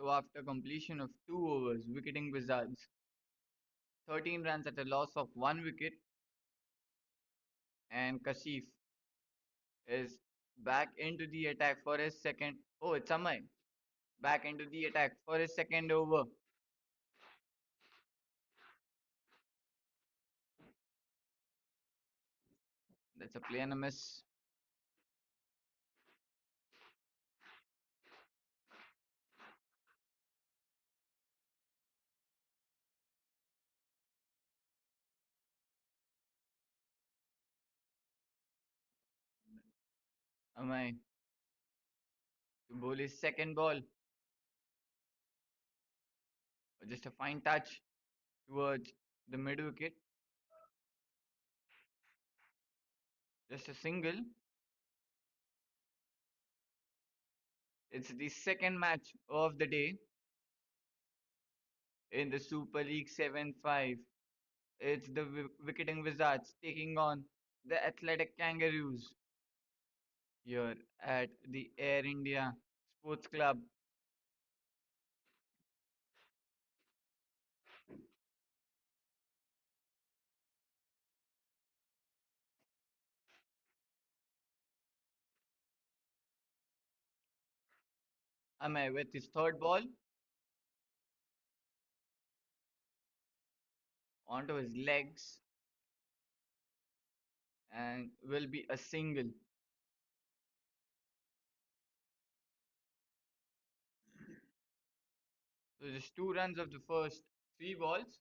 So after completion of 2 overs, Wicketing Wizards 13 runs at a loss of 1 wicket, and Kashif is back into the attack for his second. Oh, it's Amay back into the attack for his second over. That's a play and a miss. Amay to bowl his second ball. Just a fine touch towards the mid wicket. Just a single. It's the second match of the day in the Super League 7-5. It's the Wicketing Wizards taking on the Athletic Kangaroos here at the Air India Sports Club. Amay with his third ball onto his legs and will be a single. So just 2 runs of the first 3 balls.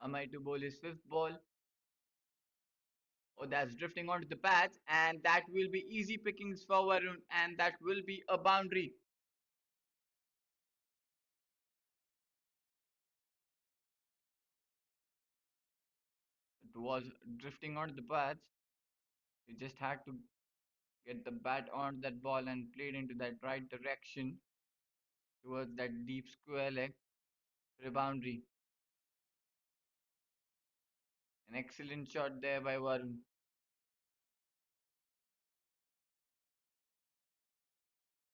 Amay to bowl his fifth ball. Oh, that's drifting onto the pads, and that will be easy pickings for Varun, and that will be a boundary. It was drifting onto the pads. He just had to get the bat on that ball and played into that right direction towards that deep square leg for a boundary. An excellent shot there by Varun.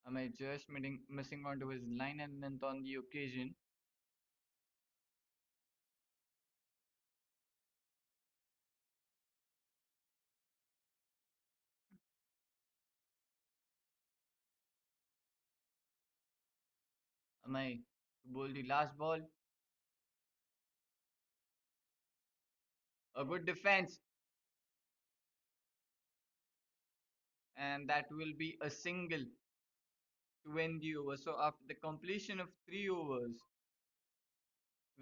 Amay just missing onto his line and length on the occasion. Amay to bowl the last ball. A good defense, and that will be a single to end the over. So after the completion of 3 overs,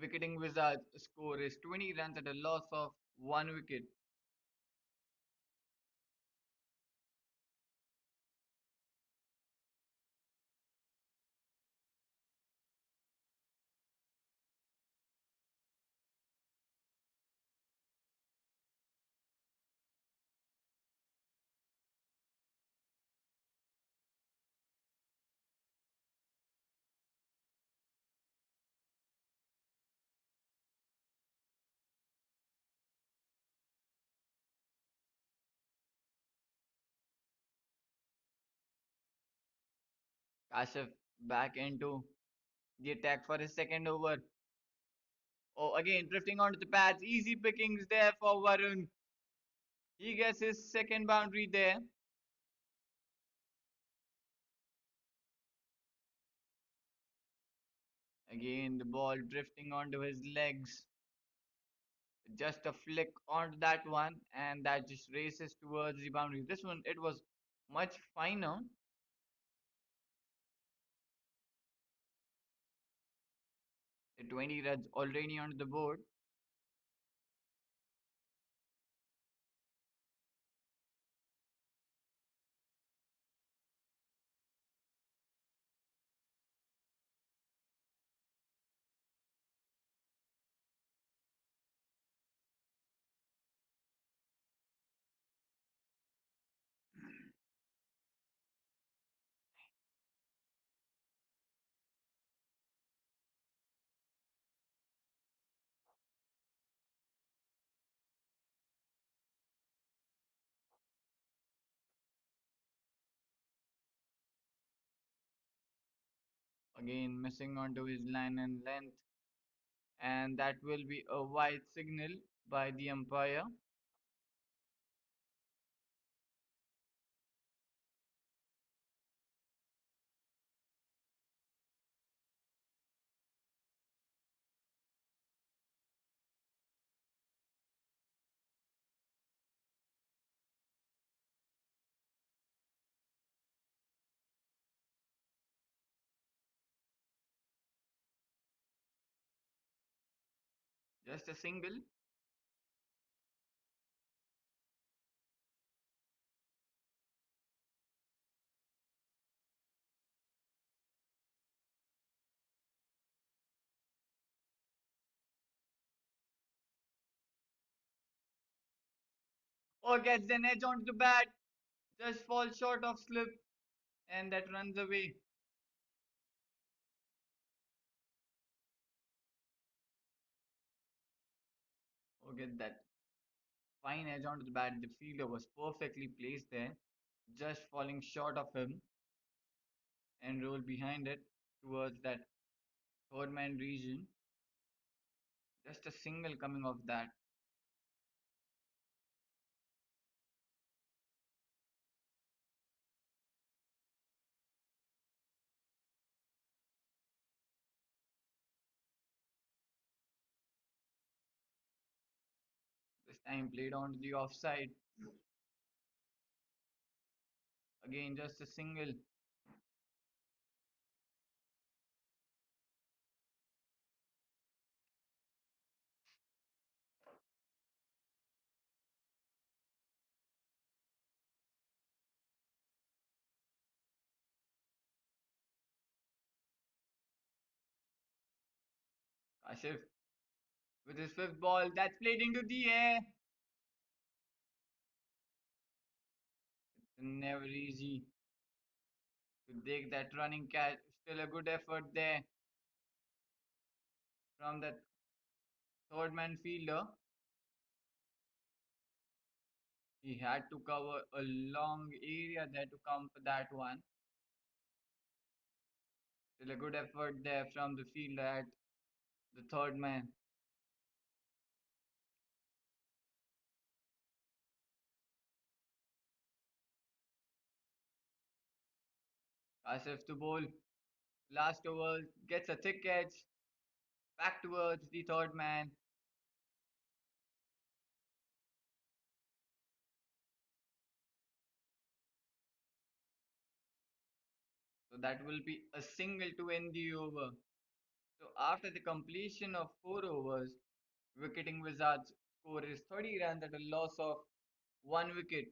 Wicketing Wizards score is 20 runs at a loss of 1 wicket. Kashif back into the attack for his second over. Oh, again drifting onto the pads. Easy pickings there for Varun. He gets his second boundary there. Again, the ball drifting onto his legs. Just a flick on that one, and that just races towards the boundary. This one, it was much finer. The 20 runs already on the board. Again, missing onto his line and length, and that will be a wide signal by the umpire. Just a single. Or gets an edge onto the bat, just falls short of slip, and that runs away. Or get that fine edge onto the bat. The fielder was perfectly placed there, just falling short of him and roll behind it towards that third man region. Just a single coming off that. This time played onto the offside. Again, just a single. Kashif with his fifth ball. That's played into the air. It's never easy to take that running catch. Still a good effort there from that third man fielder. He had to cover a long area there to come for that one. Still a good effort there from the fielder at the third man. Asif to bowl. Last over gets a thick catch. Back towards the third man. So that will be a single to end the over. So after the completion of 4 overs, Wicketing Wizards score is 30 runs at a loss of 1 wicket.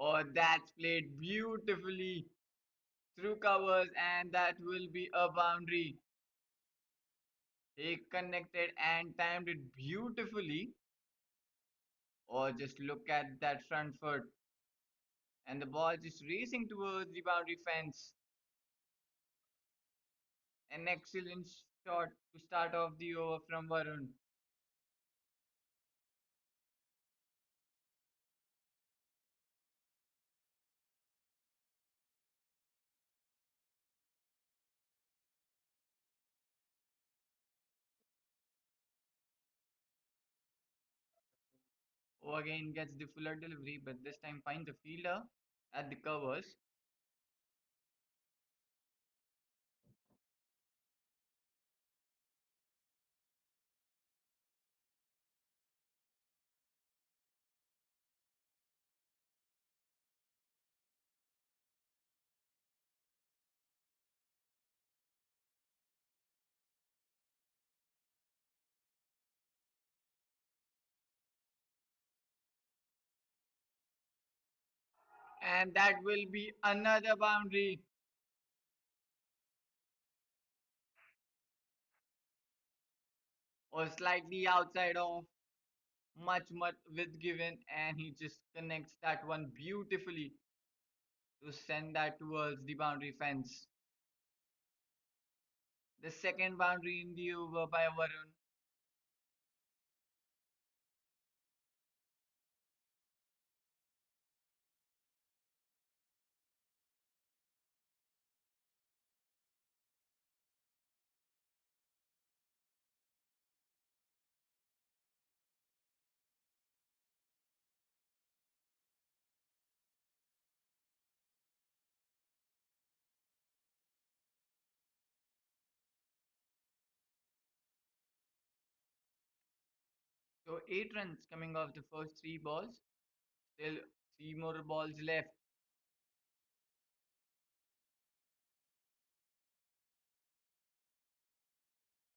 Oh, that's played beautifully through covers, and that will be a boundary. He connected and timed it beautifully. Or just look at that front foot, and the ball just racing towards the boundary fence. An excellent shot to start off the over from Varun. Who again gets the fuller delivery, but this time finds a fielder at the covers. And that will be another boundary, or slightly outside of much width given, and he just connects that one beautifully to send that towards the boundary fence. The second boundary in the over by Varun. So 8 runs coming off the first three balls. Still three more balls left.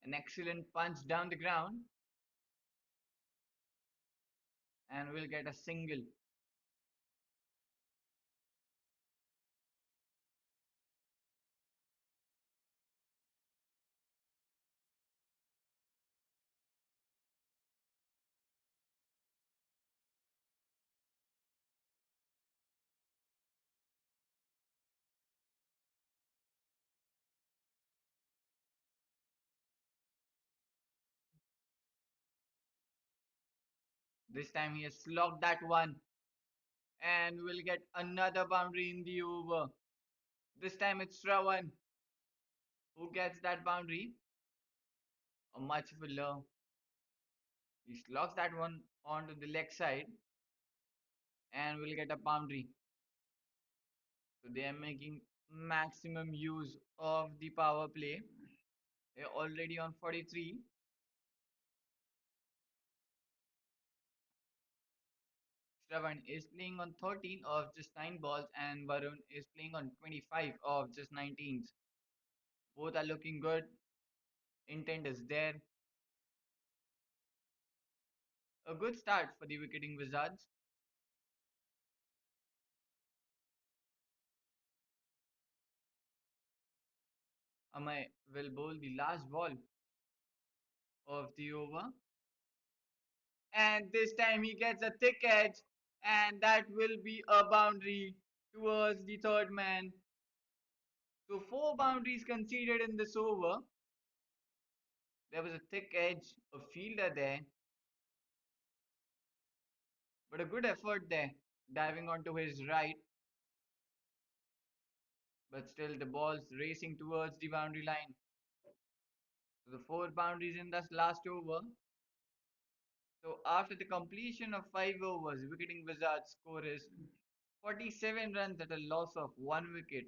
An excellent punch down the ground, and we'll get a single. This time he has slogged that one, and we'll get another boundary in the over. This time it's Rawan who gets that boundary. A much filler. He slogs that one onto the leg side, and we'll get a boundary. So they are making maximum use of the power play. They're already on 43. Shravan is playing on 13 of just 9 balls, and Varun is playing on 25 of just 19s. Both are looking good. Intent is there. A good start for the Wicketing Wizards. Amay will bowl the last ball of the over. And this time he gets a thick edge, and that will be a boundary towards the third man. So four boundaries conceded in this over. There was a thick edge, a fielder there, but a good effort there, diving onto his right. But still, the ball's racing towards the boundary line. So the four boundaries in this last over. So after the completion of 5 overs, Wicketing Wizards score is 47 runs at a loss of 1 wicket.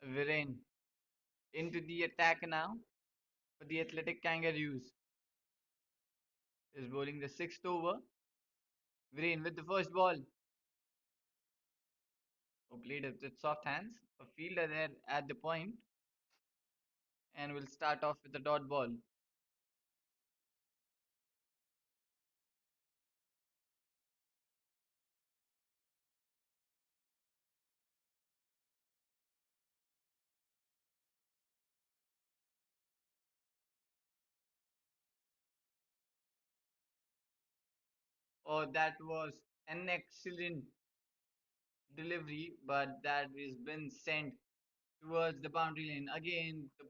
Viren into the attack now for the athletic kangaroos. Is bowling the sixth over. Viren with the first ball. Who played it with soft hands. A fielder there at the point, and will start off with a dot ball. Oh, that was an excellent delivery, but that has been sent towards the boundary lane. Again, the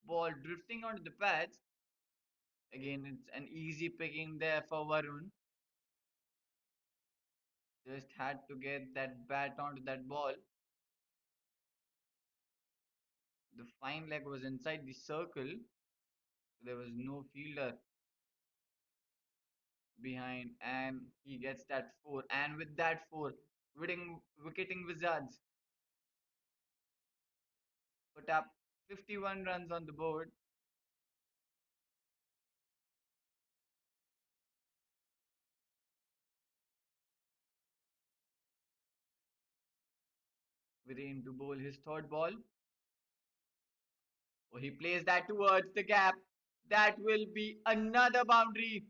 ball drifting onto the pads. Again, it's an easy picking there for Varun. Just had to get that bat onto that ball. The fine leg was inside the circle. There was no fielder behind, and he gets that four. And with that four, wicketing Wizards put up 51 runs on the board. Within to bowl his third ball. Oh, he plays that towards the gap. That will be another boundary.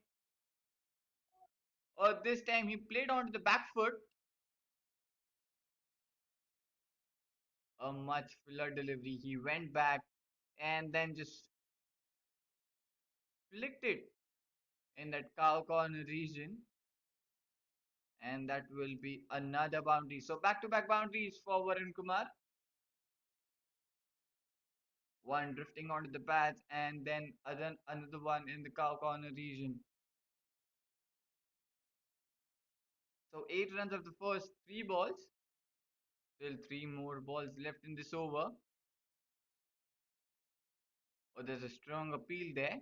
Or this time he played onto the back foot. A much fuller delivery. He went back and then just flicked it in that cow corner region. And that will be another boundary. So back to back boundaries for Varun Kumar. One drifting onto the pads and then another one in the cow corner region. So 8 runs of the first three balls. Still three more balls left in this over. Oh, there's a strong appeal there.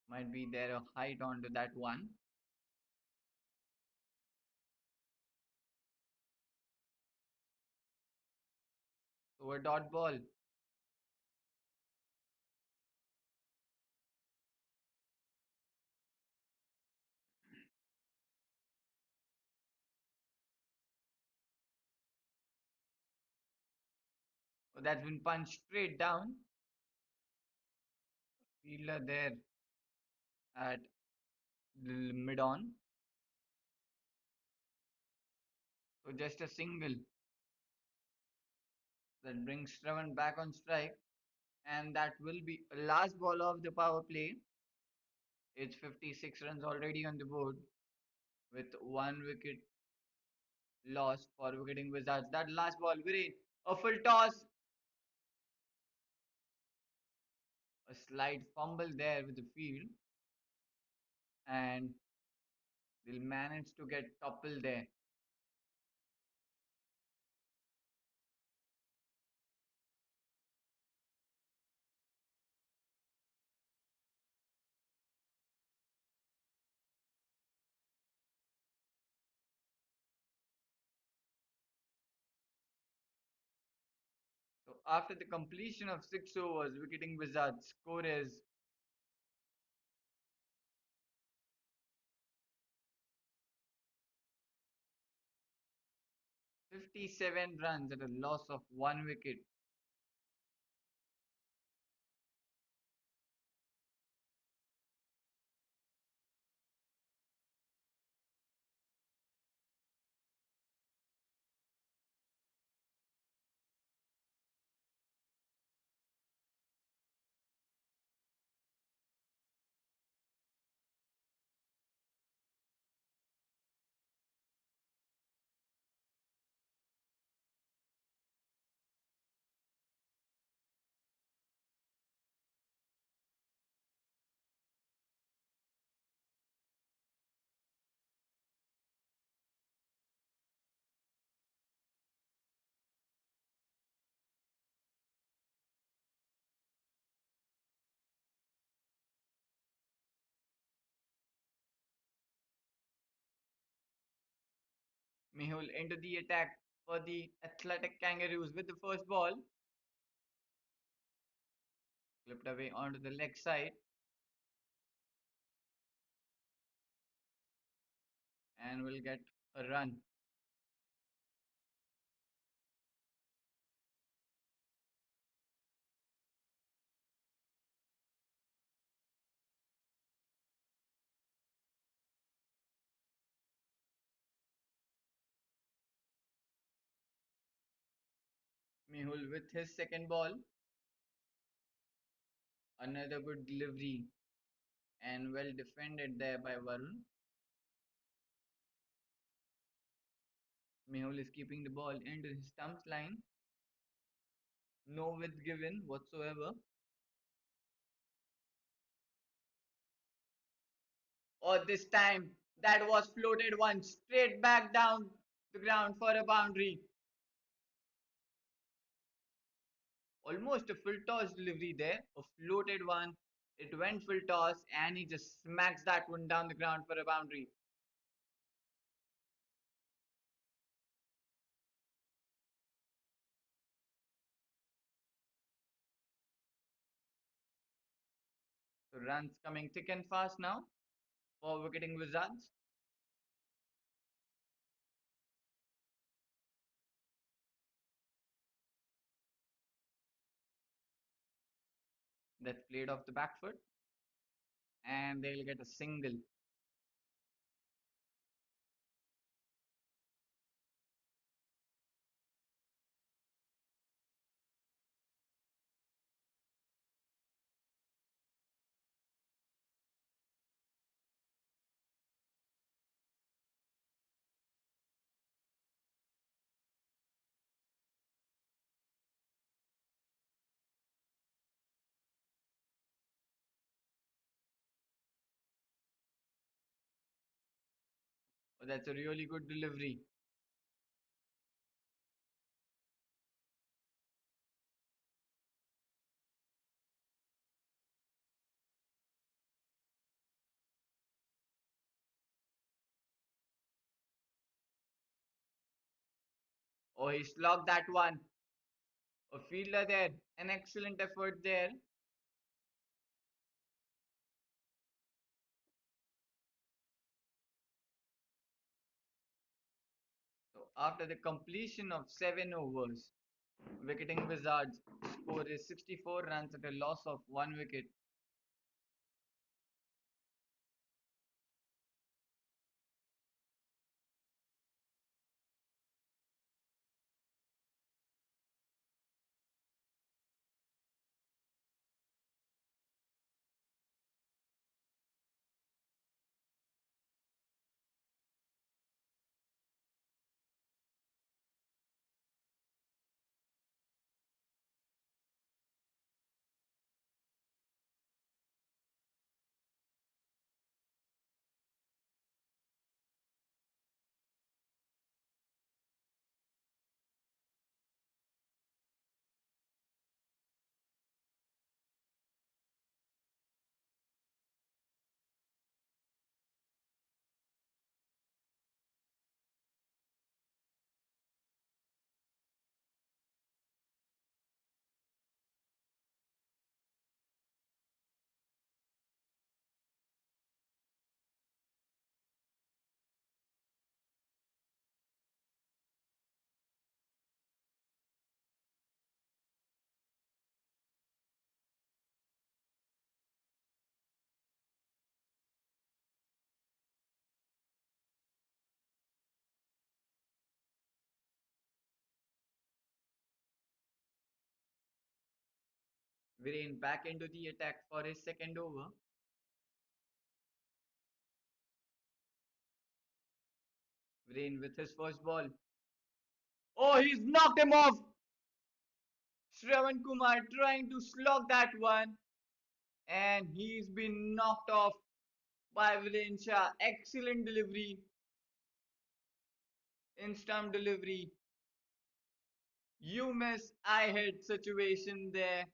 Might be there a height onto that one. So a dot ball. Oh, that's been punched straight down. Fielder there at mid on. So just a single that brings Shravan back on strike. And that will be last ball of the power play. It's 56 runs already on the board with one wicket lost for wicketing Wizards. That last ball, very a full toss, a slight fumble there with the field, and they'll manage to get toppled there. So after the completion of 6 overs, wicketing Wizards score is 57 runs at a loss of one wicket. Mehul into the attack. for the athletic kangaroos with the first ball. Clipped away onto the leg side. And will get a run. Mehul with his second ball. Another good delivery and well defended there by Varun. Mehul is keeping the ball into his stumps line. No width given whatsoever. Or this time that was floated one straight back down the ground for a boundary. Almost a full toss delivery there. A floated one. It went full toss and he just smacks that one down the ground for a boundary. So runs coming thick and fast now for Wicketing Wizards. That's played off the back foot and they'll get a single. Oh, that's a really good delivery. Oh, he slogged that one. A fielder there. An excellent effort there. So after the completion of 7 overs, Wicketing Wizards score is 64 runs at a loss of 1 wicket. Viren back into the attack for his second over. Viren with his first ball. Oh, he's knocked him off. Shravan Kumar trying to slog that one. And he's been knocked off by Viren Shah. Excellent delivery. In stump delivery. You miss, I hit situation there.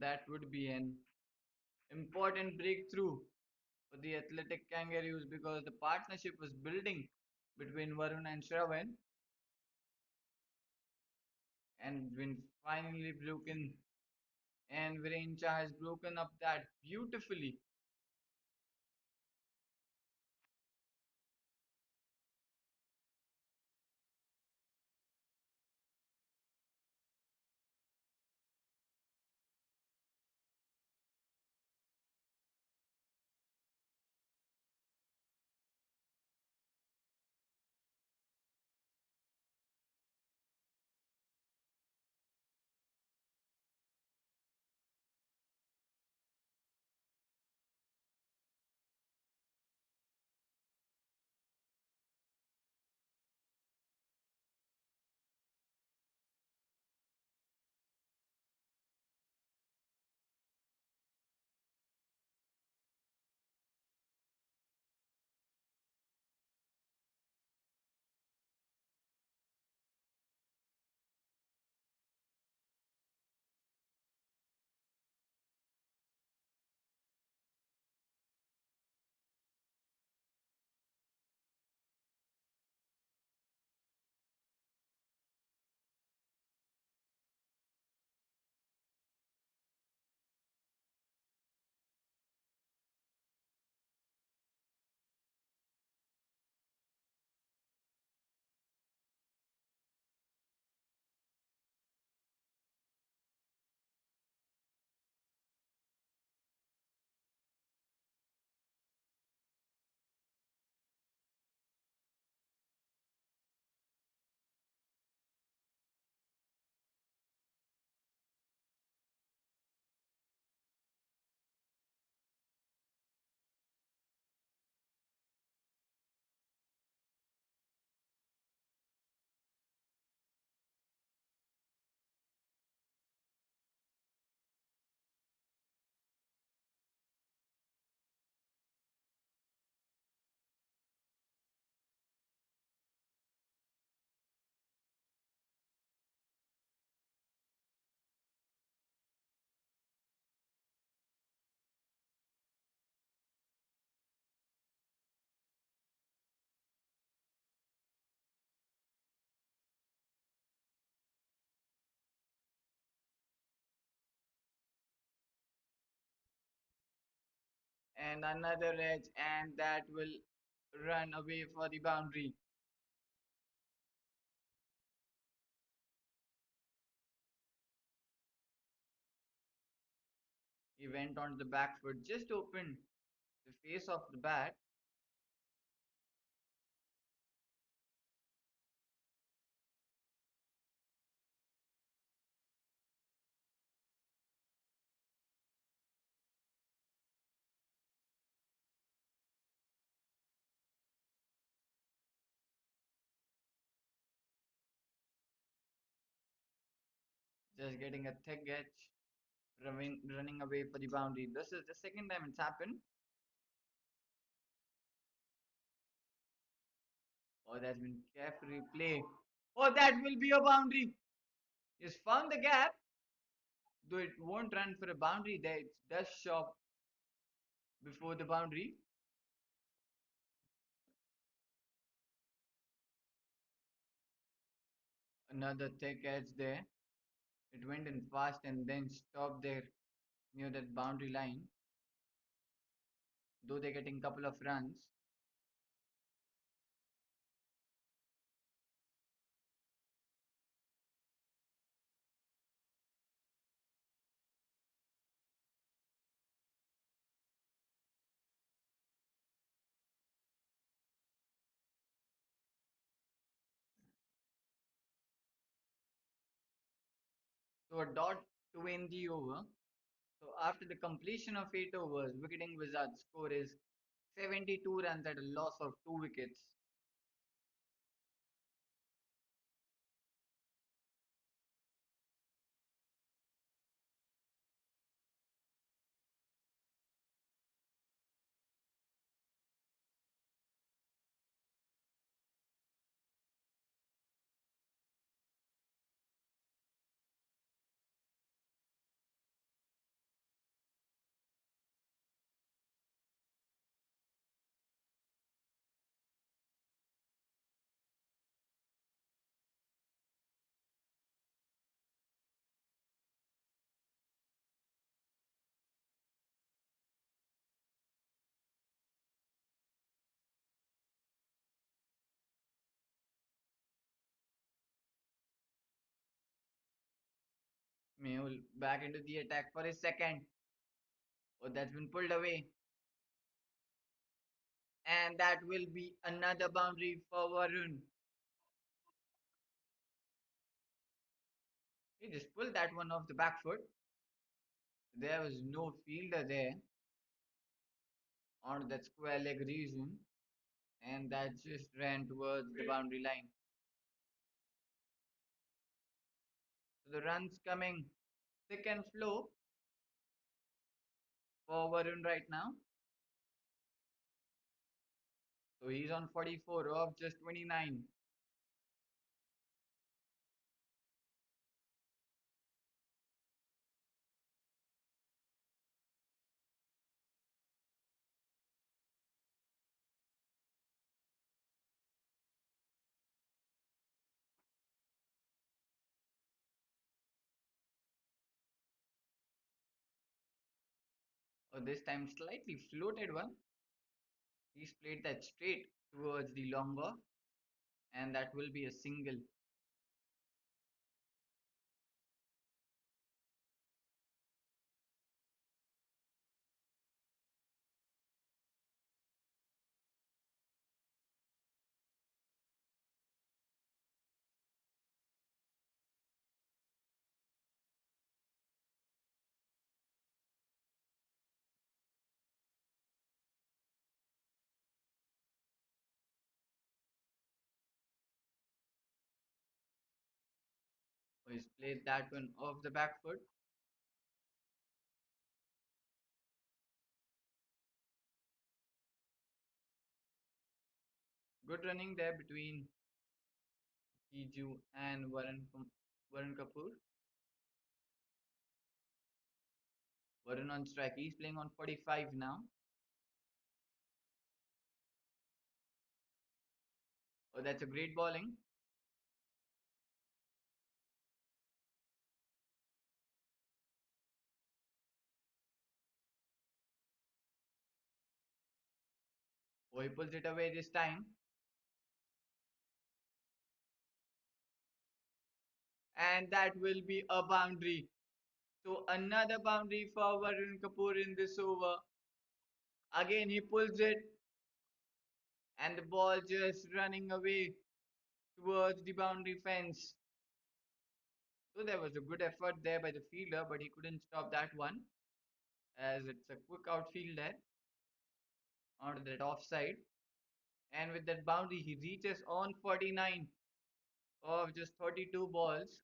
That would be an important breakthrough for the athletic kangaroos because the partnership was building between Varun and Shravan and when finally broken and Virencha has broken up that beautifully. And another edge, and that will run away for the boundary. He went on the back foot, just opened the face of the bat. Just getting a thick edge, running away for the boundary. This is the second time it's happened. Oh, that's been carefully played. Oh, that will be a boundary. He's found the gap, though it won't run for a boundary there. It does shop before the boundary. Another thick edge there. It went in fast and then stopped there near that boundary line. Though they're getting couple of runs. So a dot to end the over. So after the completion of 8 overs, Wicketing Wizards score is 72 runs at a loss of 2 wickets. Mehul back into the attack for his second. Oh, that's been pulled away. And that will be another boundary for Varun. He just pulled that one off the back foot. There was no fielder there on that square leg region. And that just ran towards the boundary line. So the runs coming thick and slow for Varun right now. So he's on 44 of just 29. Oh, this time slightly floated one. He's played that straight towards the longer, and that will be a single. So he's played that one off the back foot. Good running there between Kiju and Varun Kapoor. Varun on strike. He's playing on 45 now. Oh, that's a great bowling. Oh, he pulls it away this time. And that will be a boundary. So another boundary for Varun Kapoor in this over. Again, he pulls it, and the ball just running away towards the boundary fence. So there was a good effort there by the fielder, but he couldn't stop that one as it's a quick outfield there onto that offside. And with that boundary, he reaches on 49 of just 32 balls.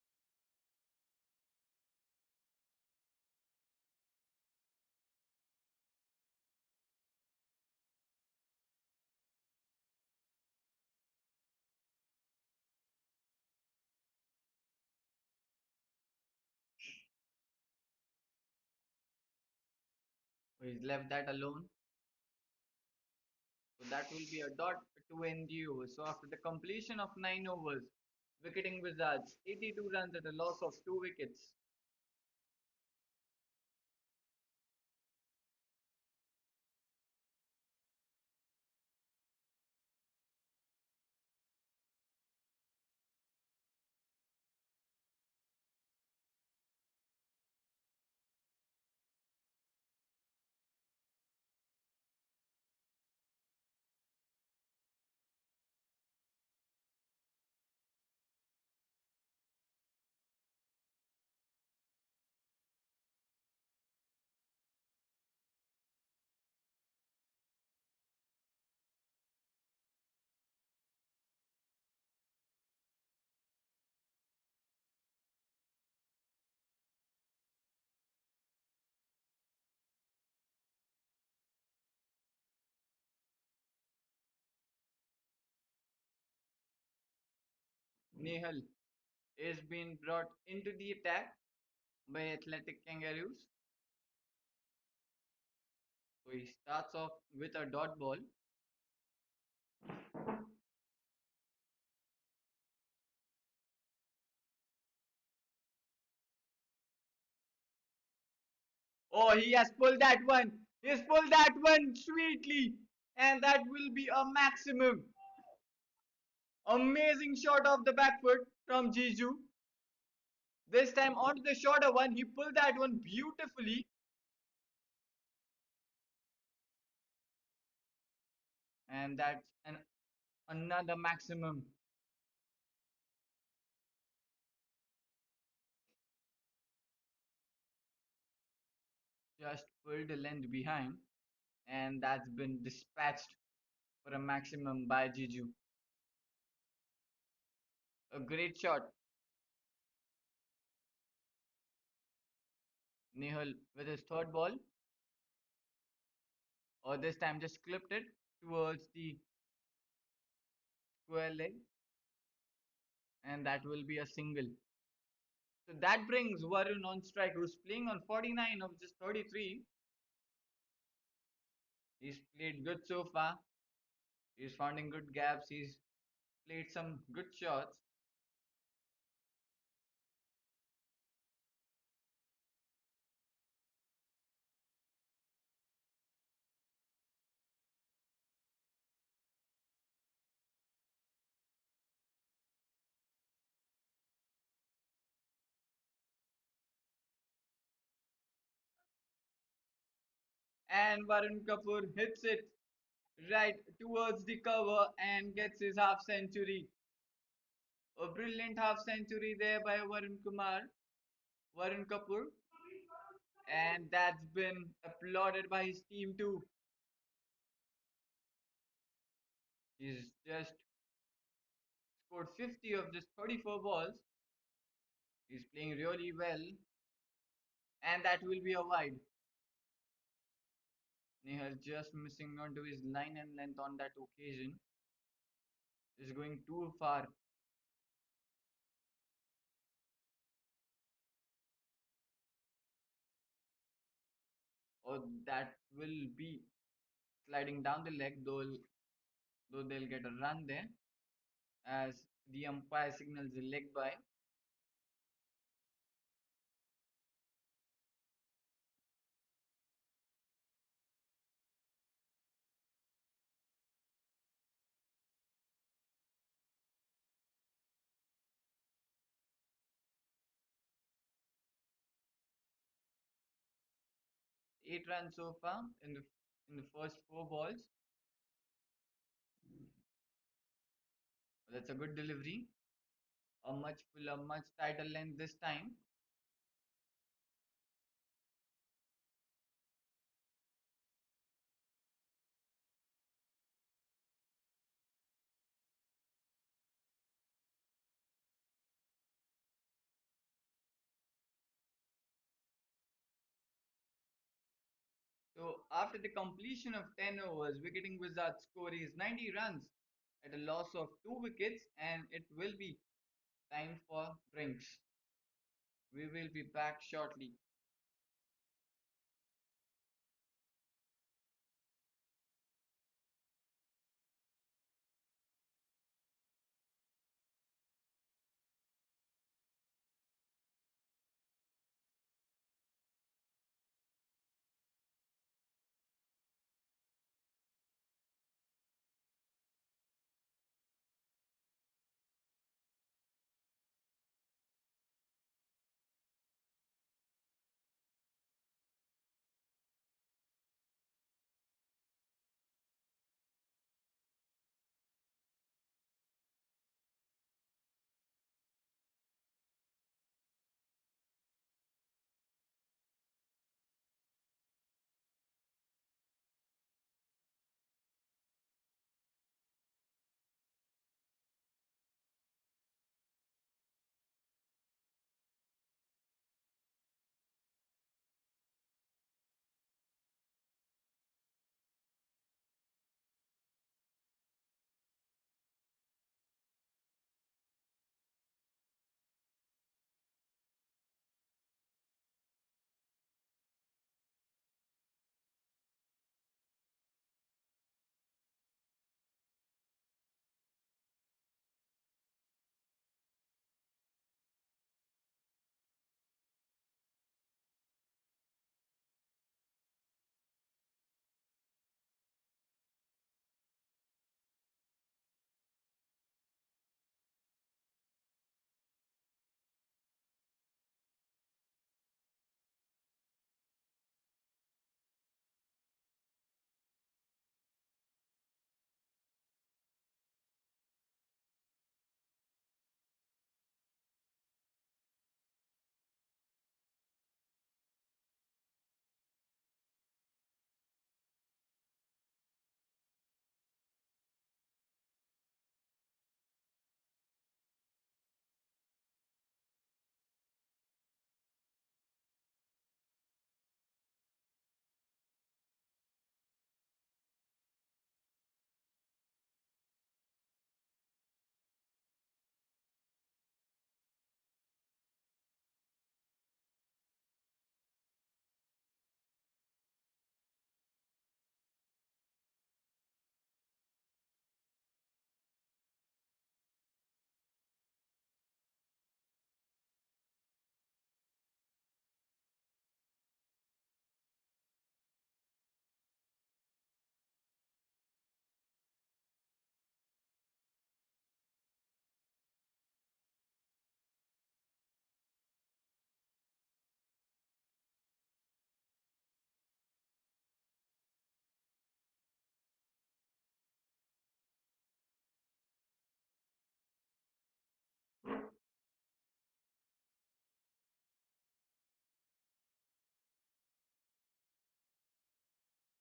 He's left that alone. So that will be a dot to end the over. So after the completion of 9 overs, Wicketing Wizards 82 runs at a loss of 2 wickets. Nehal is being brought into the attack by athletic kangaroos. So he starts off with a dot ball. Oh, he has pulled that one. He's pulled that one sweetly. And that will be a maximum. Amazing shot off the back foot from Jiju. This time onto the shorter one, he pulled that one beautifully, and that's another maximum. Just pulled the length behind, and that's been dispatched for a maximum by Jiju. A great shot. Nehal with his third ball, or this time just clipped it towards the square leg, and that will be a single. So that brings Varun on strike, who's playing on 49 of just 33. He's played good so far. He's finding good gaps. He's played some good shots. And Varun Kapoor hits it right towards the cover and gets his half century. A brilliant half century there by Varun Kapoor, and that's been applauded by his team too. He's just scored 50 of just 34 balls. He's playing really well, and that will be a wide. Nehal just missing onto his line and length on that occasion. Is going too far. Or that will be sliding down the leg, though they'll get a run there as the umpire signals the leg by. Eight runs so far in the first four balls. That's a good delivery. A much fuller, much tighter length this time. So after the completion of 10 overs, Wicketing Wizards score is 90 runs at a loss of 2 wickets, and it will be time for drinks. We will be back shortly.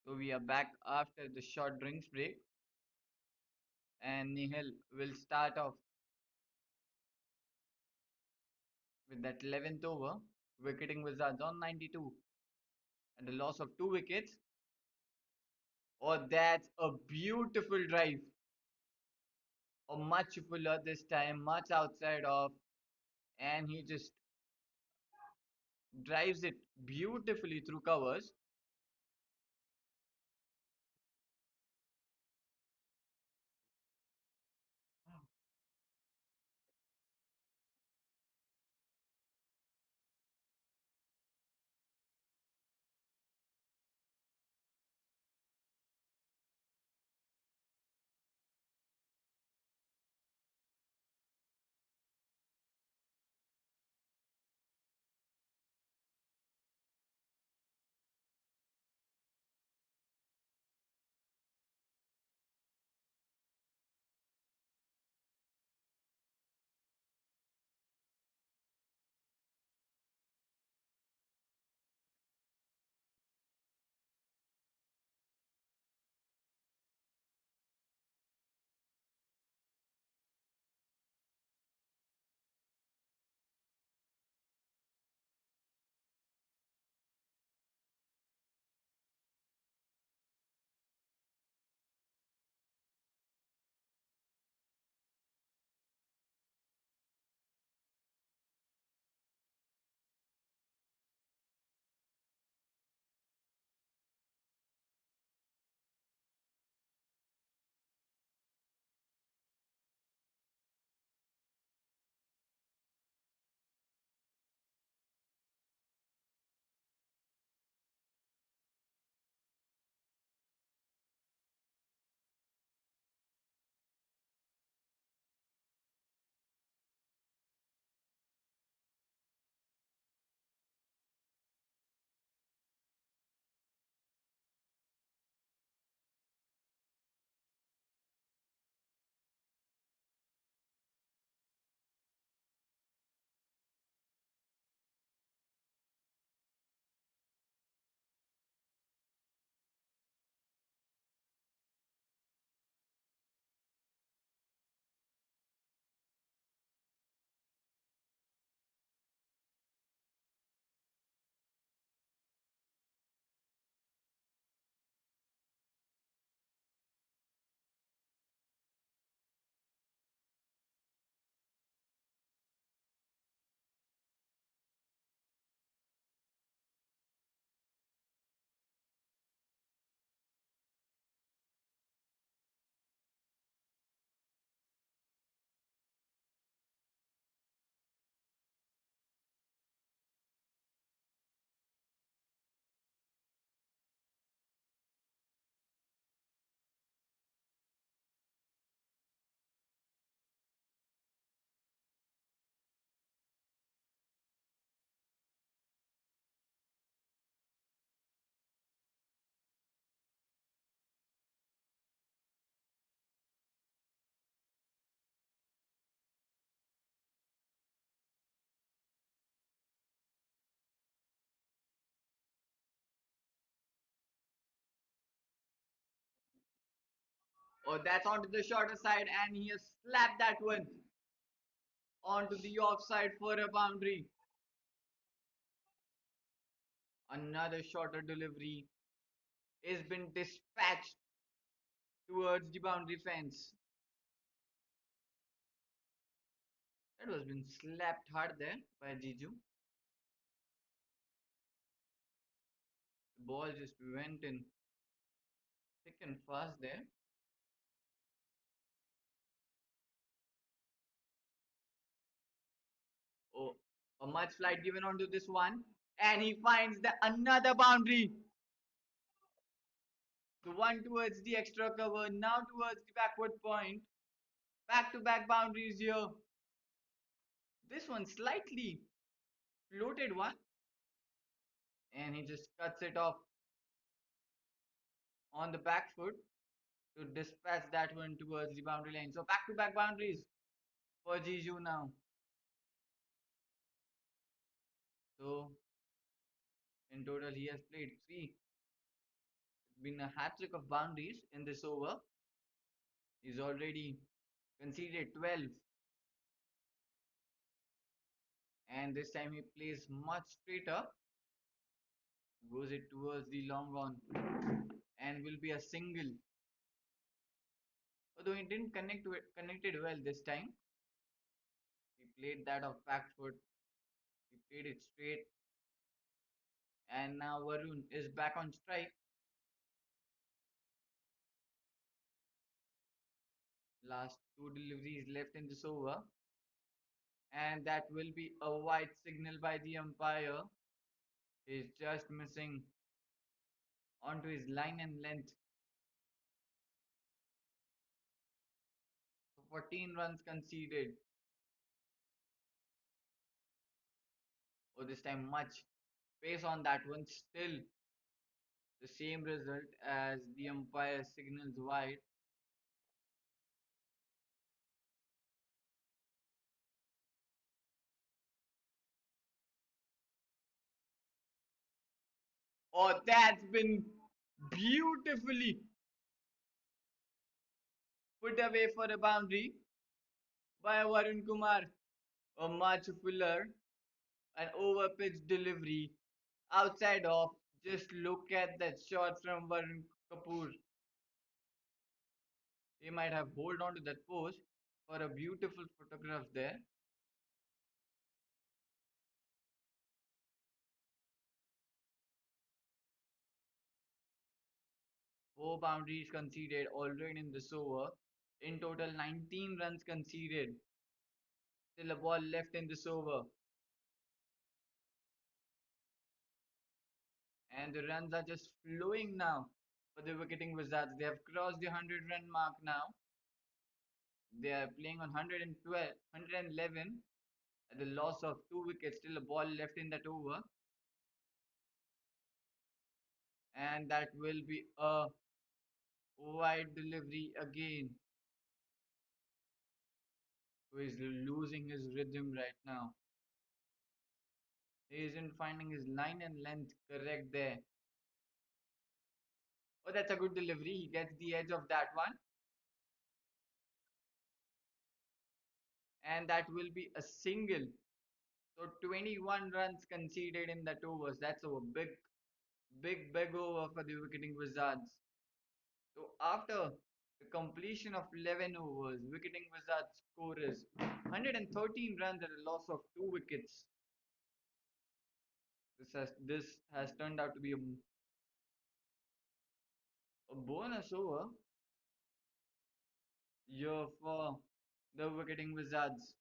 So we are back after the short drinks break, and Nihal will start off with that 11th over, wicketing Wizards on 92, and a loss of 2 wickets. Oh, that's a beautiful drive. A much fuller this time, much outside of, and he just drives it beautifully through covers. Oh, that's onto the shorter side, and he has slapped that one onto the offside for a boundary. Another shorter delivery has been dispatched towards the boundary fence. That was been slapped hard there by Jiju. The ball just went in thick and fast there. Oh, a much flight given onto this one, and he finds the another boundary. The one towards the extra cover, now towards the backward point. Back to back boundaries here. This one slightly floated one, and he just cuts it off on the back foot to dispatch that one towards the boundary line. So back to back boundaries for Jiju now. So in total, he has played three been a hat trick of boundaries in this over. He's already conceded 12, and this time he plays much straighter, goes it towards the long on, and will be a single. Although he didn't connect it well this time. He played that off back foot. He played it straight, and now Varun is back on strike. Last two deliveries left in this over, and that will be a white signal by the umpire. He's just missing onto his line and length. So 14 runs conceded. Oh, this time much pace on that one. Still the same result as the umpire signals wide. Oh, that's been beautifully put away for a boundary by Varun Kumar. A much fuller and over pitch delivery outside of. Just look at that shot from Varun Kapoor. He might have hold on to that post for a beautiful photograph there. Four boundaries conceded already in this over. In total, 19 runs conceded. Still a ball left in this over. And the runs are just flowing now for the Wicketing Wizards. They have crossed the 100-run mark now. They are playing on 112, 111 at the loss of two wickets. Still a ball left in that over. And that will be a wide delivery again. Who is losing his rhythm right now. He isn't finding his line and length correct there. Oh, that's a good delivery. He gets the edge of that one. And that will be a single. So 21 runs conceded in that overs. That's a big over for the Wicketing Wizards. So after the completion of 11 overs, Wicketing Wizards score is 113 runs at a loss of two wickets. This has turned out to be a bonus over year for the Wicketing Wizards.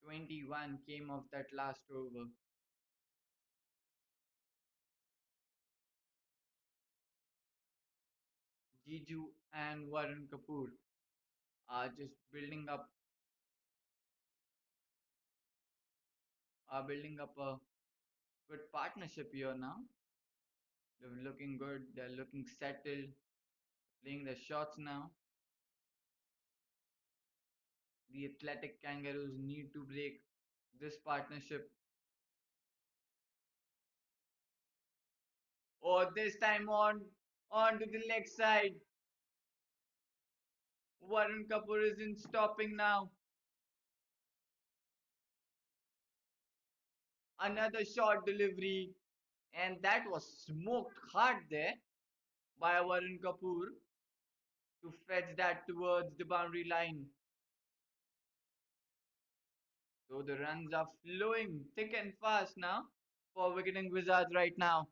21 came off that last over. Jiju and Varun Kapoor are just building up a good partnership here now. They're looking good. They're looking settled. Playing their shots now. The athletic kangaroos need to break this partnership. Oh, this time on to the leg side. Varun Kapoor isn't stopping now. Another short delivery, and that was smoked hard there by Varun Kapoor to fetch that towards the boundary line. So the runs are flowing thick and fast now for Wicketing Wizards right now.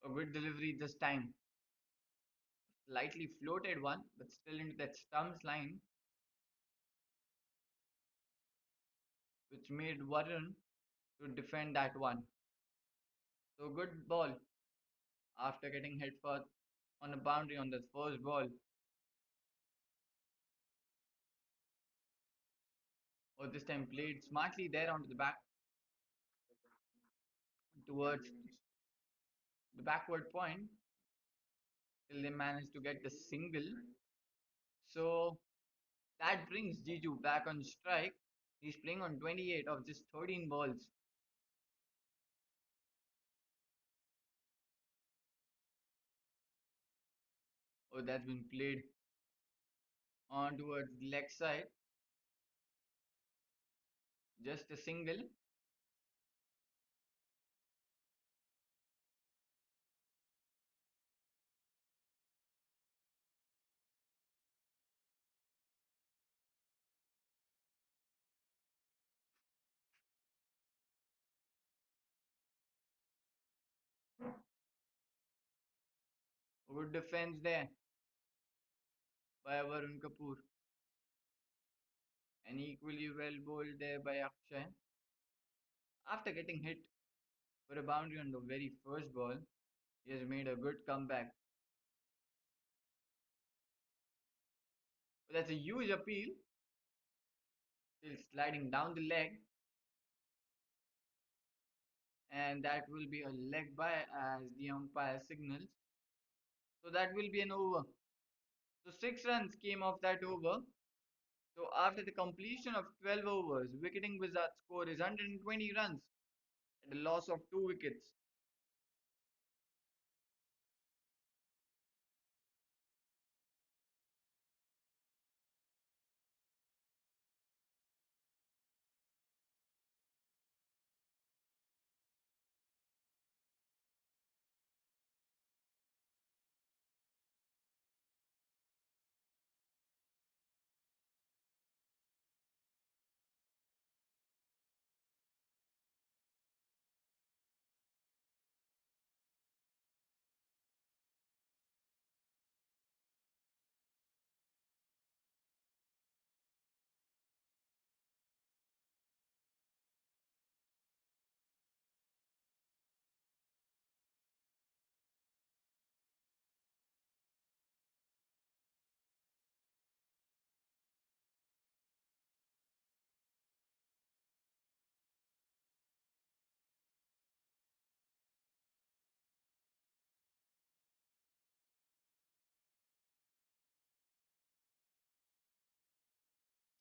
A good delivery this time. Slightly floated one, but still into that stumps line, which made Varun to defend that one. So good ball after getting hit for on a boundary on the first ball. Or this time played smartly there onto the back towards the backward point till they manage to get the single. So that brings Jiju back on strike. He's playing on 28 of just 13 balls. Oh, that's been played on towards the leg side. Just a single. Good defense there by Varun Kapoor. And equally well bowled there by Akshay. After getting hit for a boundary on the very first ball, he has made a good comeback. But that's a huge appeal. Still sliding down the leg. And that will be a leg by as the umpire signals. So that will be an over. So 6 runs came off that over. So after the completion of 12 overs, Wicketing Wizard's score is 120 runs at a loss of 2 wickets.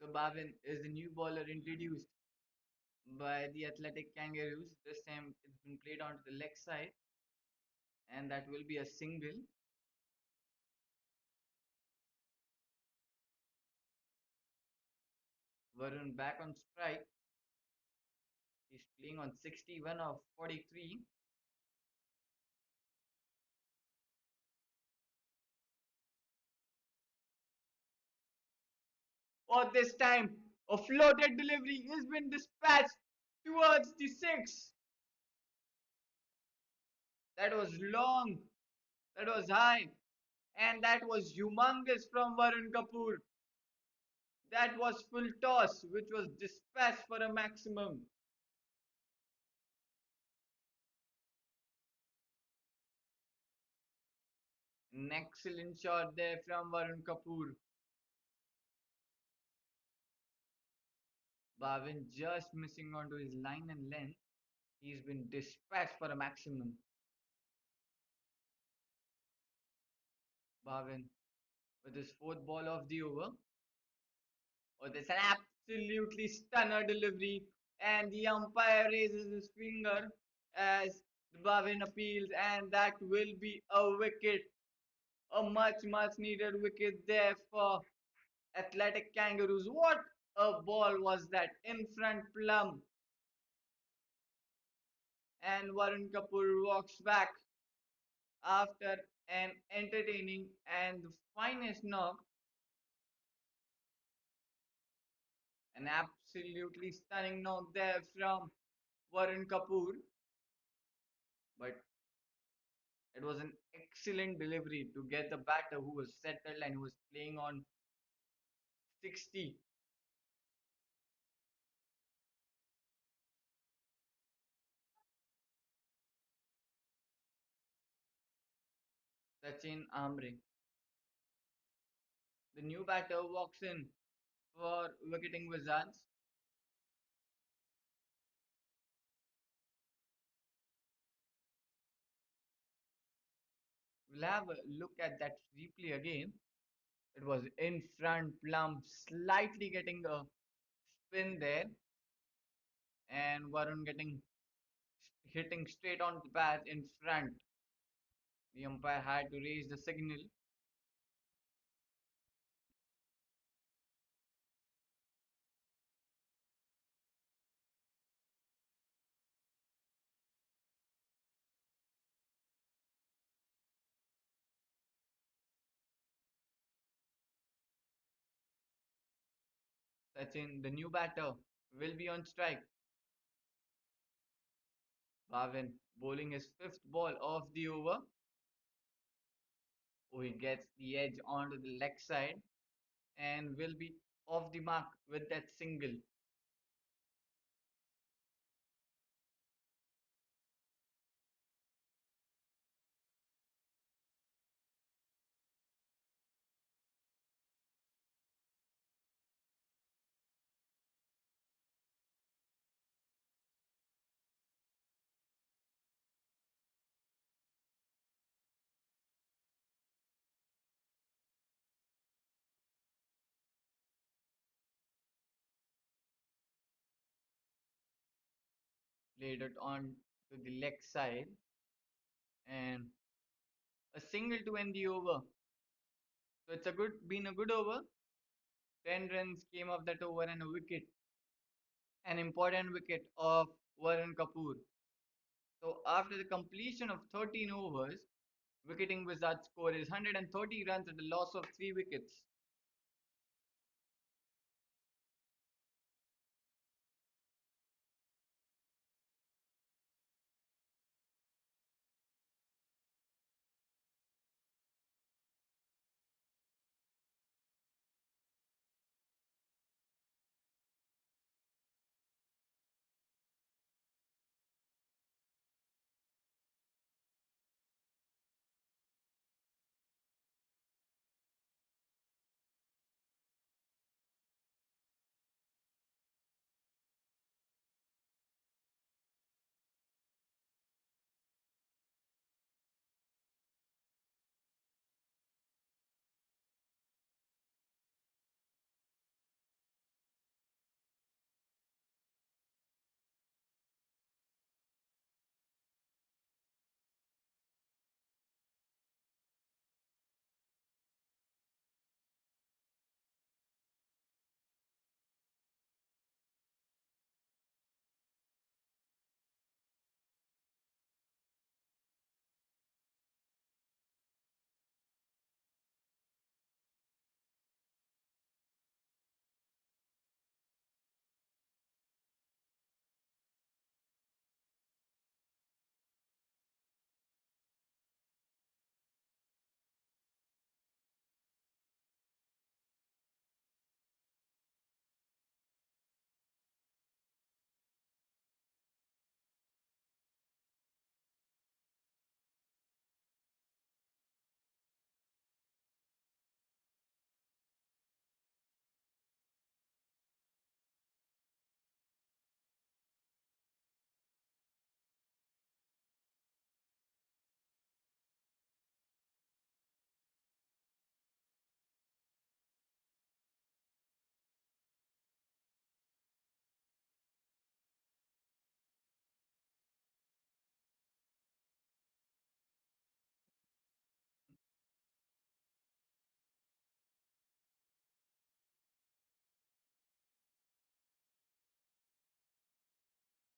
So Bhavin is the new bowler introduced by the athletic kangaroos. This time it's been played onto the leg side, and that will be a single. Varun back on strike. He's playing on 61 of 43. Or this time, a floated delivery has been dispatched towards the six. That was long, that was high, and that was humongous from Varun Kapoor. That was full toss, which was dispatched for a maximum. An excellent shot there from Varun Kapoor. Bhavin just missing onto his line and length. He's been dispatched for a maximum. Bhavin with his fourth ball of the over. Oh, that's an absolutely stunner delivery. And the umpire raises his finger as Bhavin appeals, and that will be a wicket. A much needed wicket there for Athletic Kangaroos. What a ball was that in front plum. And Varun Kapoor walks back after an entertaining and the finest knock. An absolutely stunning knock there from Varun Kapoor. But it was an excellent delivery to get the batter who was settled and who was playing on 60. Sachin Amre. The new batter walks in for Wicketing Wizards. we'll have a look at that replay again. It was in front, plump, slightly getting a spin there, and Varun getting hitting straight on the bat in front. The umpire had to raise the signal. Sachin, the new batter, will be on strike. Bhavin bowling his fifth ball of the over. Oh, he gets the edge onto the leg side and will be off the mark with that single. Played it on to the leg side and a single to end the over. So it's a been a good over. 10 runs came off that over and a wicket, an important wicket of Varun Kapoor. So after the completion of 13 overs, Wicketing Wizards score is 130 runs at a loss of 3 wickets.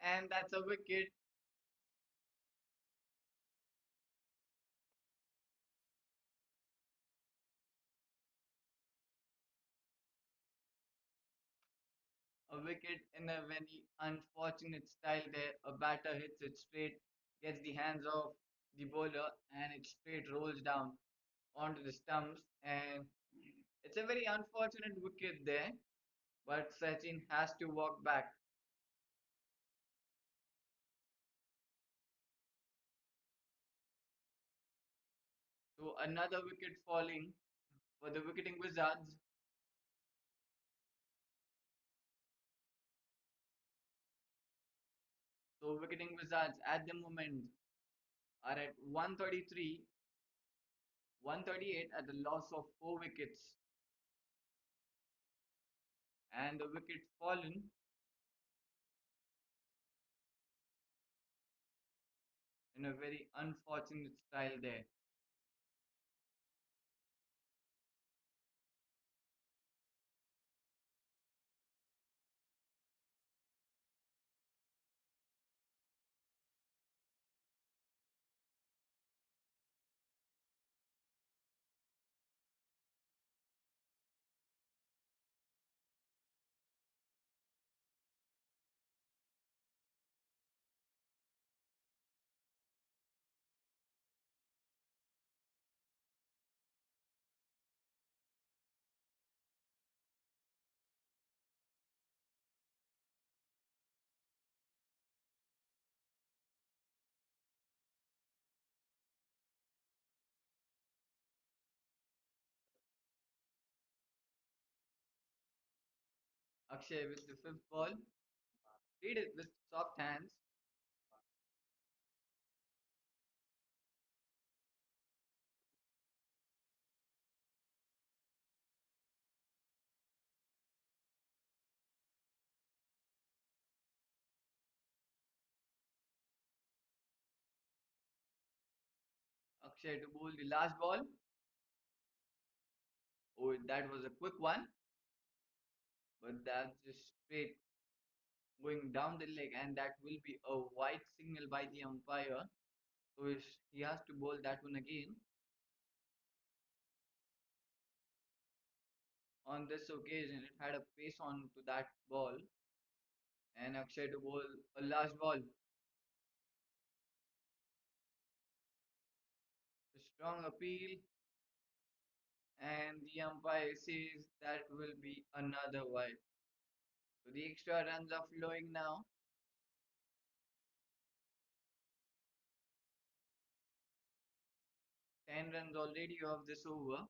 And that's a wicket. A wicket in a very unfortunate style there. A batter hits it straight, gets the hands of the bowler, and it straight rolls down onto the stumps. And it's a very unfortunate wicket there, but Sachin has to walk back. So another wicket falling for the Wicketing Wizards. So Wicketing Wizards at the moment are at 133 138 at the loss of 4 wickets, and the wicket fallen in a very unfortunate style there. Akshay with the fifth ball, played it with soft hands. Akshay to bowl the last ball. Oh, that was a quick one, but that's just straight going down the leg, and that will be a white signal by the umpire. So he has to bowl that one again. On this occasion, it had a pace on to that ball, and Akshay to bowl a last ball. A strong appeal, and the umpire says that will be another wide. So the extra runs are flowing now. 10 runs already off this over.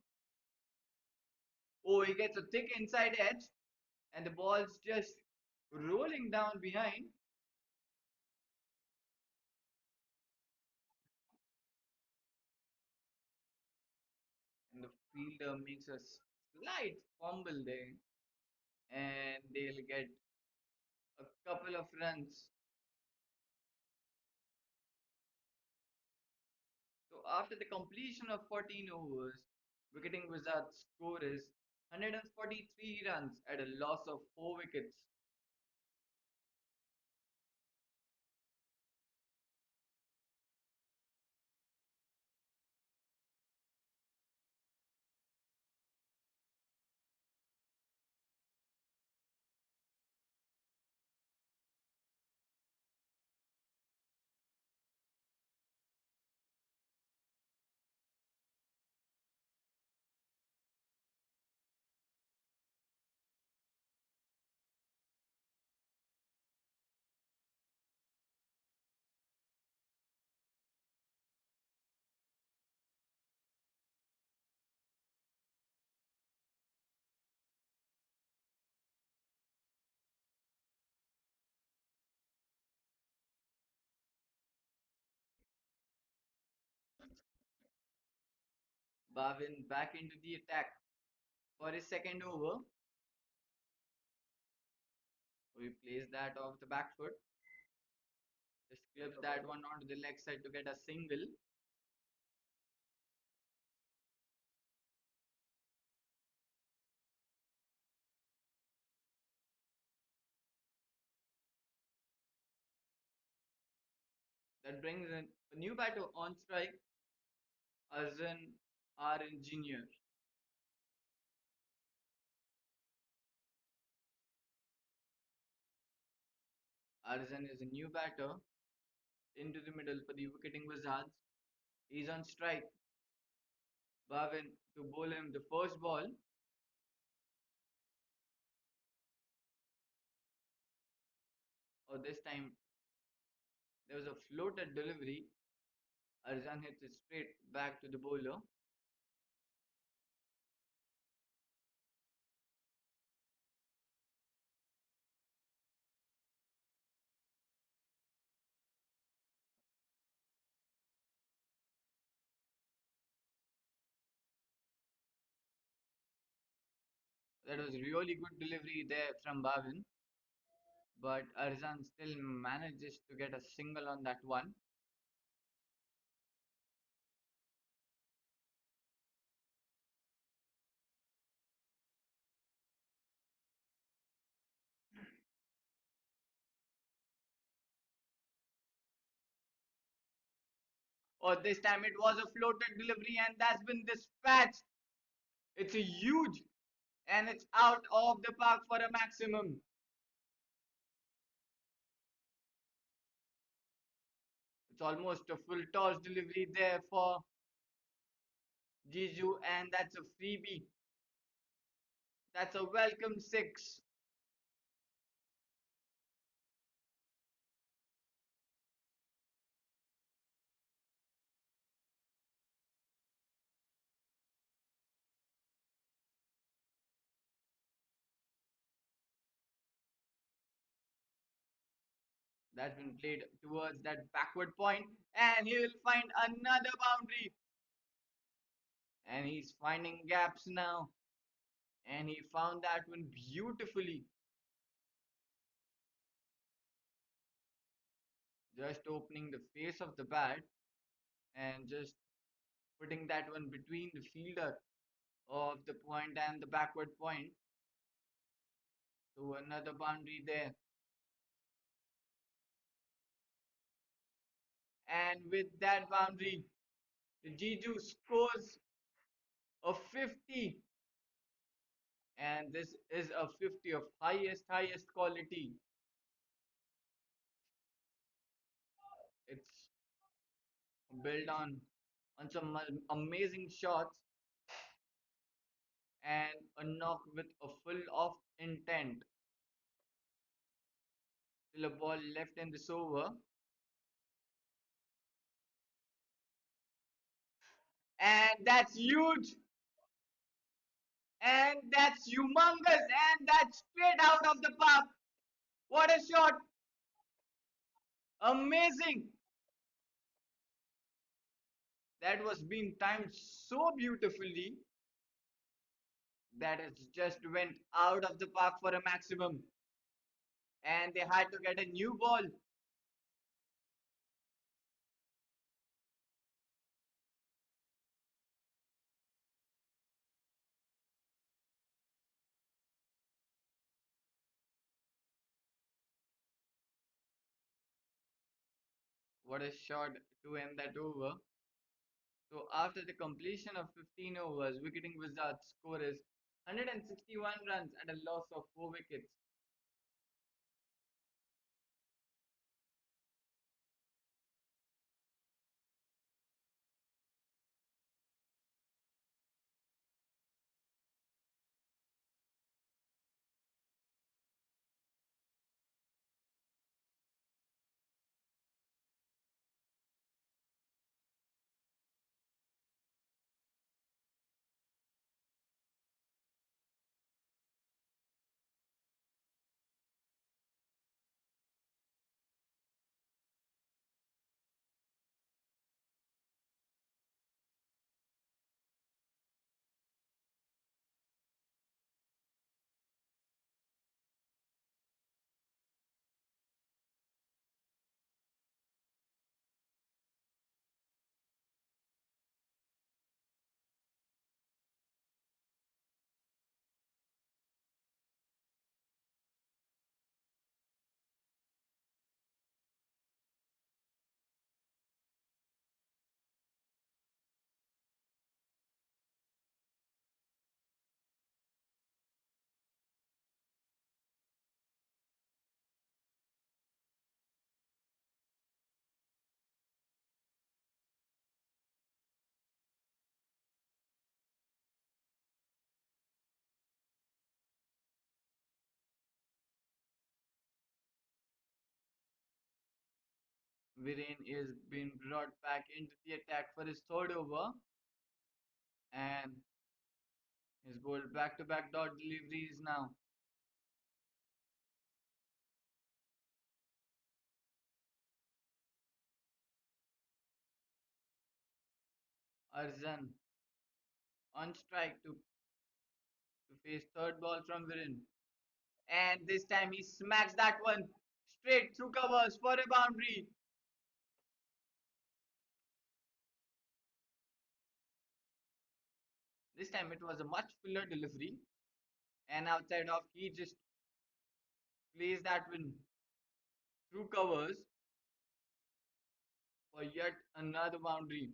Oh, he gets a thick inside edge, and the ball's just rolling down behind. And the fielder makes a slight fumble there, and they'll get a couple of runs. So after the completion of 14 overs, Wicketing Wizards' score is 143 runs at a loss of 4 wickets. Bhavin back into the attack for his second over. So he plays that off the back foot. Just clips that one onto the leg side to get a single. That brings in a new batter on strike, Arjun R. Engineer. Arjun is a new batter into the middle for the Wicketing Wizards. He's on strike. Bhavin to bowl him the first ball, or this time there was a floated delivery. Arjun hits it straight back to the bowler. That was really good delivery there from Bhavin, but Arzan still manages to get a single on that one. Or this time it was a floated delivery and that's been dispatched. It's a huge and it's out of the park for a maximum. It's almost a full toss delivery there for Jiju and that's a freebie. That's a welcome six. That's been played towards that backward point and he will find another boundary and he's finding gaps now and he found that one beautifully, just opening the face of the bat and just putting that one between the fielder of the point and the backward point to another boundary there. And with that boundary, the Jiju scores a 50, and this is a 50 of highest quality. It's built on some amazing shots and a knock with a full of intent. Still a ball left in this over, and that's huge, and that's humongous, and that's straight out of the park. What a shot! Amazing! That was being timed so beautifully that it just went out of the park for a maximum, and they had to get a new ball. What a shot to end that over. So after the completion of 15 overs, Wicketing Wizards score is 161 runs at a loss of 4 wickets. Viren is being brought back into the attack for his third over and his goal back-to-back dot deliveries now. Arzan on strike to to face third ball from Viren. And this time he smacks that one straight through covers for a boundary. This time it was a much fuller delivery, and outside of he just plays that one through covers for yet another boundary.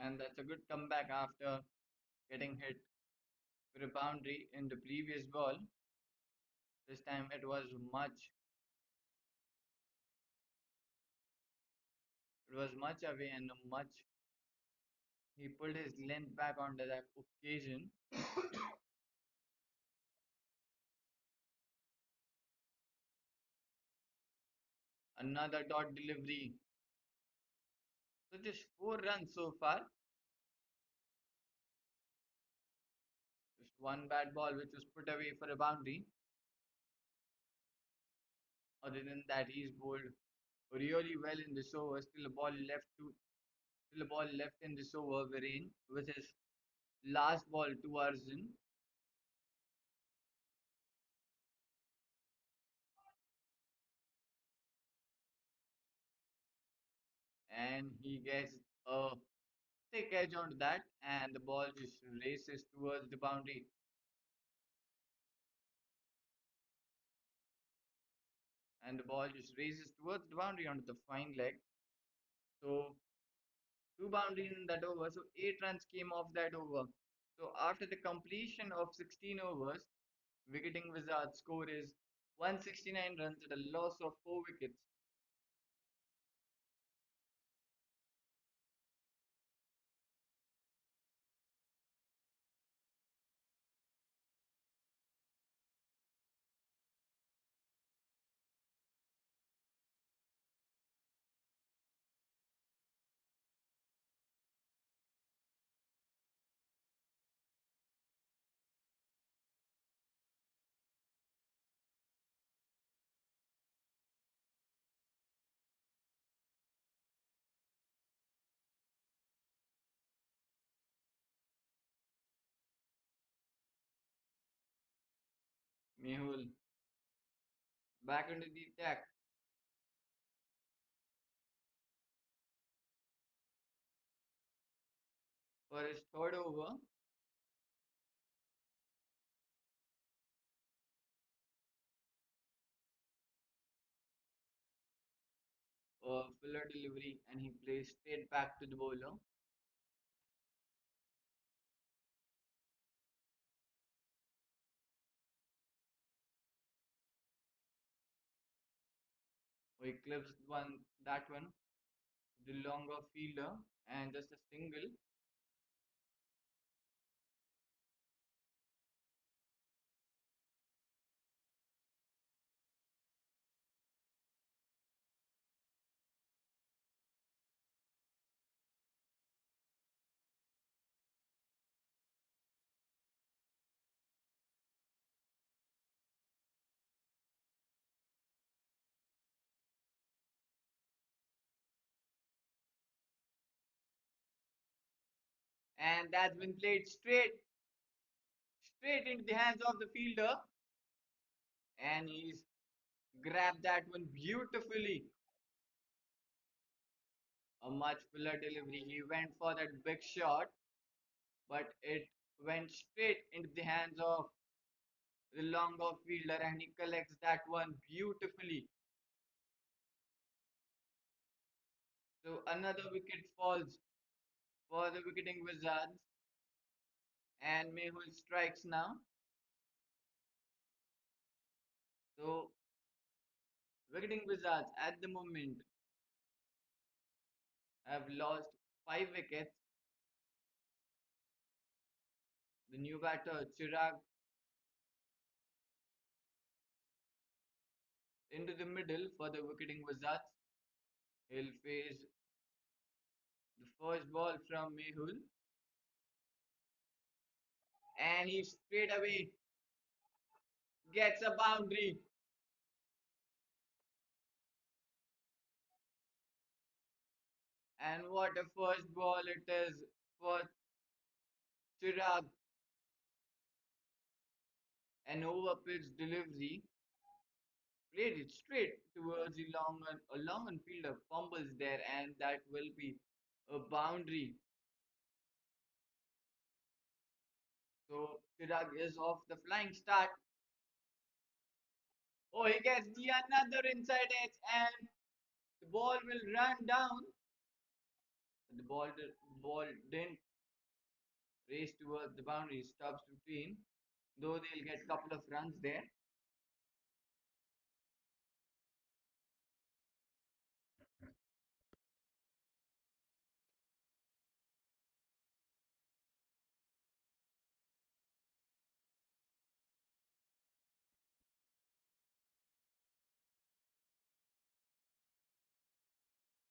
And that's a good comeback after getting hit for a boundary in the previous ball. This time it was much away and much he pulled his length back onto that occasion. Another dot delivery. So just 4 runs so far. Just one bad ball which was put away for a boundary. Other than that, he's bowled really well in this over. Still a ball left in this over, Viren, with his last ball to Arjun. And he gets a thick edge onto that, and the ball just races towards the boundary. And the ball just races towards the boundary onto the fine leg. So two boundaries in that over. So 8 runs came off that over. So after the completion of 16 overs, Wicketing Wizards' score is 169 runs at a loss of 4 wickets. Mehul back into the attack for his third over. Filler delivery, and he plays straight back to the bowler. He clips that one, the longer fielder, and just a single. And that's been played straight into the hands of the fielder, and he's grabbed that one beautifully. A much fuller delivery. He went for that big shot, but it went straight into the hands of the longer fielder, and he collects that one beautifully. So another wicket falls for the Wicketing Wizards, and Mehul strikes now. So Wicketing Wizards at the moment have lost 5 wickets. The new batter Chirag Into the middle for the wicketing wizards. He'll face the first ball from Mehul, and he straight away gets a boundary. And what a first ball it is for Chirag. An over pitch delivery played it straight towards the long on fielder fumbles there, and that will be a boundary. So Chirag is off the flying start. Oh, he gets the another inside edge, and the ball will run down. The ball didn't race towards the boundary, stops between, though they'll get a couple of runs there.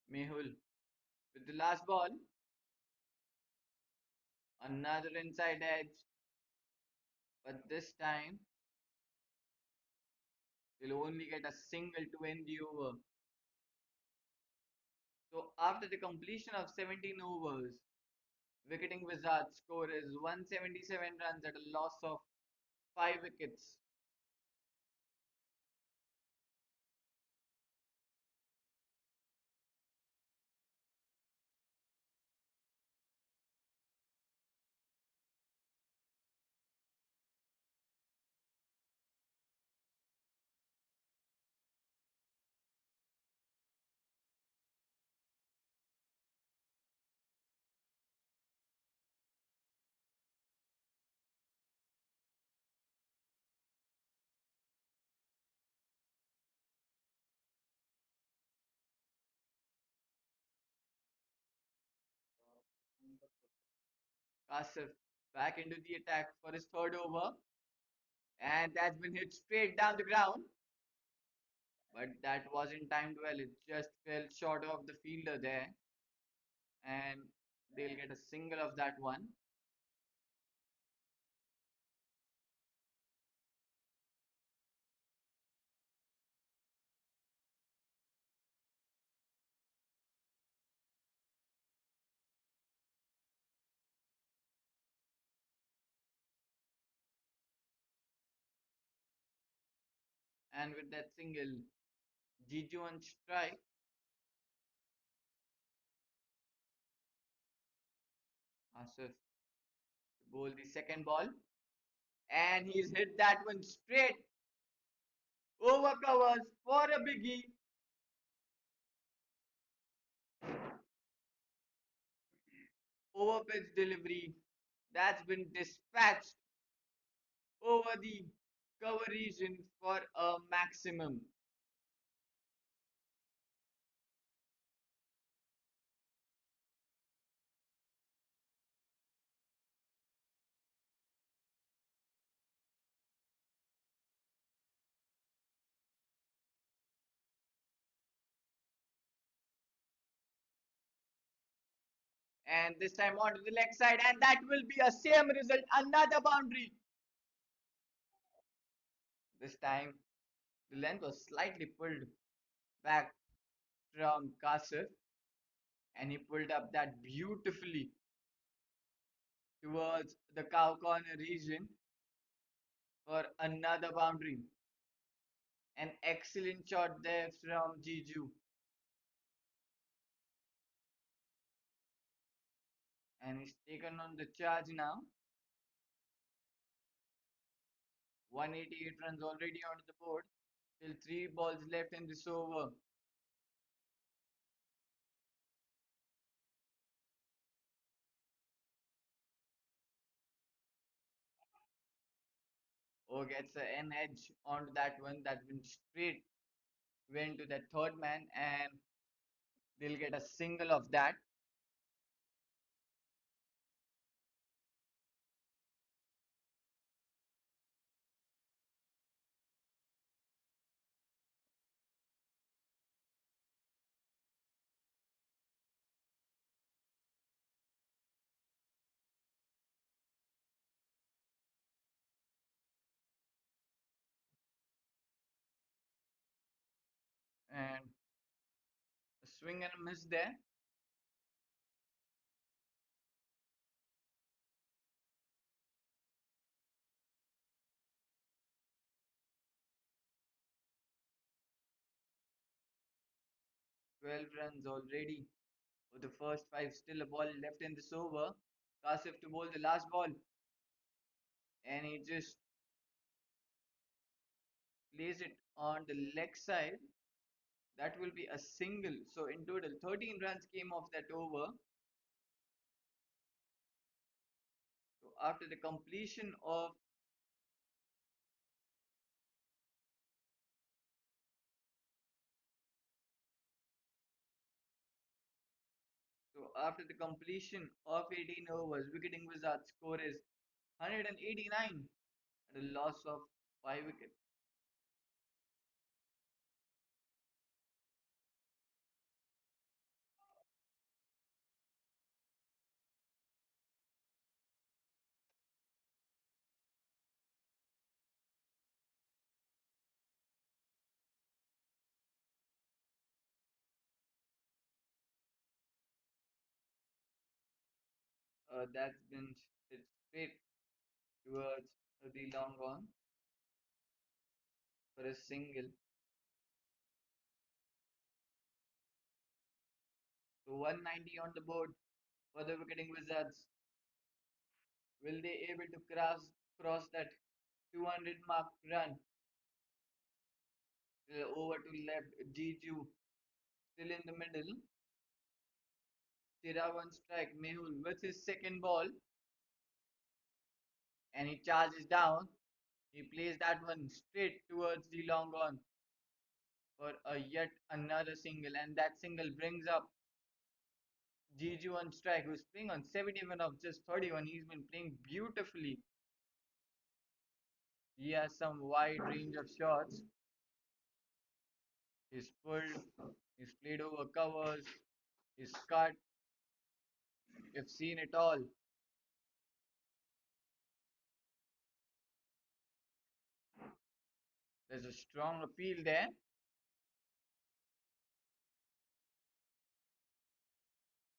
Mehul with the last ball, another inside edge, but this time they'll only get a single to end the over. So after the completion of 17 overs, Wicketing Wizards score is 177 runs at a loss of 5 wickets. Kasif back into the attack for his third over, and that's been hit straight down the ground. But that wasn't timed well. It just fell short of the fielder there, and they'll get a single of that one. And with that single, Jiju on strike. Asif bowl the second ball, and he's hit that one straight over covers for a biggie. Over pitch delivery that's been dispatched over the cover region for a maximum. And this time onto the leg side, and that will be a same result, another boundary. This time the length was slightly pulled back from Kasif, and he pulled up that beautifully towards the cow corner region for another boundary. An excellent shot there from Jiju. And he's taken on the charge now. 188 runs already onto the board. Still 3 balls left in this over. O gets an edge onto that one. That's been straight went to that third man, and they'll get a single of that. and a swing and a miss there. 12 runs already. With the first five, still a ball left in this over. Kasif to bowl the last ball, and he just plays it on the leg side. That will be a single. So in total, 13 runs came off that over. So after the completion of so after the completion of 18 overs, Wicketing Wizards score is 189 at a loss of 5 wickets. That's been hit straight towards the long on for a single. So 190 on the board for the Wicketing Wizards. Will they able to cross that 200 mark run? Over to left, Jiju still in the middle. Chirag on strike. Mehul with his second ball, and he charges down. He plays that one straight towards the long on for a yet another single, and that single brings up Jiju on strike, who's playing on 71 of just 31. He's been playing beautifully. He has some wide range of shots. He's pulled, he's played over covers, he's cut. You've seen it all. There's a strong appeal there.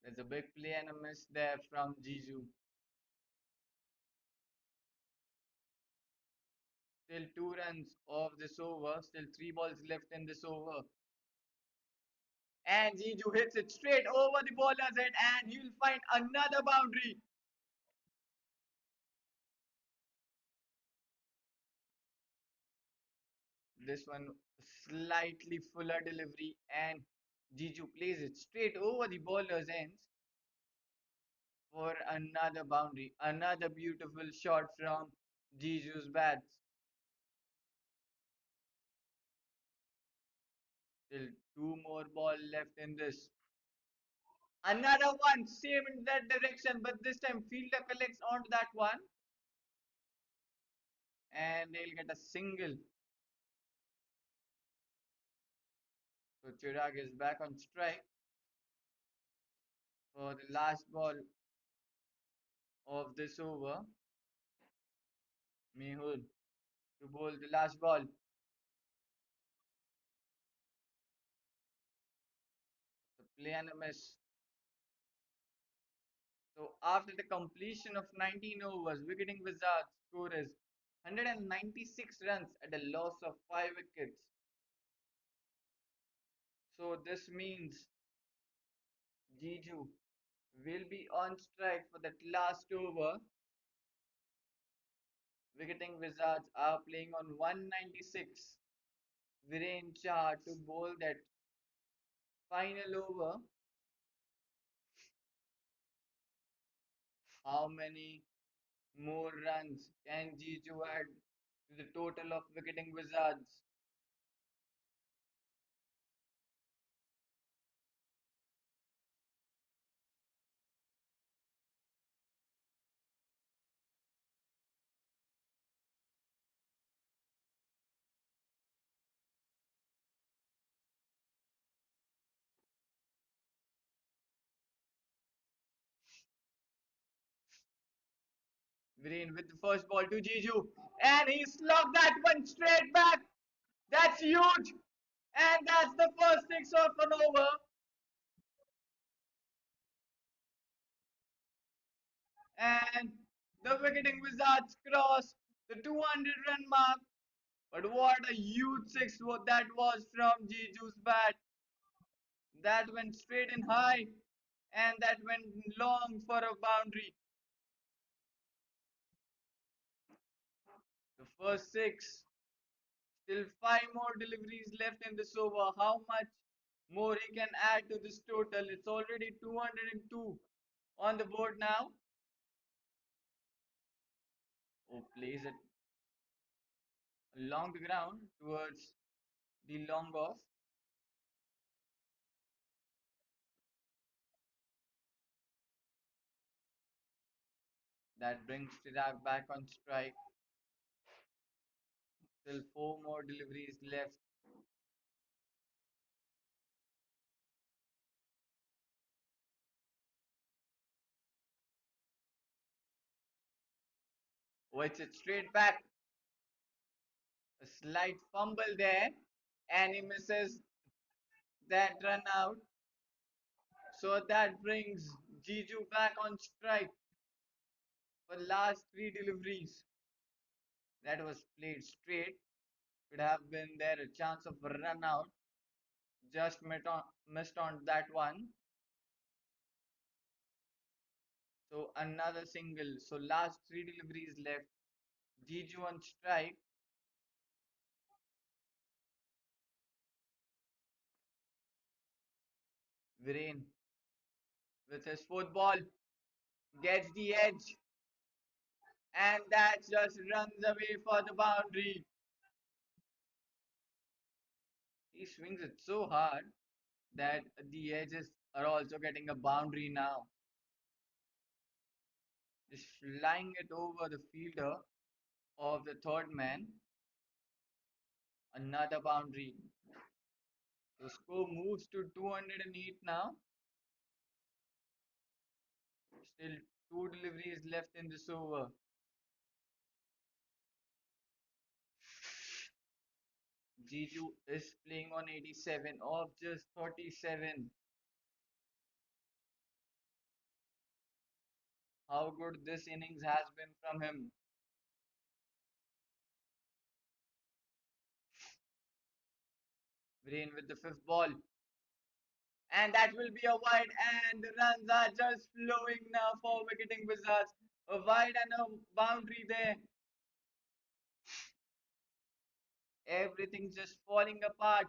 There's a big play and a miss there from Jiju. Still 2 runs of this over. Still 3 balls left in this over. And Jiju hits it straight over the bowler's head, and he'll find another boundary. This one slightly fuller delivery, and Jiju plays it straight over the bowler's ends for another boundary. Another beautiful shot from Jiju's bats. Still two more ball left in this. Another one, same in that direction, but this time fielder collects onto that one, and they'll get a single. So Chirag is back on strike for the last ball of this over. Mehul to bowl the last ball. The play and a miss. So after the completion of 19 overs, Wicketing Wizards score is 196 runs at a loss of 5 wickets. So this means Jiju will be on strike for that last over. Wicketing Wizards are playing on 196. Viren Shah to bowl that final over. How many more runs can Jiju add to the total of Wicketing Wizards? Viren with the first ball to Jiju, and he slugged that one straight back. That's huge. And that's the first six of an over. And the Wicketing Wizards cross the 200 run mark. But what a huge six that was from Jiju's bat. That went straight and high, and that went long for a boundary. The first six, still five more deliveries left in this over. How much more he can add to this total? It's already 202 on the board now. Oh, plays it along the ground towards the long off. That brings Chirag back on strike. Still four more deliveries left. Oh, it's it straight back. A slight fumble there, and he misses that run out. So that brings Jiju back on strike for last three deliveries. That was played straight. Could have been there a chance of a run out. Just missed on that one. So another single. So last three deliveries left. Jiju on strike. Viren with his fourth ball gets the edge, and that just runs away for the boundary. He swings it so hard that the edges are also getting a boundary now. Just flying it over the fielder of the third man. Another boundary. The score moves to 208 now. Still two deliveries left in this over. Jiju is playing on 87 of just 37. How good this innings has been from him. Brain with the fifth ball. And that will be a wide, and the runs are just flowing now for Wicketing Wizards. A wide and a boundary there. Everything's just falling apart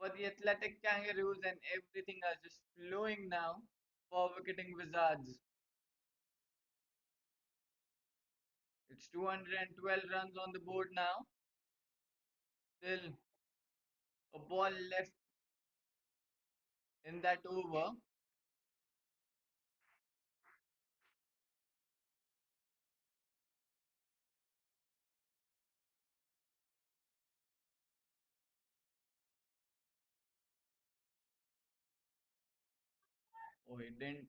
for the athletic kangaroos, and everything are just flowing now for Wicketing Wizards. It's 212 runs on the board now. Still a ball left in that over. Oh, he didn't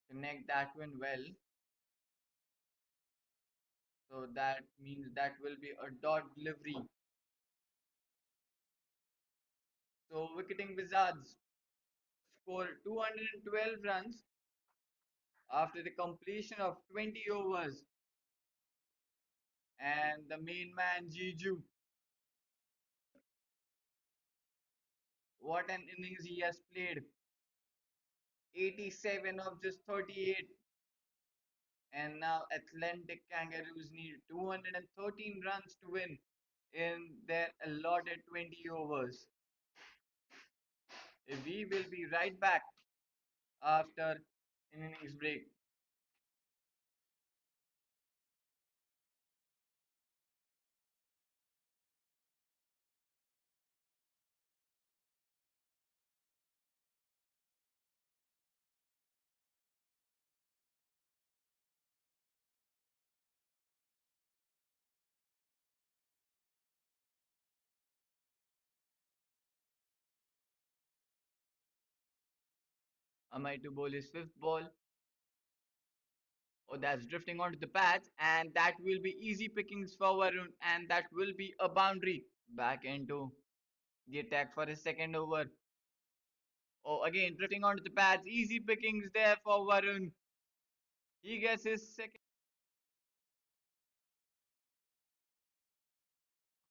connect that one well. So that means that will be a dot delivery. So Wicketing Wizards score 212 runs after the completion of 20 overs. And the main man Jiju, what an innings he has played. 87 of just 38. And now Atlantic Kangaroos need 213 runs to win in their allotted 20 overs. We will be right back after an innings break. Amai to bowl his fifth ball. Oh, that's drifting onto the pads, and that will be easy pickings for Varun, and that will be a boundary. back into the attack for his second over. Oh, again, drifting onto the pads. Easy pickings there for Varun. He gets his second.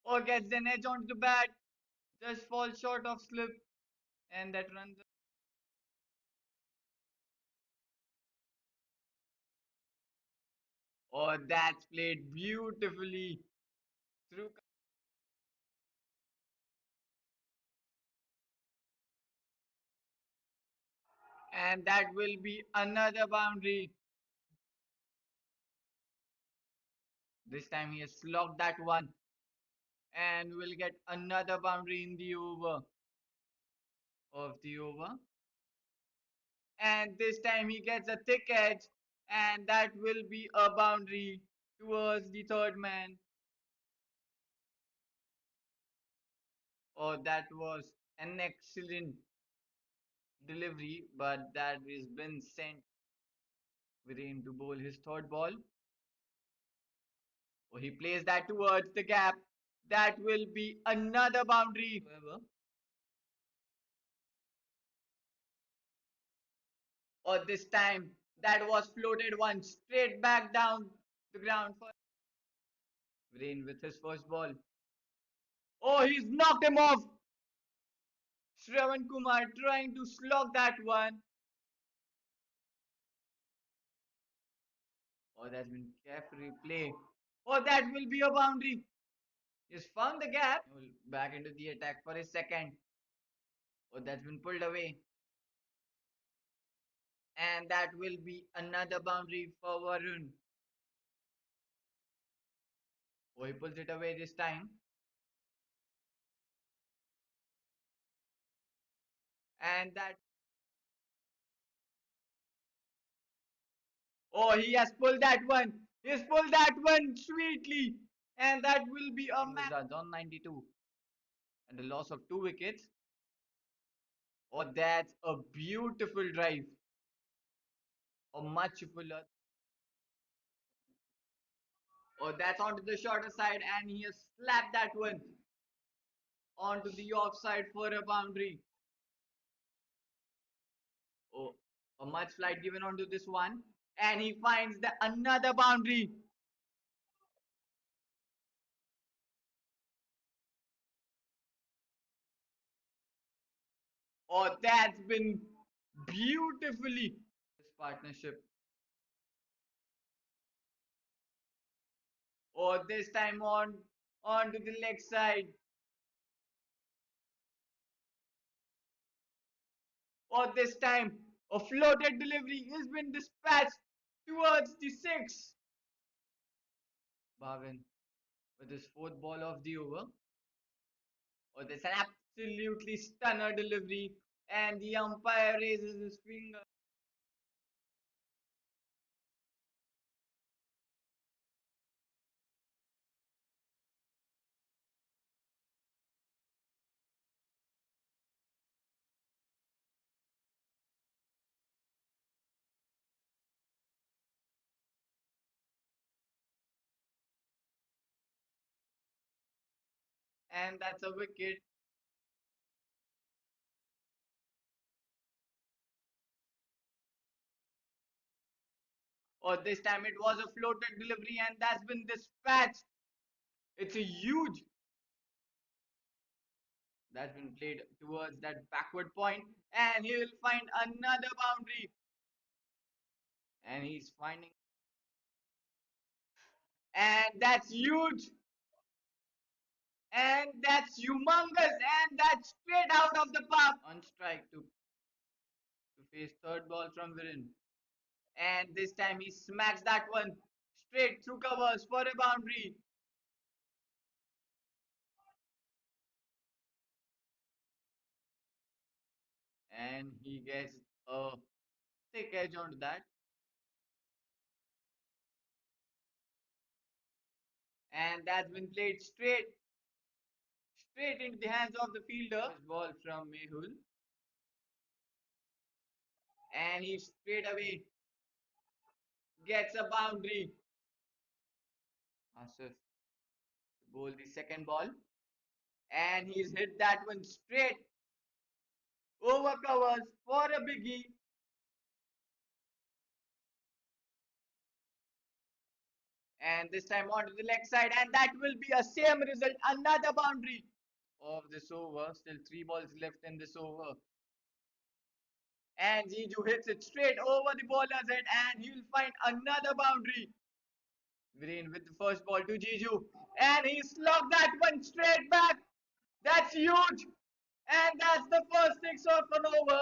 Oh, gets an edge onto the bat. Just falls short of slip. And that runs. Oh, that's played beautifully through. And that will be another boundary. This time he has slogged that one. And will get another boundary in the over of the over. And this time he gets a thick edge, and that will be a boundary towards the third man. Oh, that was an excellent delivery, but that has been sent Viren to bowl his third ball. Oh, he plays that towards the gap. That will be another boundary. However, or this time that was floated one straight back down the ground for Viren with his first ball. Oh, he's knocked him off. Shravan Kumar trying to slog that one. Oh, that's been carefully played. Oh, that will be a boundary. He's found the gap. Back into the attack for his second. Oh, that's been pulled away. And that will be another boundary for Varun. Oh, he pulls it away this time. And that. Oh, he has pulled that one. He's pulled that one sweetly. And that will be a match. Wizards on 92. And a loss of 2 wickets. Oh, that's a beautiful drive. A much fuller. Oh, that's onto the shorter side, and he has slapped that one onto the offside for a boundary. Oh, a much flight given onto this one, and he finds the another boundary. Oh, that's been beautifully this partnership. Oh, this time onto the leg side. Oh, this time a floated delivery has been dispatched towards the six. Bhavin with his fourth ball of the over. Oh, that's an absolutely stunner delivery, and the umpire raises his finger. And that's a wicket. Or this time it was a floated delivery, and that's been dispatched. It's a huge that's been played towards that backward point, and he will find another boundary. And he's finding, and that's huge, and that's humongous, and that's straight out of the park. On strike to face third ball from Viren. And this time he smacks that one straight through covers for a boundary. And he gets a thick edge onto that. And that's been played straight into the hands of the fielder. First ball from Mehul. And he straight away gets a boundary. Asif to bowl the second ball. And he's hit that one straight over covers for a biggie. And this time onto the leg side, and that will be a same result, another boundary of this over. Still 3 balls left in this over. And Jiju hits it straight over the bowler's head, and he'll find another boundary. Green with the first ball to Jiju, and he slugged that one straight back. That's huge, and that's the first six of an over.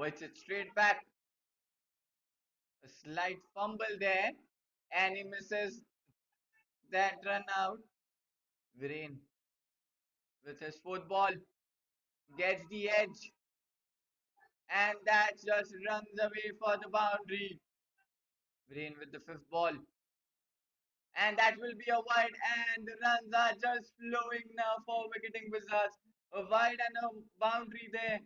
Hits it straight back. A slight fumble there, and he misses that run out. Viren with his fourth ball gets the edge, and that just runs away for the boundary. Viren with the fifth ball, and that will be a wide, and the runs are just flowing now for Wicketing Wizards. A wide and a boundary there.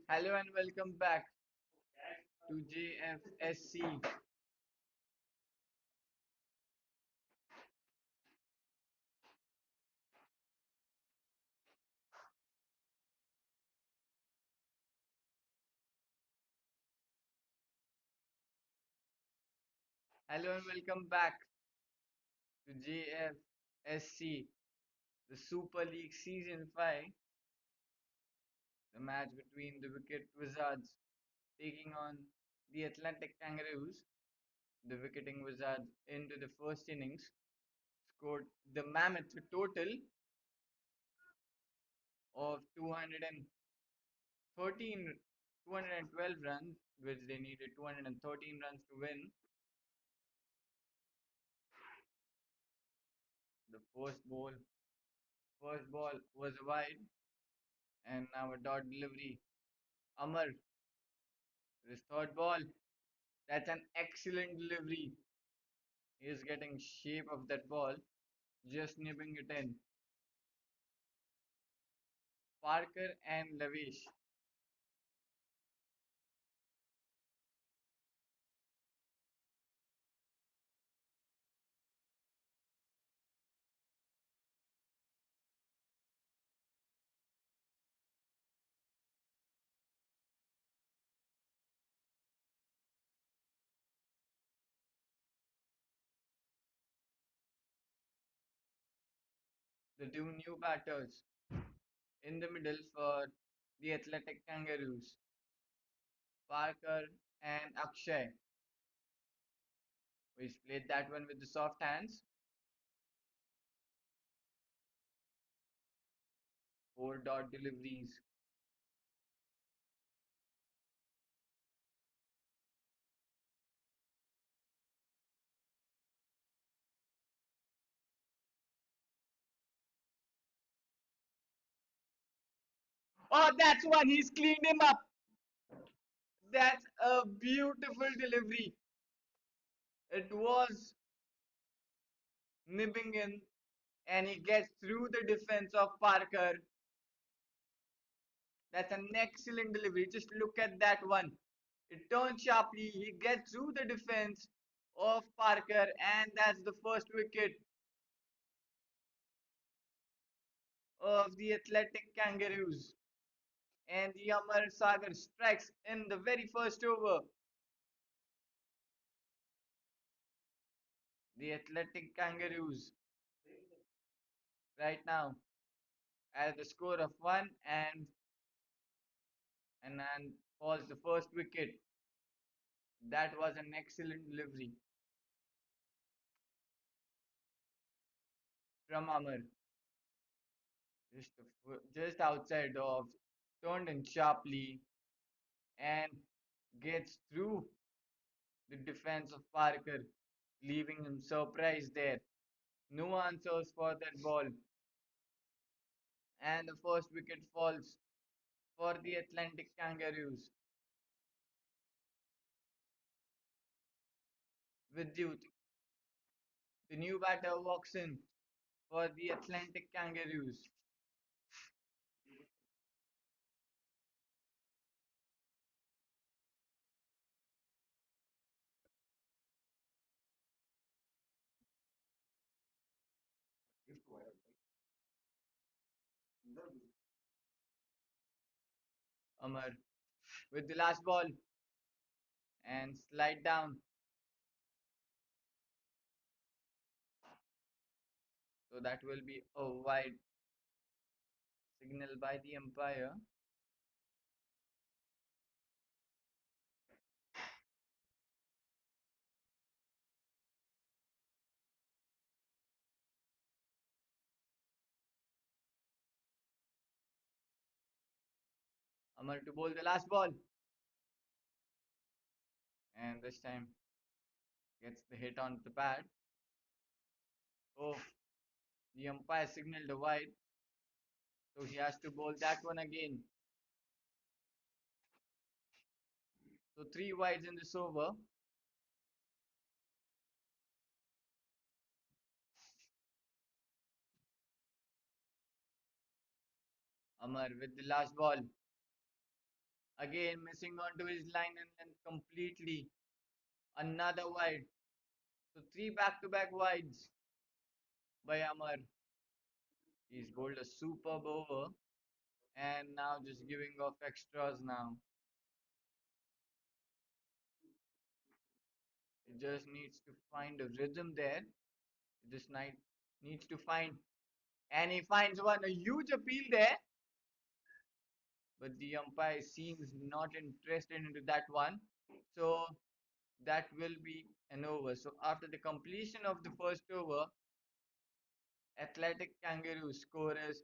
Hello and welcome back to JFSC. Hello and welcome back to JFSC, the Super League Season 5, the match between the Wicket Wizards taking on the Atlantic Kangaroos. The Wicketing Wizards into the first innings scored the mammoth total of 212 runs, which they needed 213 runs to win. The first ball was wide, and now a dot delivery. Amar, his third ball. That's an excellent delivery. He is getting shape of that ball, just nipping it in. Parker and Lavish. The two new batters in the middle for the Athletic Kangaroos, Parker and Akshay. We played that one with the soft hands. Four dot deliveries. Oh, that's one. He's cleaned him up. That's a beautiful delivery. It was nipping in, and he gets through the defense of Parker. That's an excellent delivery. Just look at that one. It turns sharply. He gets through the defense of Parker, and that's the first wicket of the Athletic Kangaroos. And the Amar Sagar strikes in the very first over. The Athletic Kangaroos right now at the score of one and falls the first wicket. That was an excellent delivery from Amar. Just outside of, turned in sharply and gets through the defense of Parker, leaving him surprised there. No answers for that ball, and the first wicket falls for the Atlantic Kangaroos. Vidyut, the new batter, walks in for the Atlantic Kangaroos. Amar with the last ball and slide down. So that will be a wide signal by the umpire. Amar to bowl the last ball, and this time gets the hit on the pad. Oh, the umpire signaled a wide, so he has to bowl that one again. So three wides in this over. Amar with the last ball. Again, missing onto his line and then completely another wide. So three back-to-back wides by Amar. He's bowled a superb over and now just giving off extras now. He just needs to find a rhythm there. This night needs to find, and he finds one a huge appeal there, but the umpire seems not interested into that one. So that will be an over. So after the completion of the first over, Athletic Kangaroos score is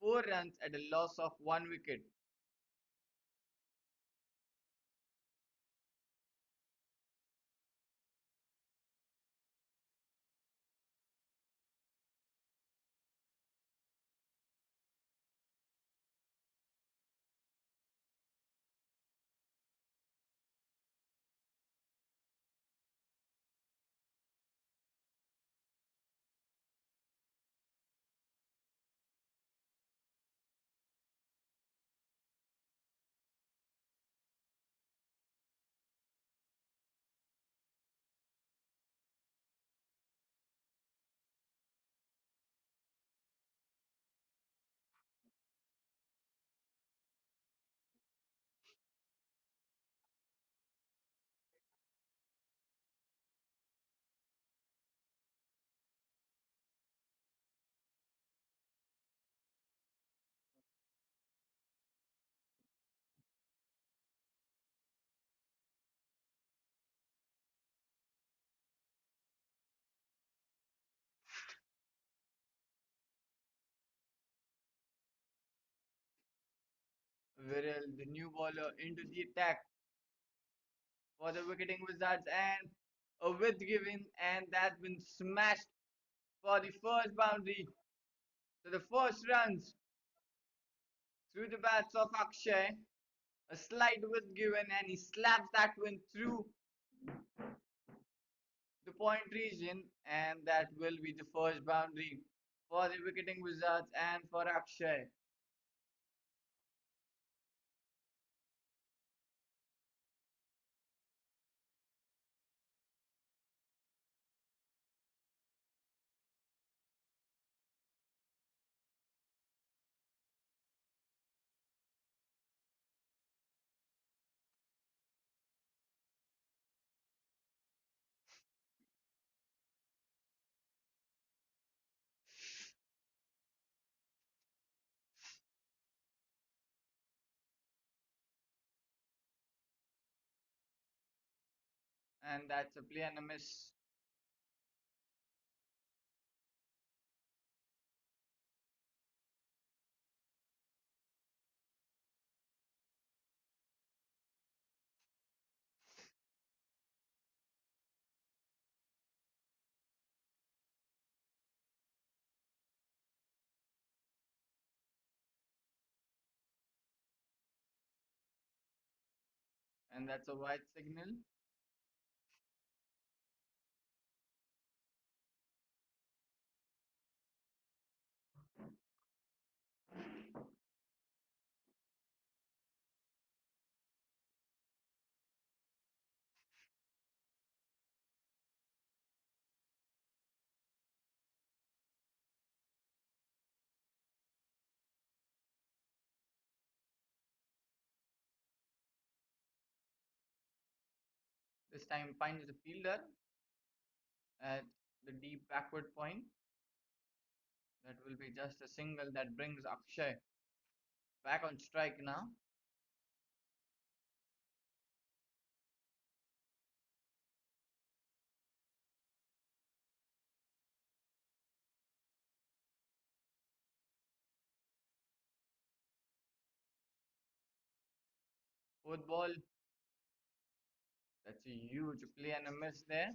4 runs at a loss of 1 wicket. Viral, the new bowler, into the attack for the Wicketing Wizards, and a width given, and that's been smashed for the first boundary. So the first runs through the bats of Akshay, a slight width given, and he slaps that one through the point region, and that will be the first boundary for the Wicketing Wizards and for Akshay. And that's a play and a miss. And that's a wide signal. This time finds the fielder at the deep backward point. That will be just a single that brings Akshay back on strike now. Fourth ball, that's a huge play and a miss there.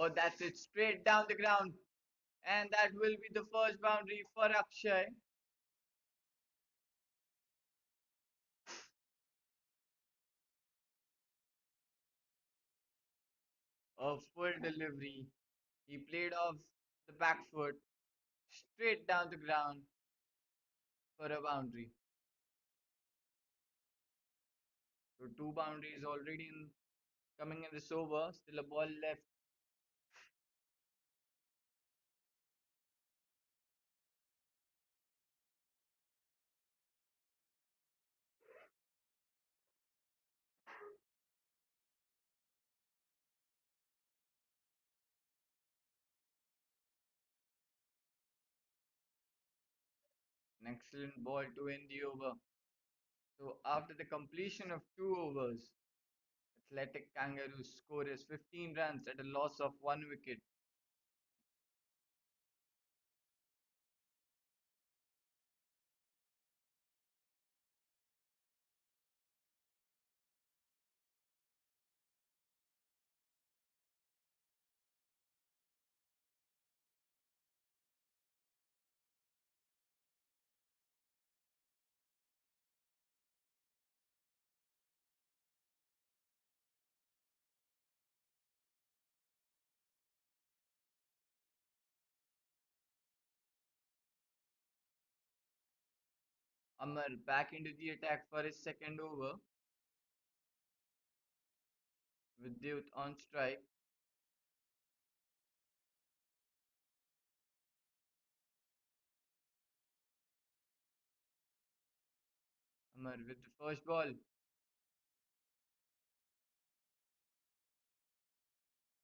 Oh, that's it, straight down the ground. And that will be the first boundary for Akshay. A full delivery. He played off the back foot straight down the ground for a boundary. So two boundaries already coming in this over. Still a ball left. An excellent ball to end the over. So after the completion of 2 overs, Athletic Kangaroos score is 15 runs at a loss of 1 wicket. Amar back into the attack for his second over. Vidyut on strike. Amar with the first ball.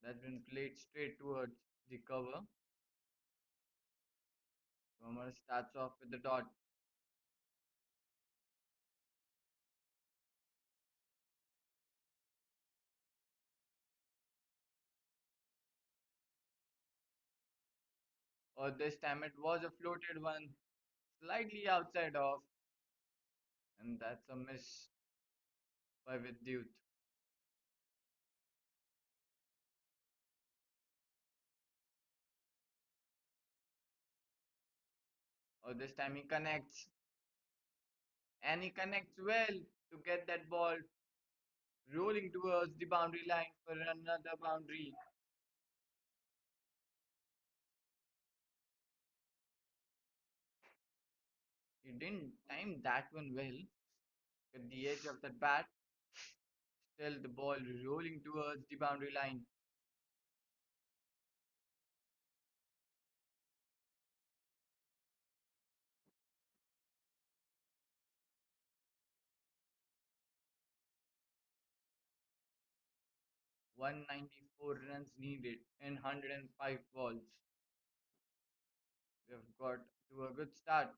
That's been played straight towards the cover. So Amar starts off with the dot. Or this time it was a floated one, slightly outside off, and that's a miss by Vidyut. Or this time he connects, and he connects well to get that ball rolling towards the boundary line for another boundary. He didn't time that one well. At the edge of the bat, still the ball rolling towards the boundary line. - 194 runs needed in 105 balls. We have got to a good start.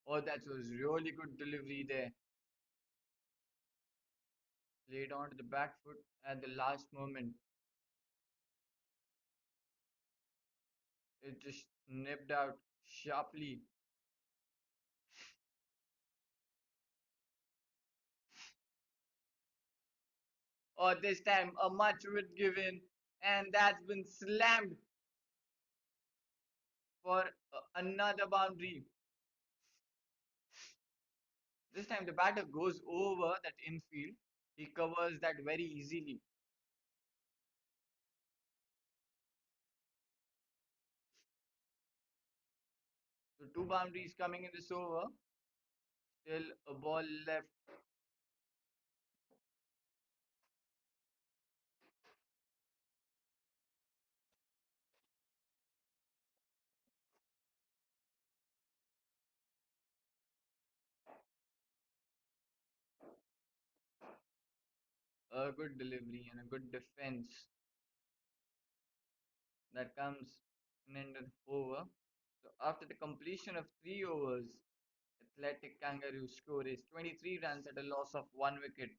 Oh, that was really good delivery there. Played onto the back foot at the last moment. It just nipped out sharply. Oh, this time a much would given, and that's been slammed for another boundary. This time the batter goes over that infield. He covers that very easily. So two boundaries coming in this over. Still a ball left. A good delivery and a good defense that comes in end of over. So after the completion of 3 overs, Athletic Kangaroos score is 23 runs at a loss of 1 wicket.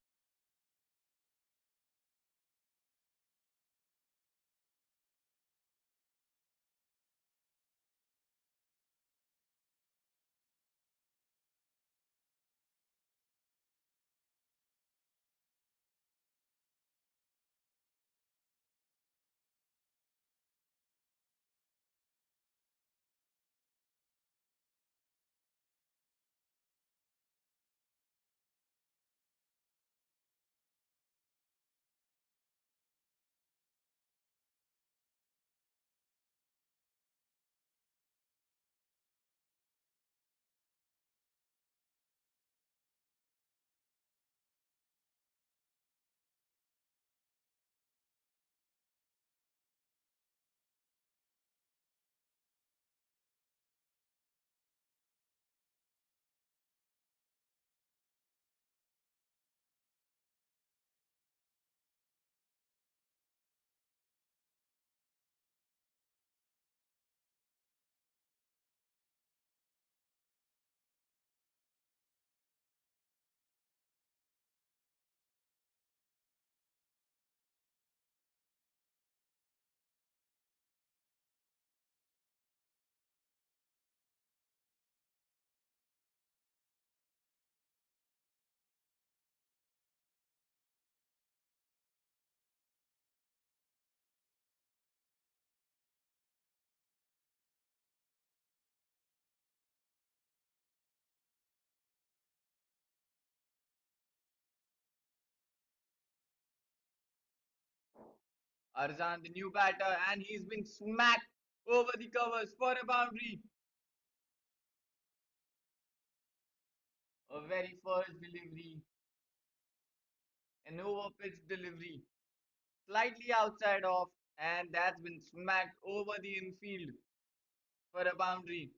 Arzan, the new batter, and he's been smacked over the covers for a boundary. A very first delivery, an over pitch delivery, slightly outside off, and that's been smacked over the infield for a boundary.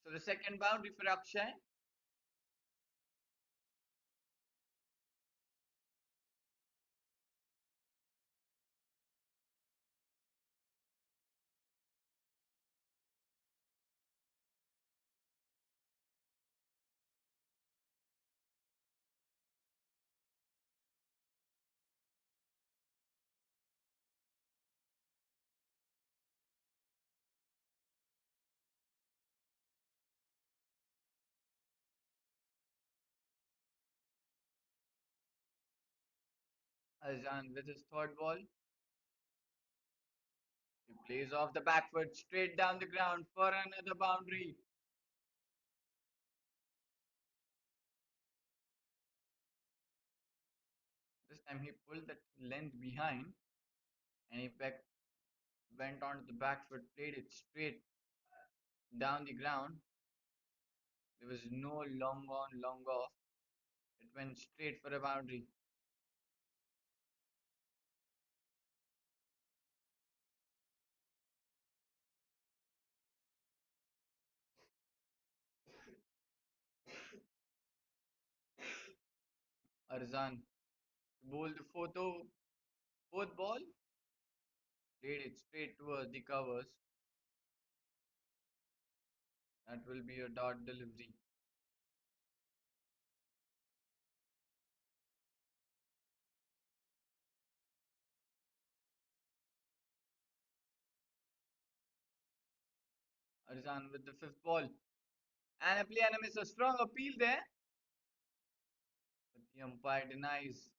So the second boundary for Akshay. Arzan with his third ball. He plays off the back foot straight down the ground for another boundary. This time he pulled that length behind and he went onto the back foot, played it straight down the ground. There was no long on, long off. It went straight for a boundary. Arzan bowled the fourth ball, played it straight towards the covers. That will be a dot delivery. Arzan with the fifth ball. And a play and a miss. A strong appeal there. But the umpire denies.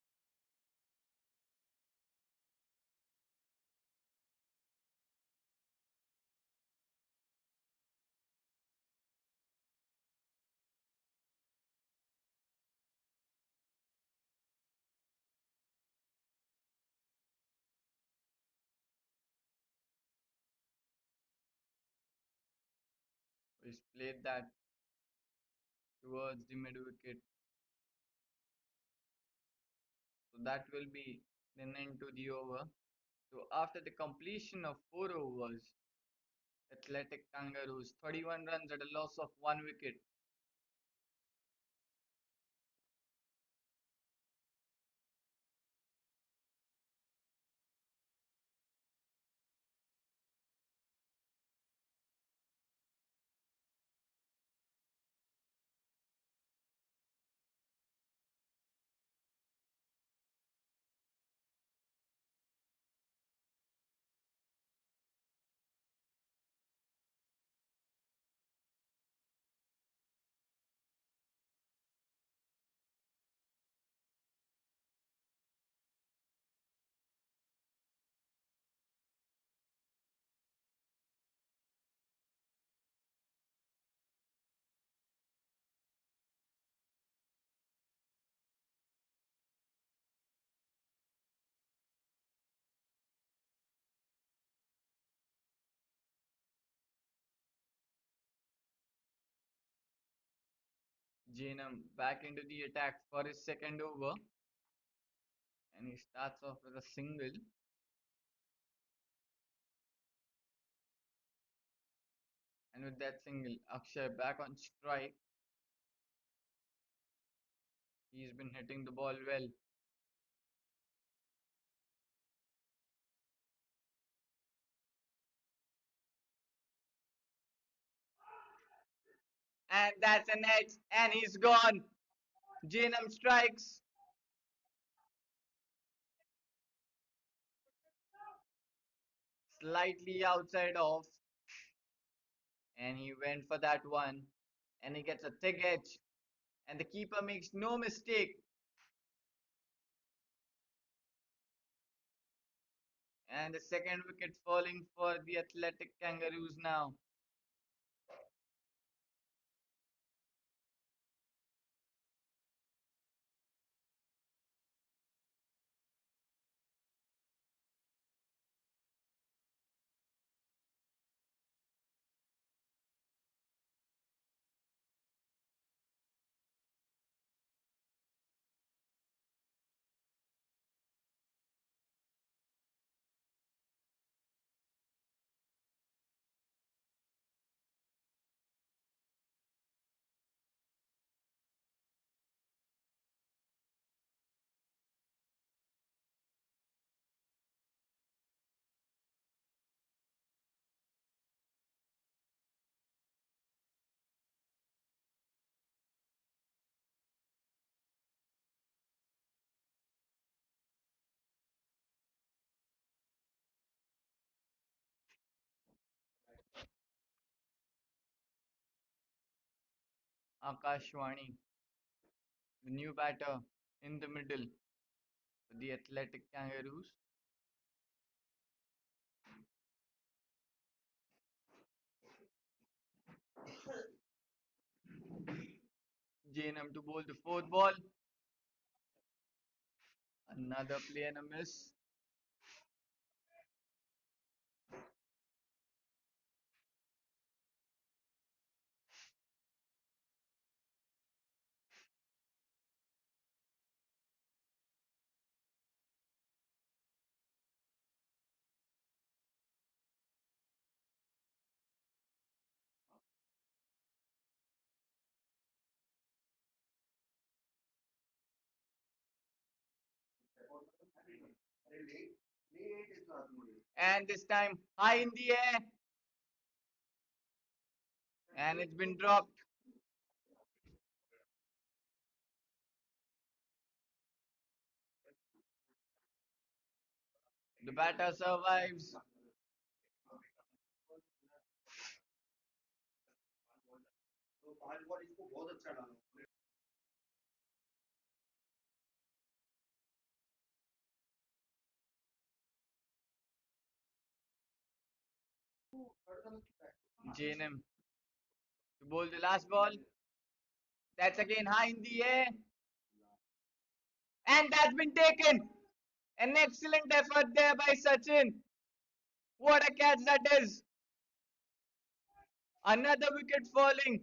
He's played that towards the mid wicket. So that will be an end to the over. So after the completion of 4 overs, Athletic Kangaroos 31 runs at a loss of 1 wicket. Janam back into the attack for his second over, and he starts off with a single. And with that single, Akshay back on strike. He's been hitting the ball well. And that's an edge, and he's gone. Janam strikes slightly outside off, and he went for that one, and he gets a thick edge, and the keeper makes no mistake, and the second wicket falling for the Athletic Kangaroos now. Akashwani, the new batter in the middle for the athletic kangaroos. JNM to bowl the fourth ball. Another play and a miss. And this time high in the air. And it's been dropped. The batter survives. JNM to bowl the last ball. That's again high in the air. And that's been taken. An excellent effort there by Sachin. What a catch that is. Another wicket falling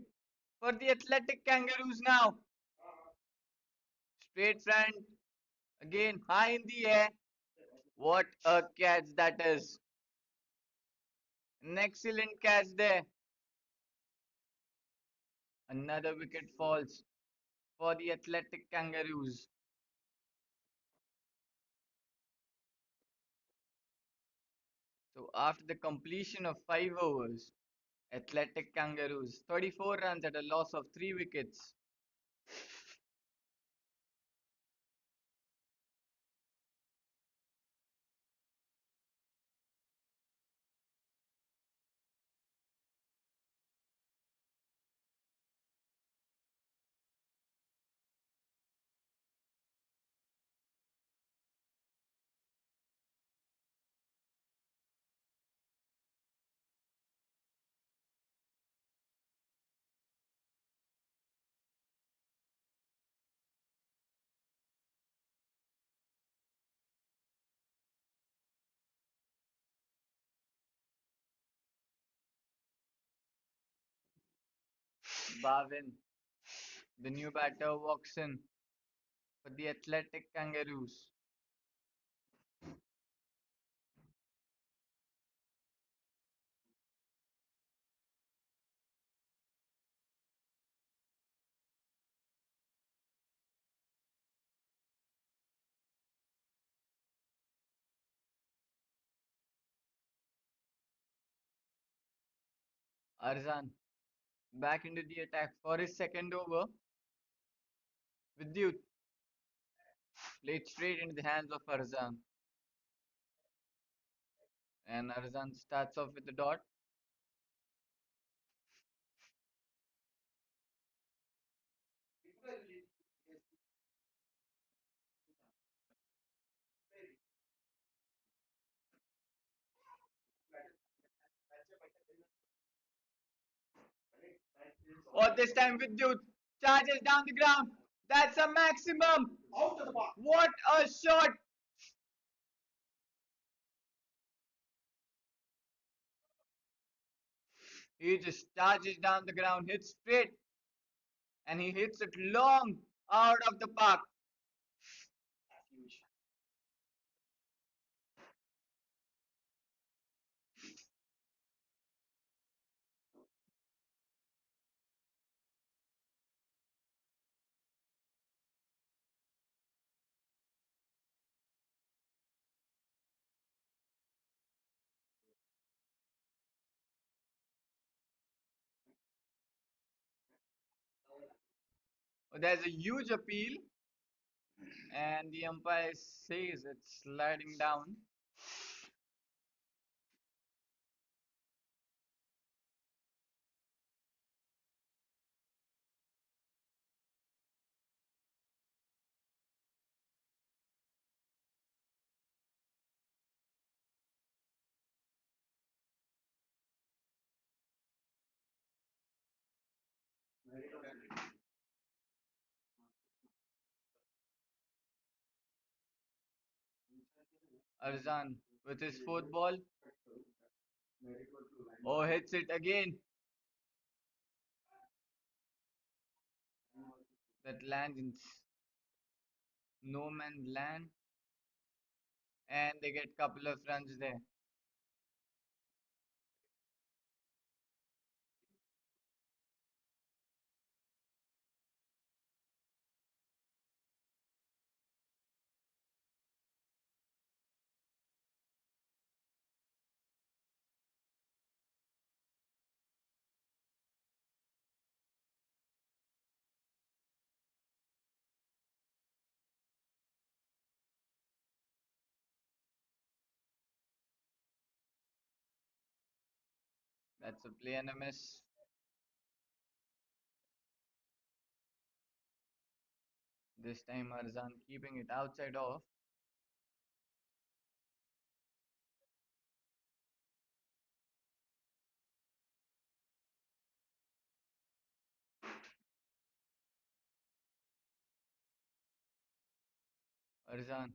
for the athletic kangaroos now. Straight front. Again high in the air. What a catch that is. An excellent catch there. Another wicket falls for the athletic kangaroos. So after the completion of 5 overs, athletic kangaroos 34 runs at a loss of 3 wickets. Bhavin, the new batter, walks in for the athletic kangaroos. Arzan back into the attack for his second over. Vidyut played straight into the hands of Arzan. And Arzan starts off with the dot. Or this time Vidyut charges down the ground. That's a maximum. What a shot. He just charges down the ground, hits straight, and he hits it long out of the park. There's a huge appeal, and the umpire says it's sliding down. Arzan with his fourth ball. Oh, hits it again. That lands in no man's land, and they get couple of runs there. That's a play and a miss. This time Arzan keeping it outside off. Arzan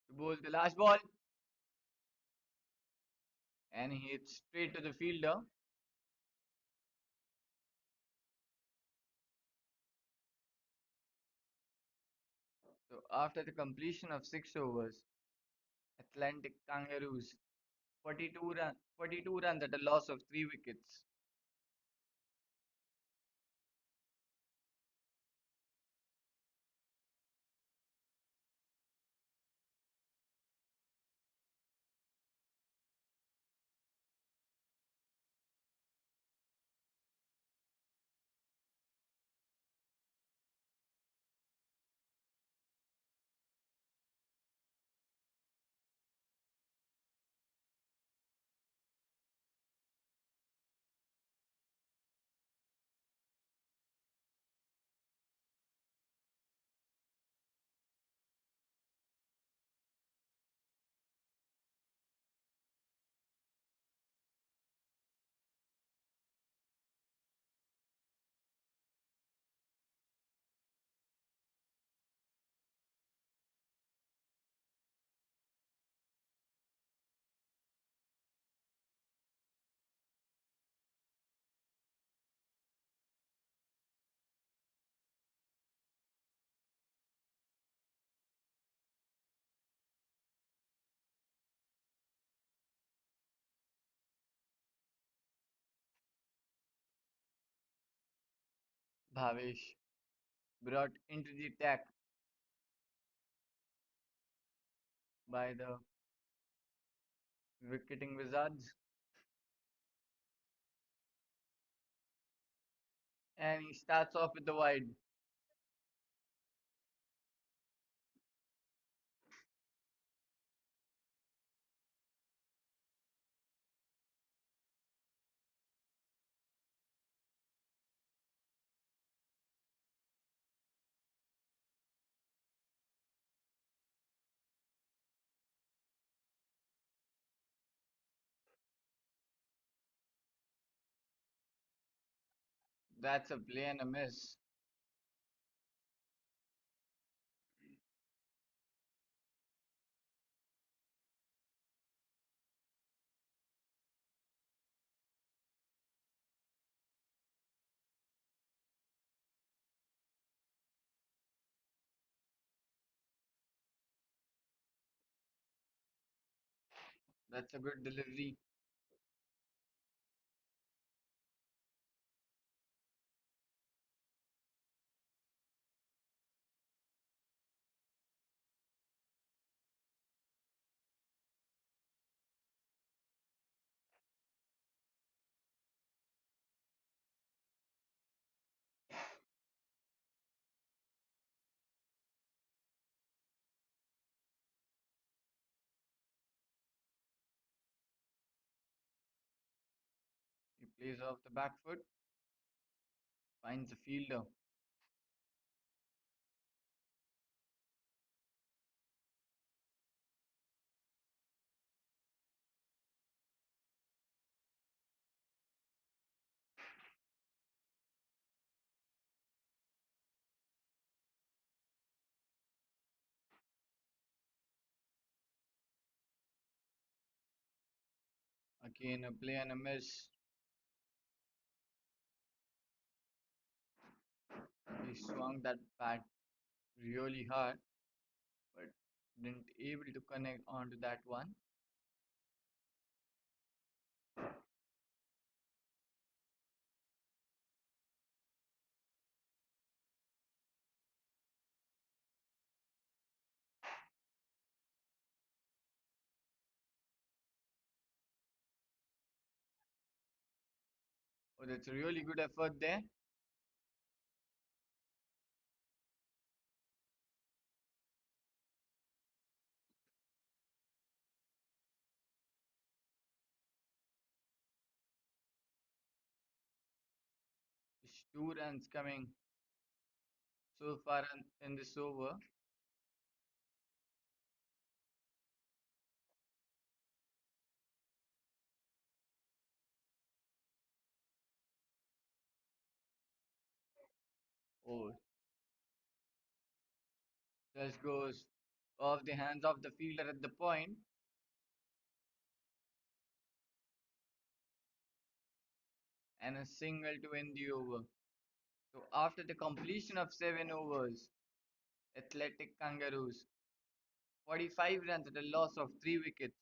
to bowl the last ball, and he hits straight to the fielder. So after the completion of 6 overs, Atlantic Kangaroos 42 runs at a loss of 3 wickets. Bhavesh brought into the attack by the Wicketing Wizards, and he starts off with the wide. That's a play and a miss. That's a good delivery. He plays off the back foot, finds the fielder. Again, a play and a miss. He swung that bat really hard, but didn't able to connect onto that one. Oh, that's a really good effort there. Just 2 runs coming so far in this over. Oh, just goes off the hands of the fielder at the point, and a single to end the over. So after the completion of 7 overs, Athletic Kangaroos 45 runs at a loss of 3 wickets.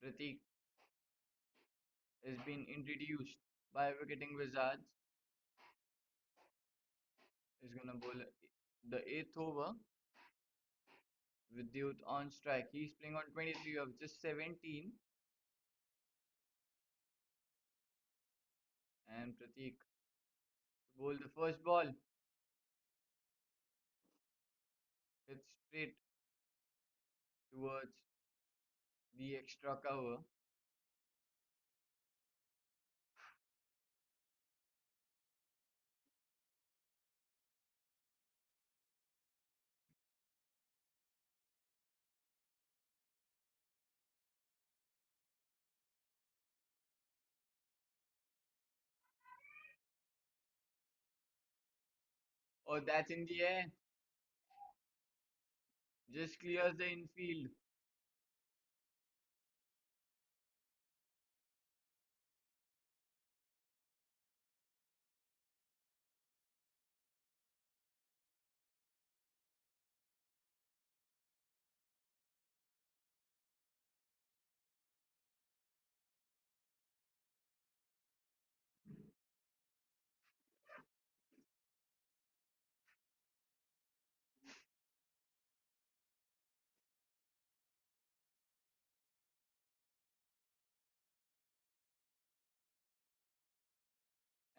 Pratik has been introduced by Wicketing Wizards. Is gonna bowl the eighth over with Dude on strike. He's playing on 23 of just 17, and Pratik to bowl the first ball. Hits straight towards the extra cover. Oh, that's in the air. Just clears the infield.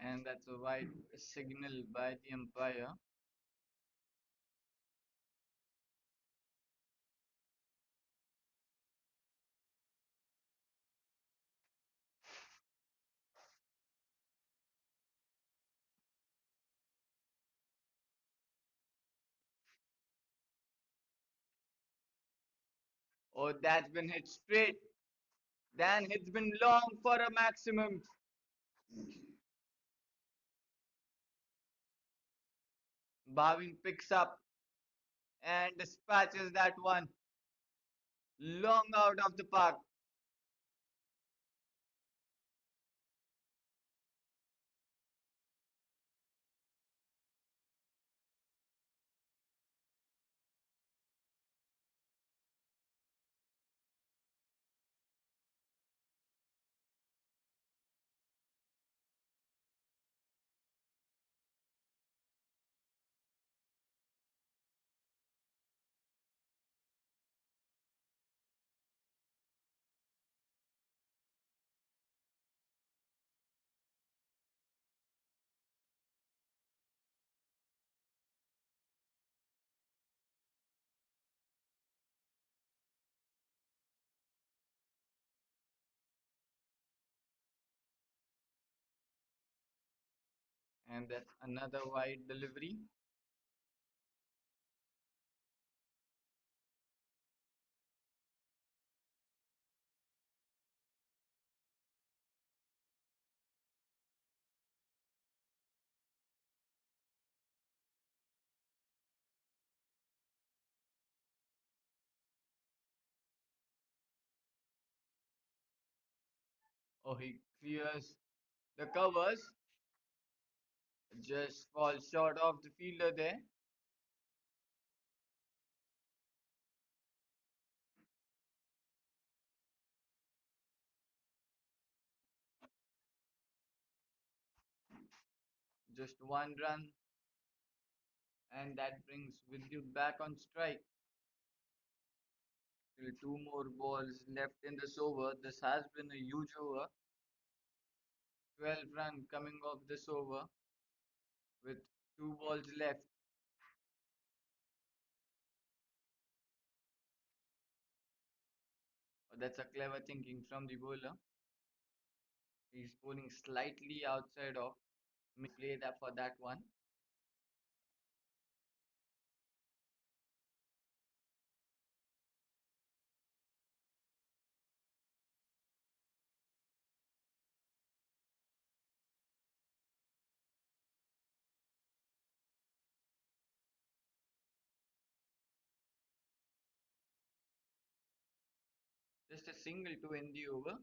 And that's a wide signal by the umpire. Oh, that's been hit straight. Then it's been long for a maximum. Bhavin picks up and dispatches that one long out of the park. And that's another wide delivery. Oh, he clears the covers, just falls short of the fielder there. Just one run, and that brings Vidyut back on strike. Still two more balls left in this over. This has been a huge over. 12 run coming off this over with two balls left. Oh, that's a clever thinking from the bowler. He's bowling slightly outside of play that for that one. Just a single to end the over.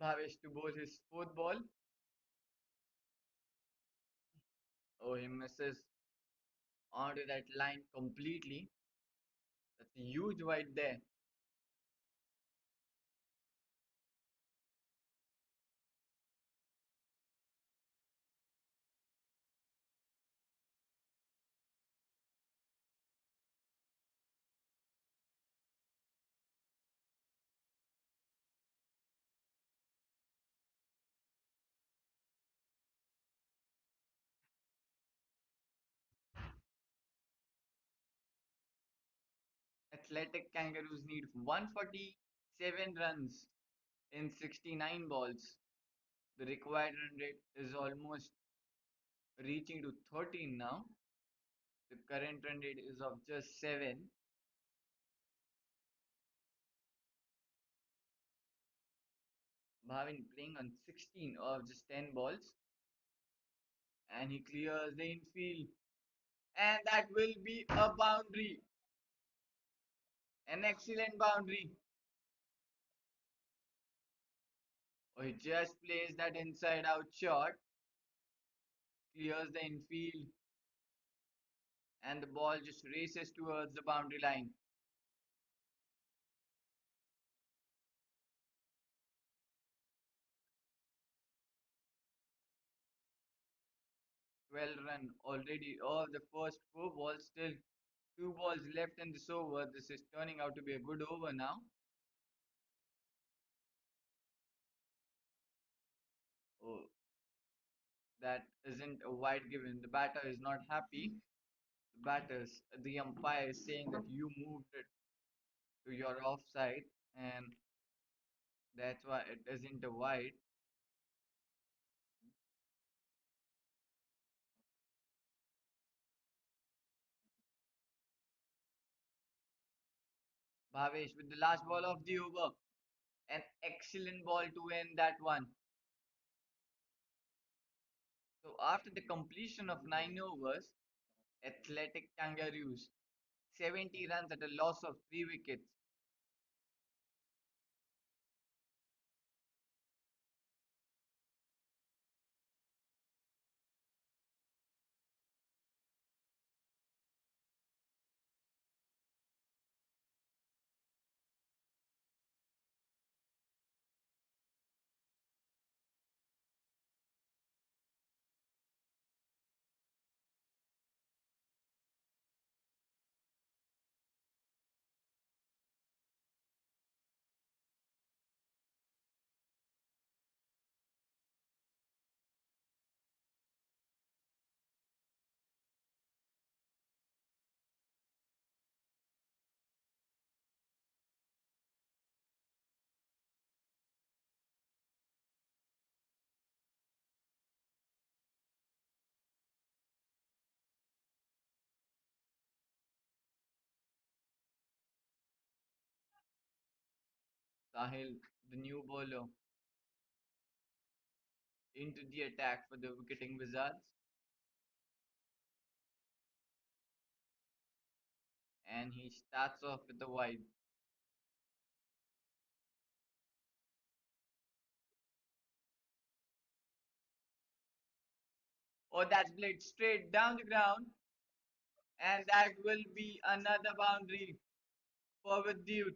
Bhavesh to bowl his fourth ball. Oh, he misses onto that line completely. That's a huge wide there. Athletic Kangaroos need 147 runs in 69 balls. The required run rate is almost reaching to 13 now. The current run rate is of just 7. Bhavin playing on 16 of just 10 balls, and he clears the infield, and that will be a boundary, an excellent boundary. Oh, he just plays that inside out shot, clears the infield, and the ball just races towards the boundary line. 12 run already of the first 4 balls, still 2 balls left in this over. This is turning out to be a good over now. Oh, that isn't a wide given. The batter is not happy. The umpire is saying that you moved it to your offside, and that's why it isn't a wide. Bhavesh with the last ball of the over. An excellent ball to win that one. So after the completion of 9 overs, Athletic Kangaroos 70 runs at a loss of 3 wickets. Sahil, the new bowler, into the attack for the Wicketing Wizards, and he starts off with a wide. Oh, that's played straight down the ground, and that will be another boundary for Vidyut.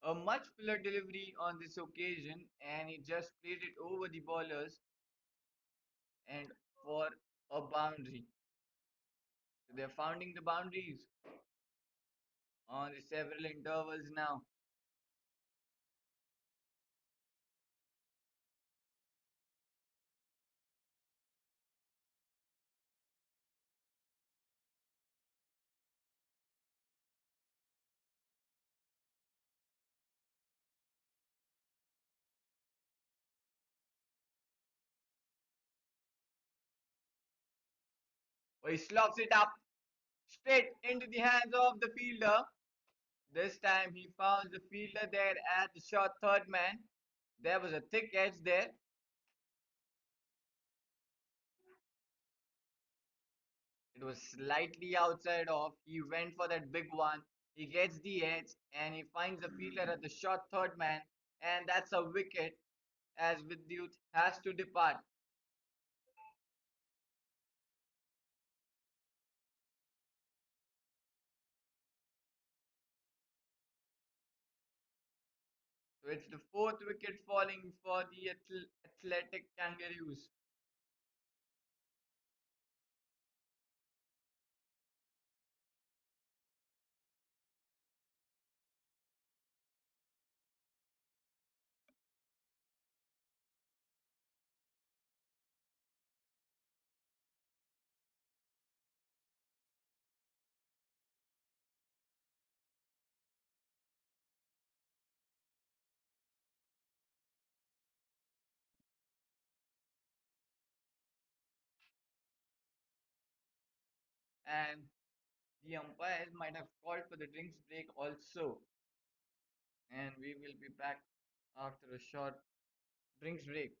A much fuller delivery on this occasion, and he just played it over the bowlers and for a boundary. So they're founding the boundaries on the several intervals now. Oh, he slops it up straight into the hands of the fielder. This time he found the fielder there at the short third man. There was a thick edge there. It was slightly outside off. He went for that big one, He gets the edge and he finds a fielder at the short third man, and that's a wicket as Vidyut has to depart. So it's the fourth wicket falling for the athletic kangaroos. And the umpires might have called for the drinks break also. And we will be back after a short drinks break.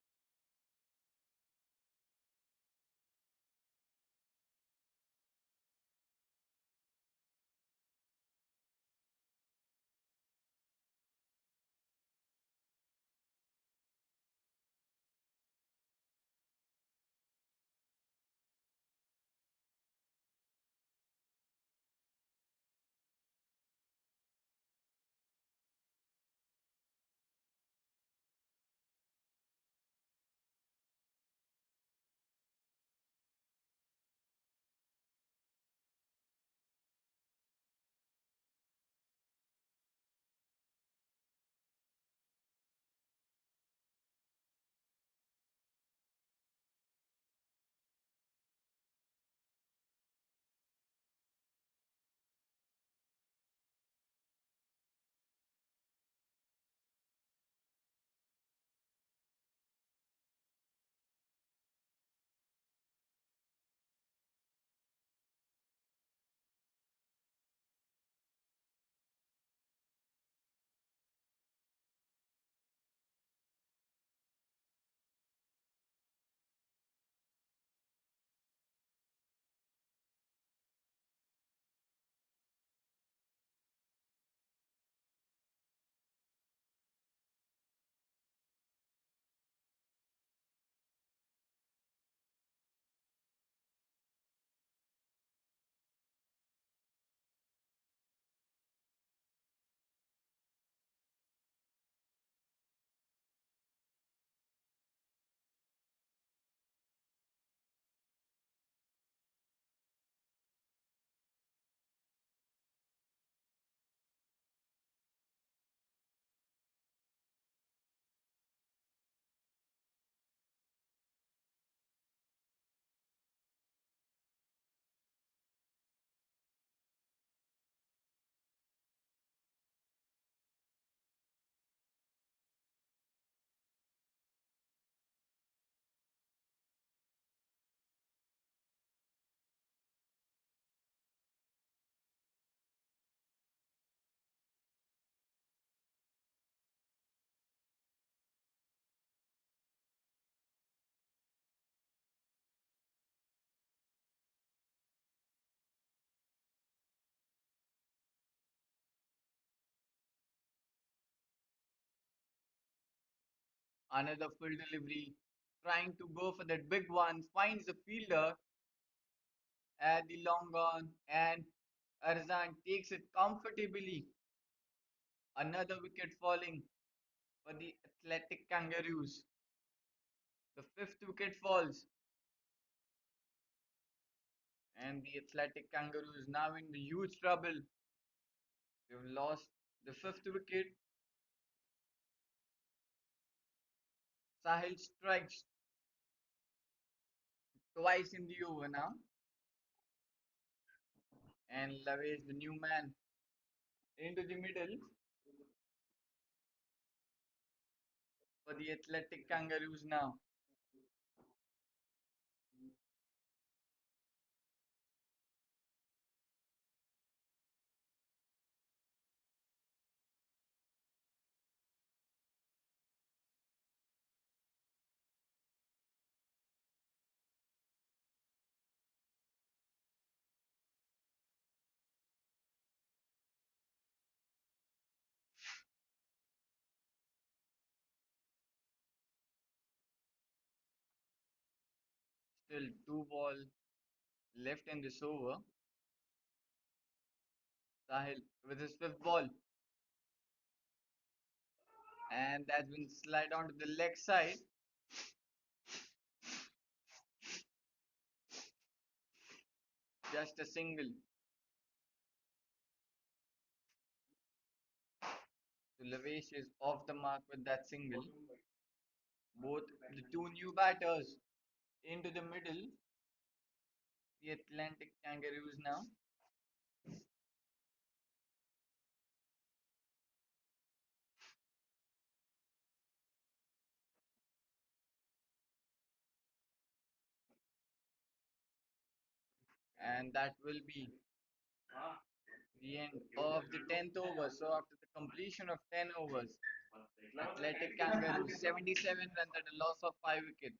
Another full delivery, trying to go for that big one, finds the fielder at the long on, and Arzan takes it comfortably. Another wicket falling for the athletic kangaroos. The fifth wicket falls, and the athletic kangaroos now in the huge trouble. They've lost the fifth wicket. Sahil strikes twice in the over now, and lays the new man into the middle for the athletic kangaroos now. Still two ball left in this over. Sahil with his fifth ball, and that's been slide onto the leg side. Just a single. So Lavesh is off the mark with that single. Both the two new batters into the middle. The Atlantic Kangaroos now. And that will be the end of the 10th over. So after the completion of 10 overs, Athletic Kangaroos 77 runs at a loss of 5 wickets.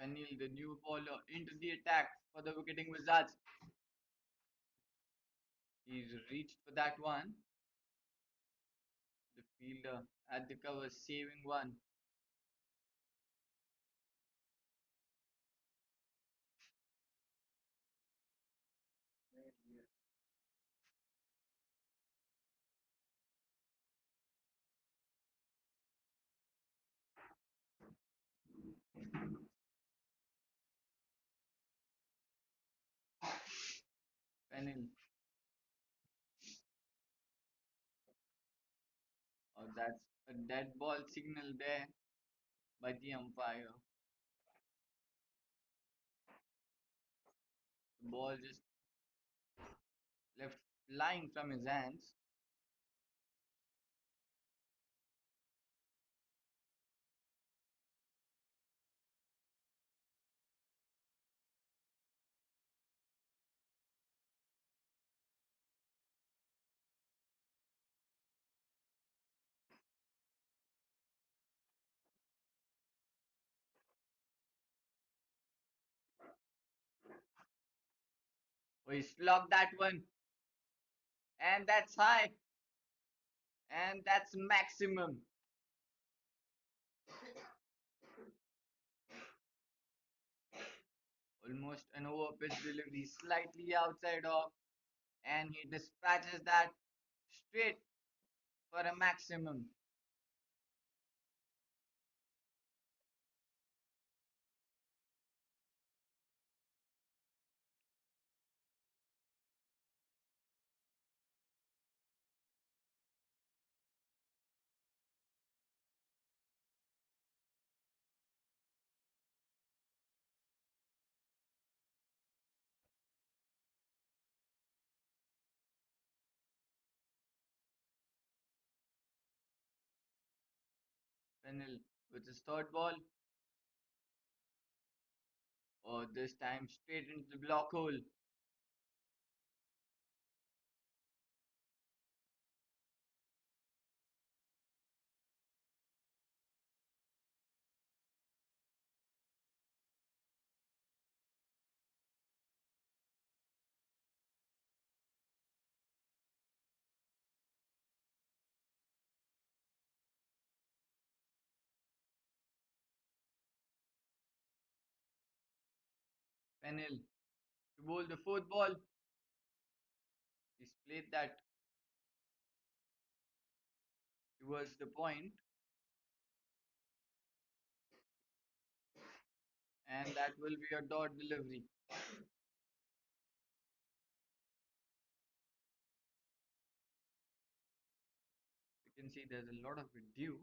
Fanil, the new bowler, into the attack for the Wicketing Wizards. He's reached for that one. The fielder at the cover saving one. Fanil, that's a dead ball signal there by the umpire. The ball just left flying from his hands. Oh, he slugged that one. And that's high. And that's maximum. Almost an over pitch delivery, slightly outside off. And he dispatches that straight for a maximum. Fennel with his third ball, or this time straight into the block hole. Fennel to bowl the fourth ball. He's played that towards the point, and that will be a dot delivery. You can see there's a lot of dew.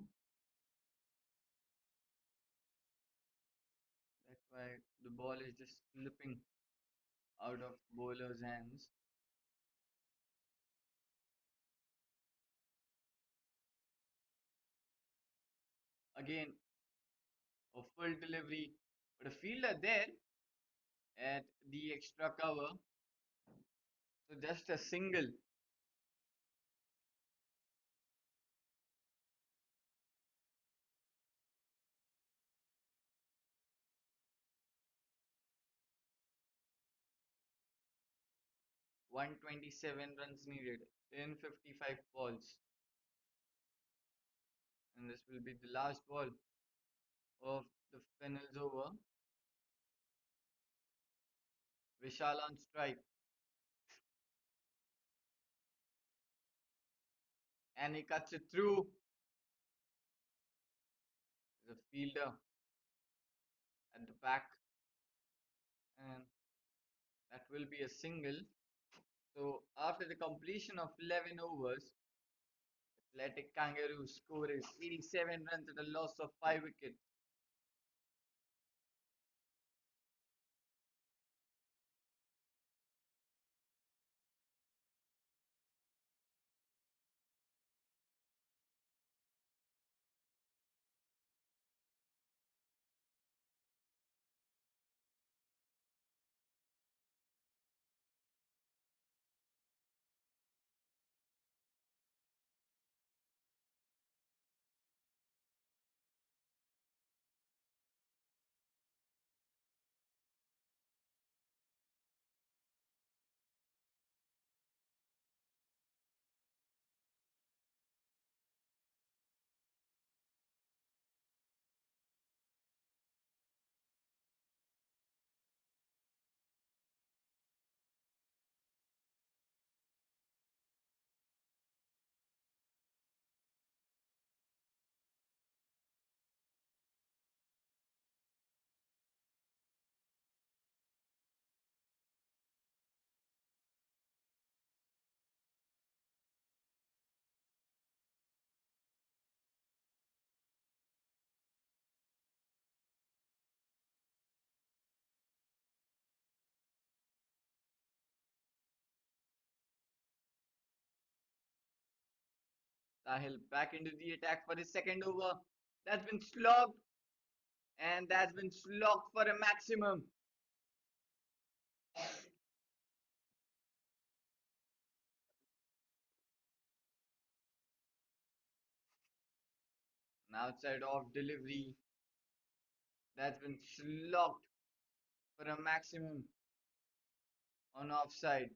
That's why the ball is just slipping out of bowler's hands. Again, a full delivery, but a fielder there at the extra cover. So just a single. 127 runs needed in 55 balls. And this will be the last ball of the Fennel's over. Vishal on strike. And he cuts it through. There's a fielder at the back. And that will be a single. So after the completion of 11 overs, Athletic Kangaroos score is 87 runs at a loss of 5 wickets. Sahil back into the attack for his second over. That's been slogged, and that's been slogged for a maximum. An outside off delivery. That's been slogged for a maximum on offside.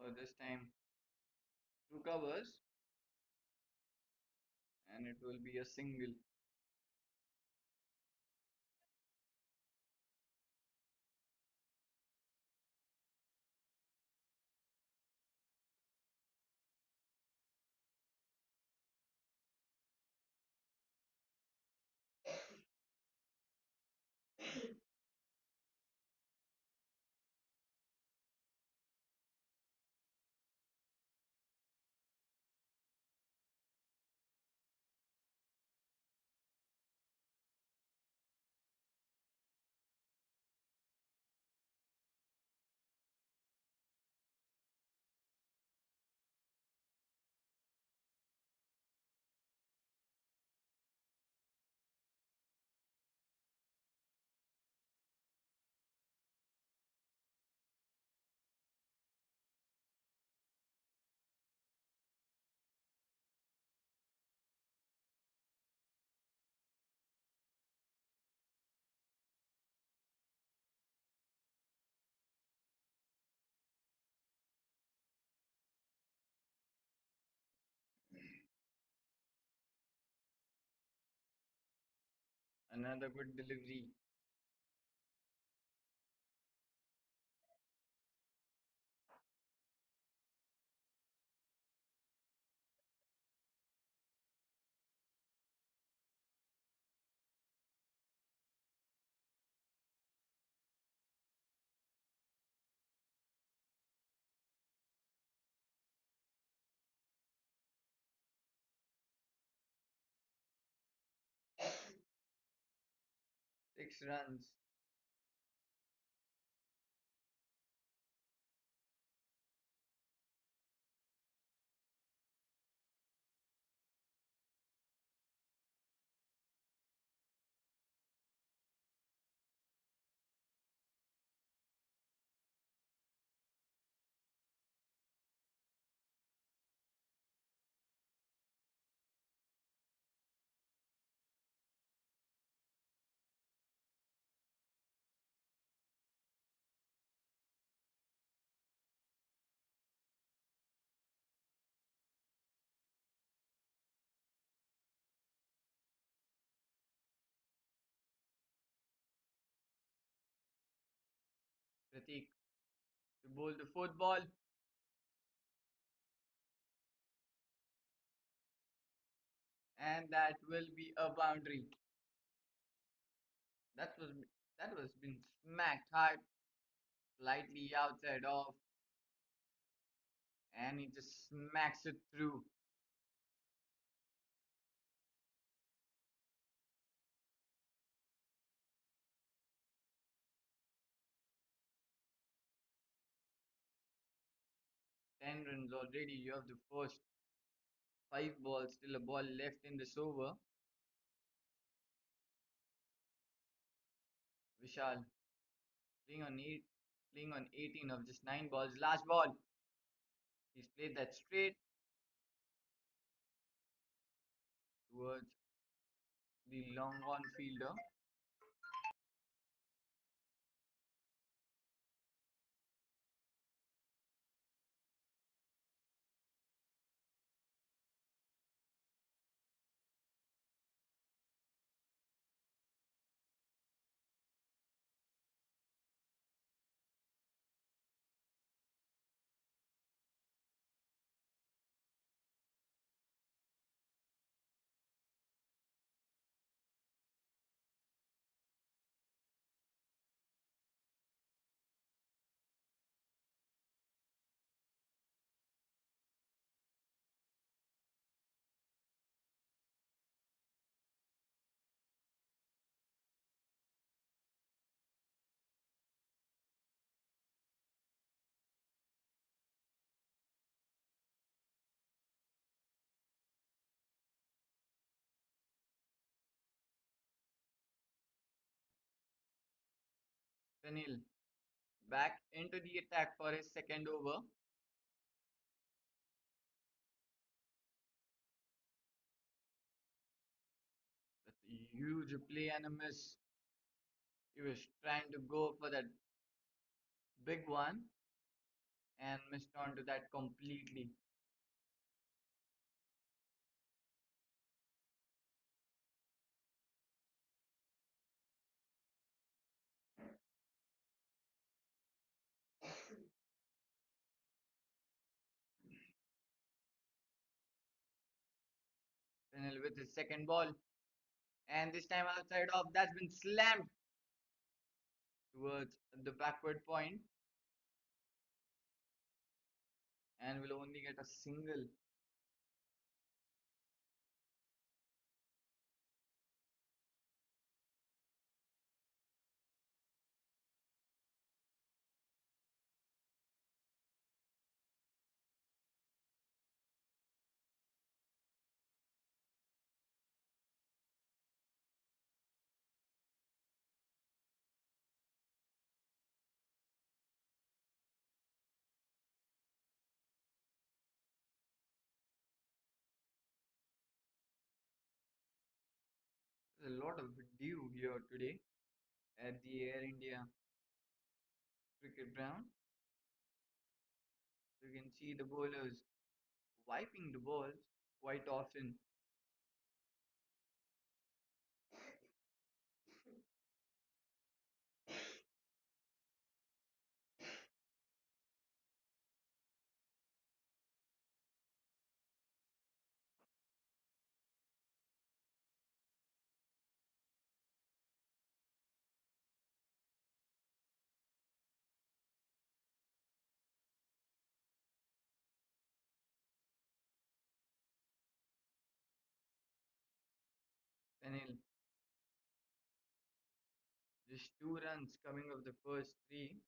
Or this time, two covers, and it will be a single. Another good delivery. 6 runs. Pratik to bowl the fourth ball, and that will be a boundary. That was that was been smacked hard, slightly outside off, and he just smacks it through. Ten runs already. You have the first five balls, still a ball left in this over. Vishal playing on 18 of just 9 balls. Last ball. He's played that straight towards the long on fielder. Sunil back into the attack for his second over. That's a huge play and a miss. He was trying to go for that big one and missed onto that completely. Sunil with his second ball. And this time outside off, that's been slammed towards the backward point and will only get a single. There's a lot of dew here today at the Air India cricket ground. You can see the bowlers wiping the balls quite often. Anil, just 2 runs coming off the first three.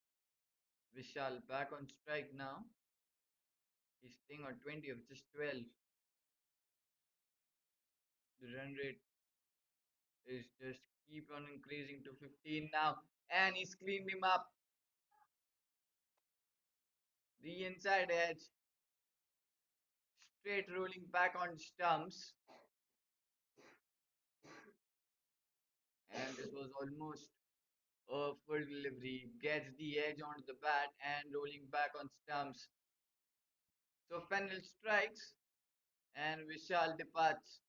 Vishal back on strike now. He's staying on 20 of just 12. The run rate is just keep on increasing to 15 now. And he's cleaned him up. The inside edge. Straight rolling back on stumps. And this was almost a full delivery. Gets the edge onto the bat and rolling back on stumps. So Fennel strikes and Vishal departs.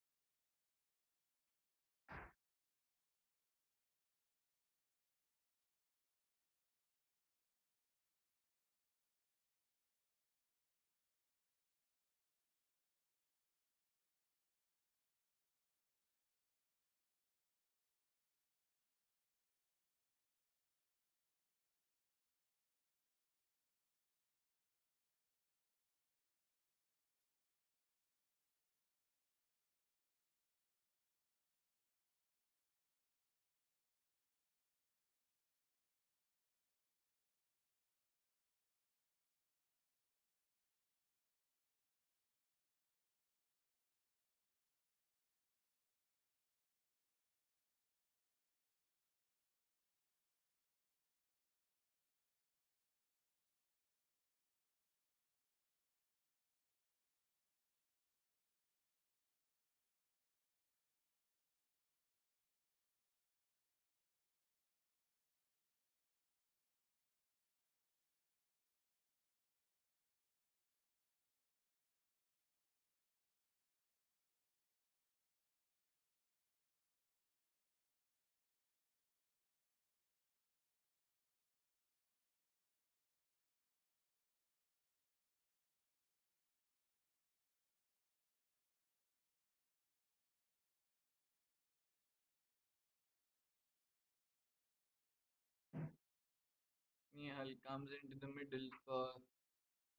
Nihal comes into the middle for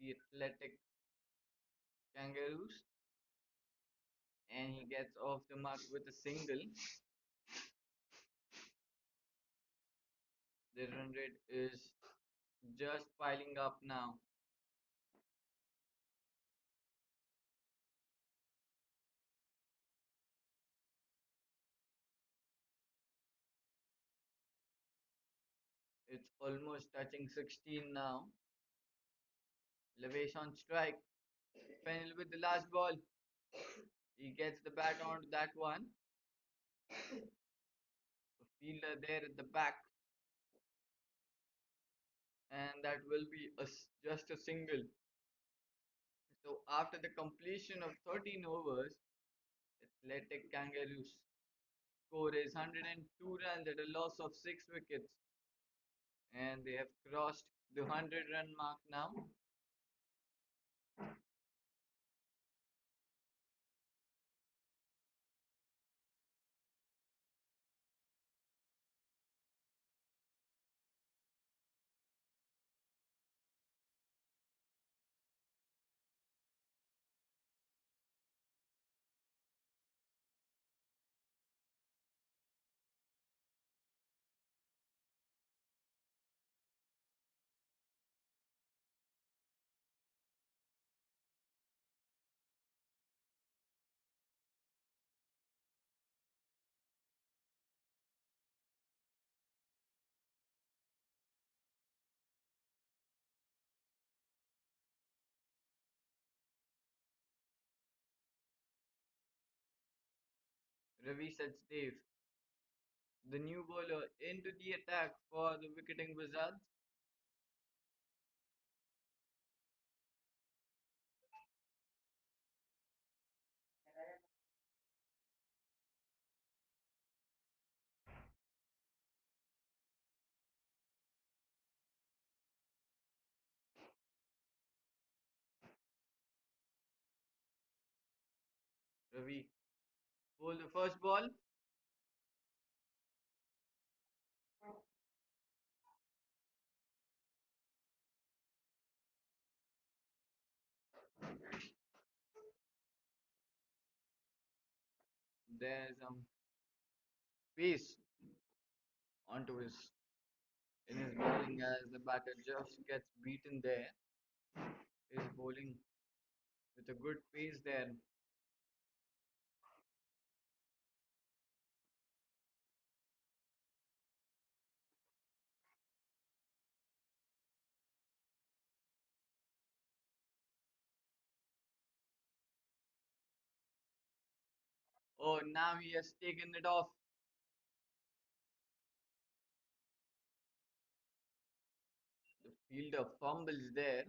the athletic kangaroos and he gets off the mark with a single. The run rate is just piling up now. It's almost touching 16 now. Levesh on strike. Fennel with the last ball. He gets the bat onto that one. The fielder there at the back. And that will be just a single. So after the completion of 13 overs, Athletic Kangaroos score is 102 runs at a loss of 6 wickets. And they have crossed the 100-run mark now. Ravi sets Dave, the new bowler, into the attack for the Wicketing Wizards. Ravi bowls the first ball. There's pace onto his in his bowling as the batter just gets beaten there. He's bowling with a good pace there. Oh, now he has taken it off. The fielder fumbles there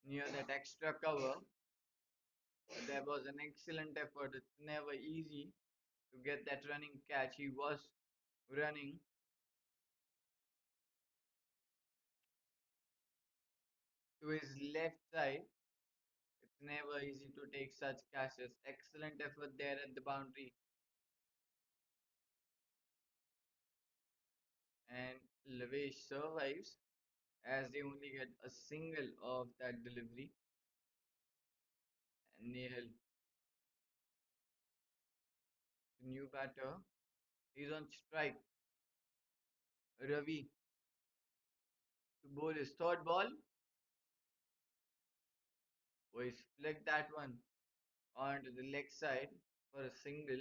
near that extra cover. There was an excellent effort. It's never easy to get that running catch. He was running to his left side. It's never easy to take such catches. Excellent effort there at the boundary. And Levesh survives as they only get a single of that delivery. And Nehal, the new batter, is on strike. Ravi to bowl his third ball. Oh, he's flicked that one onto the leg side for a single.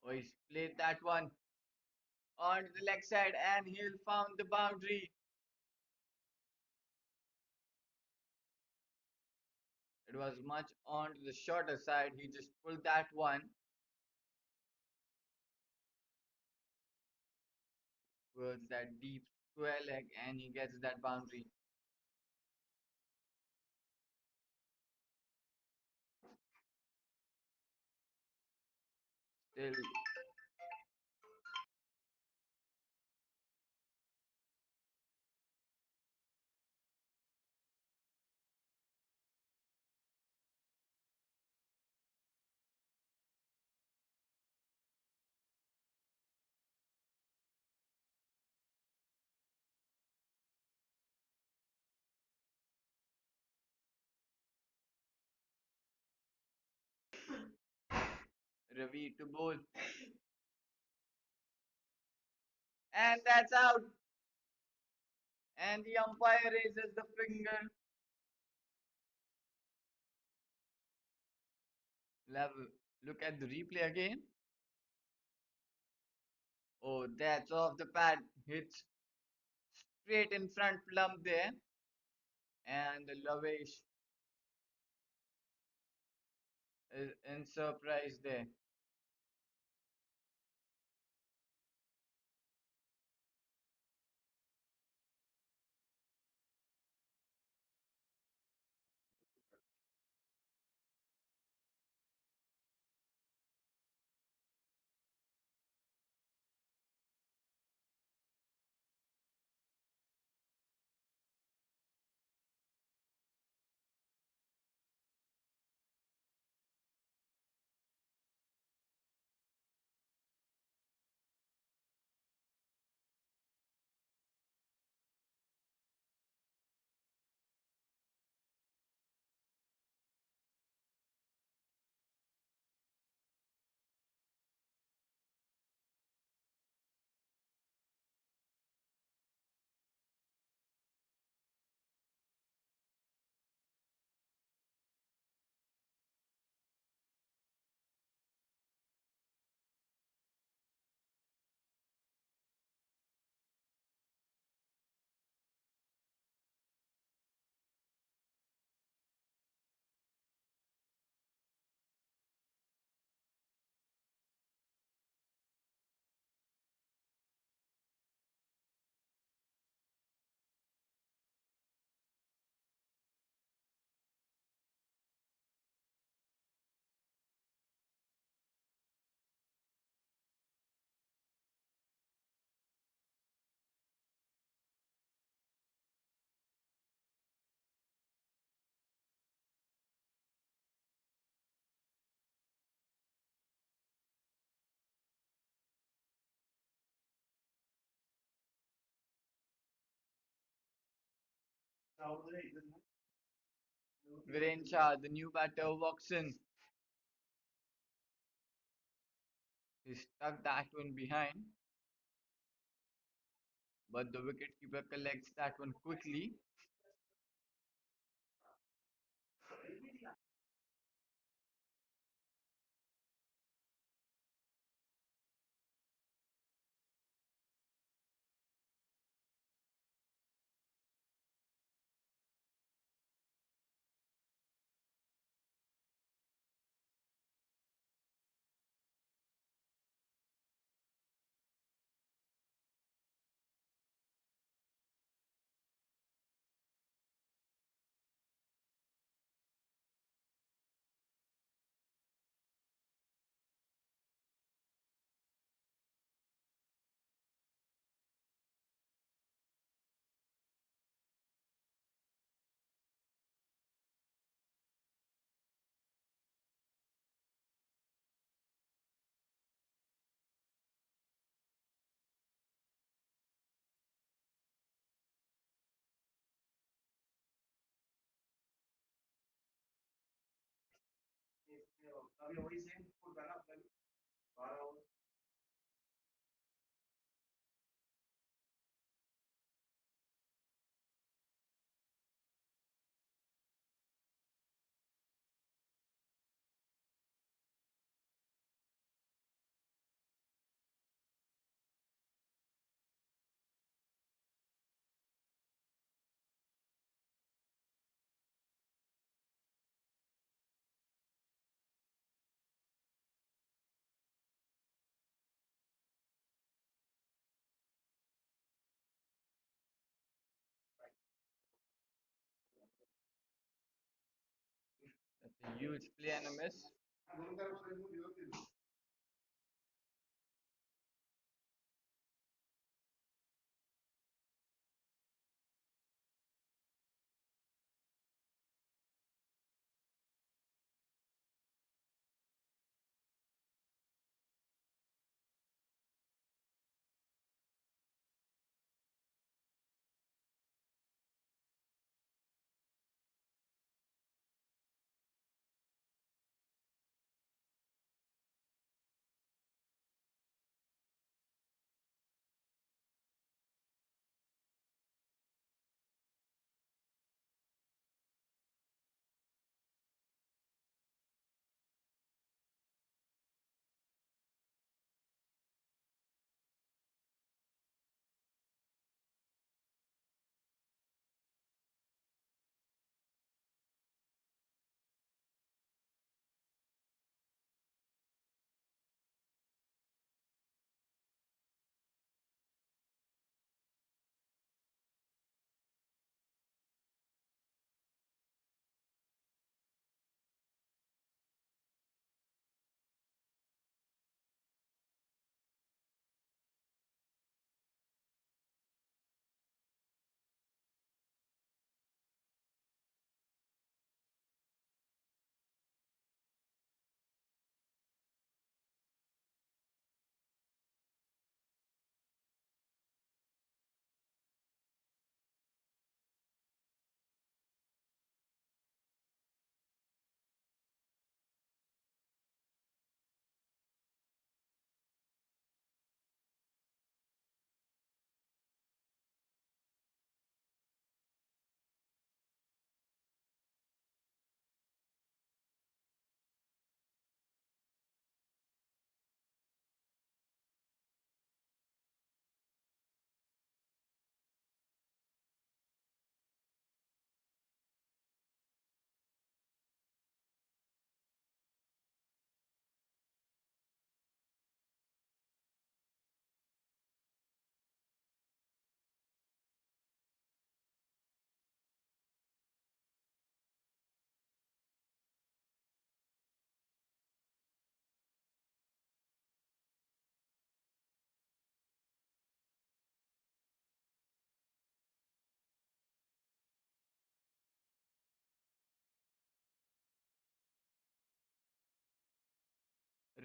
Oh, he's played that one onto the leg side and he'll found the boundary. It was much onto the shorter side. He just pulled that one towards that deep square leg and he gets that boundary. Still, Ravi to bowl. And that's out. And the umpire raises the finger. Look at the replay again. Oh, that's off the pad. Hits straight in front plumb there. And Lavesh is in surprise there. Viren Shah, the new batter, walks in. He stuck that one behind, but the wicketkeeper collects that one quickly. That's a huge play and a miss.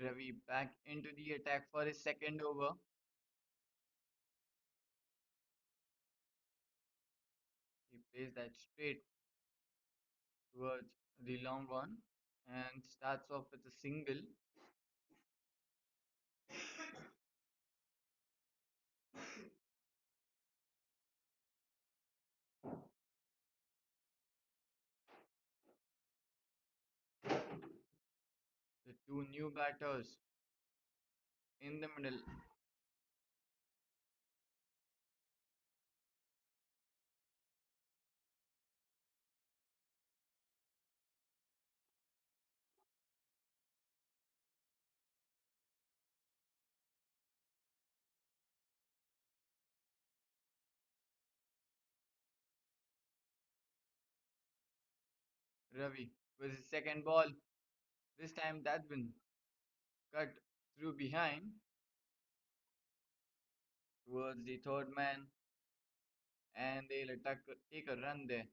Ravi back into the attack for his second over. He plays that straight towards the long one and starts off with a single. The two new batters in the middle. Ravi with his second ball. This time that's been cut through behind towards the third man, and they'll take a run there.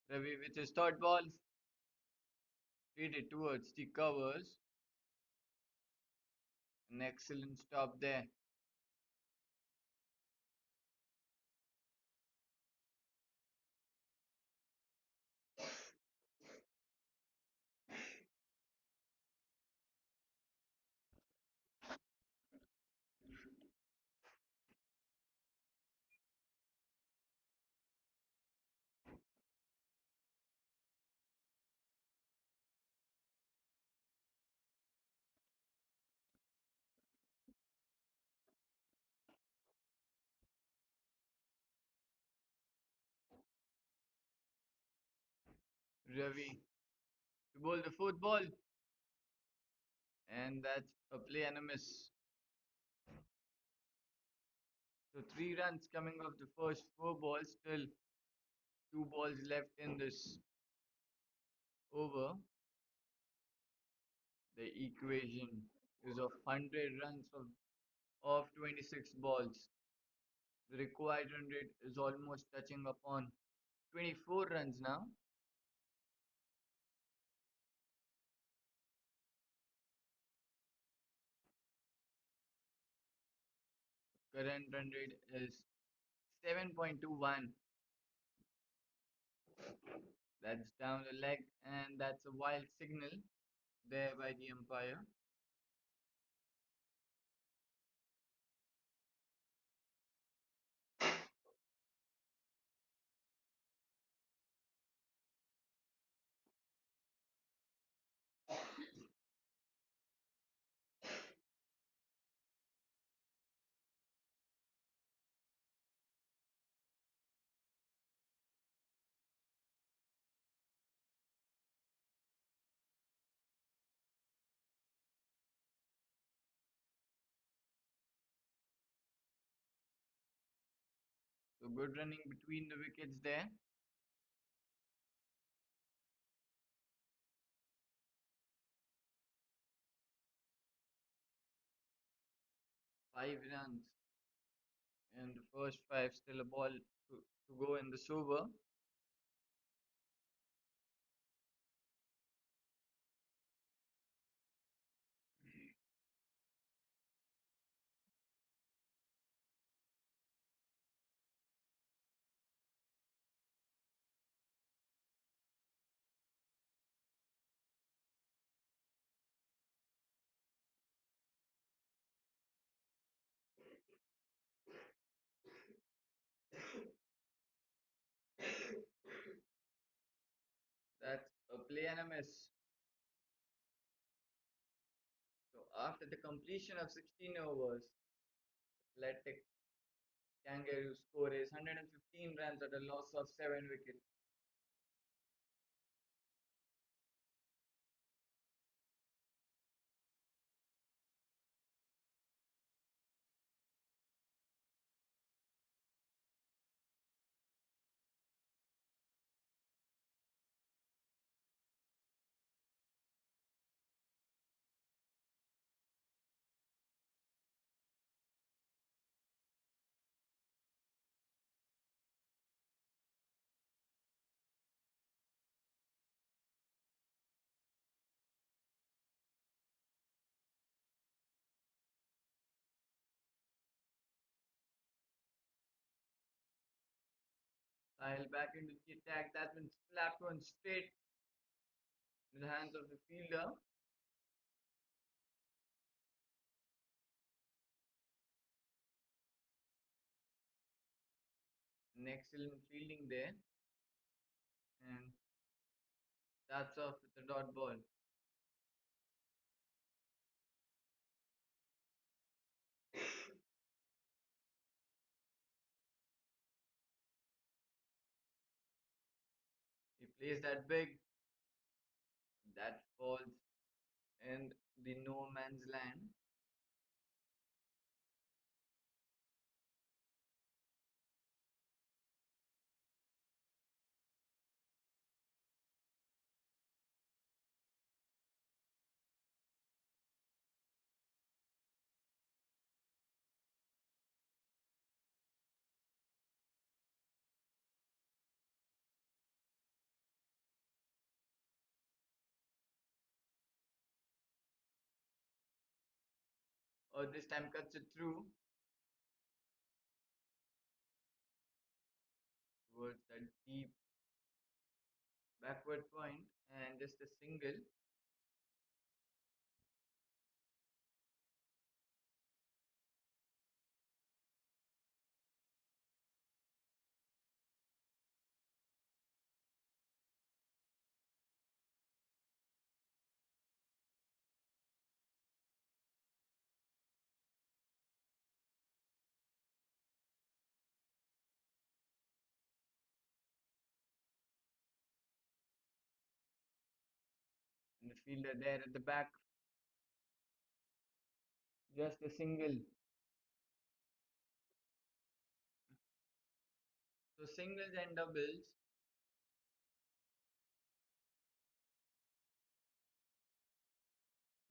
Ravi with his third ball, hit it towards the covers. An excellent stop there. Ravi to bowl the fourth ball, and that's a play and a miss. So 3 runs coming off the first 4 balls, still 2 balls left in this over. The equation is of 100 runs of 26 balls. The required run rate is almost touching upon 24 runs now. Current run rate is 7.21. That's down the leg, and that's a wild signal there by the umpire. So good running between the wickets there. 5 runs and the first five still a ball to go in the over. That's a play and a miss. So after the completion of 16 overs, Athletic Kangaroos score is 115 runs at a loss of 7 wickets. I'll back into the attack that's been slapped one straight in the hands of the fielder. An excellent fielding there, and that's off with the dot ball. He plays that big, that falls in the no man's land. Or this time cuts it through towards that deep backward point and just a single. And the fielder there at the back, just a single. So singles and doubles,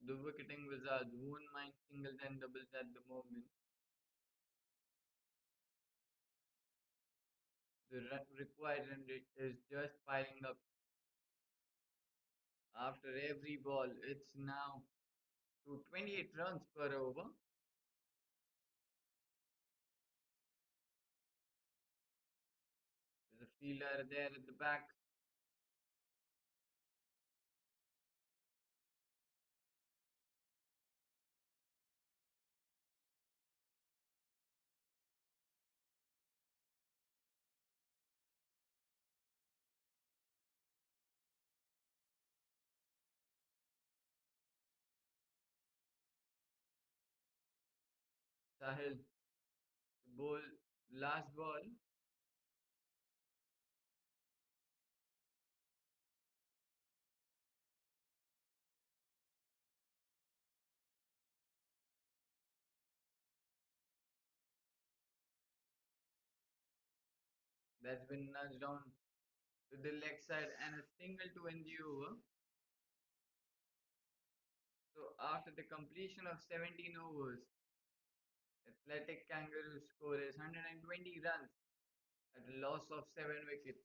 the wicketing wizards won't mind singles and doubles at the moment. The required run rate is just piling up. After every ball, it's now to 28 runs per over. There's a fielder there at the back. Sahil to bowl last ball. That's been nudged down to the leg side and a single to end the over. So after the completion of 17 overs, Athletic Kangaroos score is 120 runs at a loss of 7 wickets.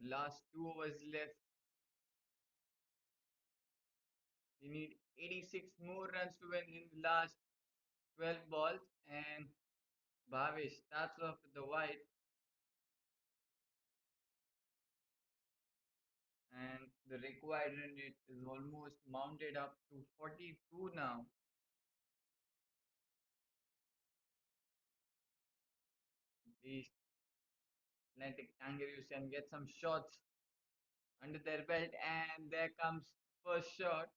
Last 2 overs left. They need 86 more runs to win in the last 12 balls. And Bhavesh starts off with the wide. And the required run rate is almost mounted up to 42 now. These Atlantic Kangaroos can get some shots under their belt, and there comes first shot.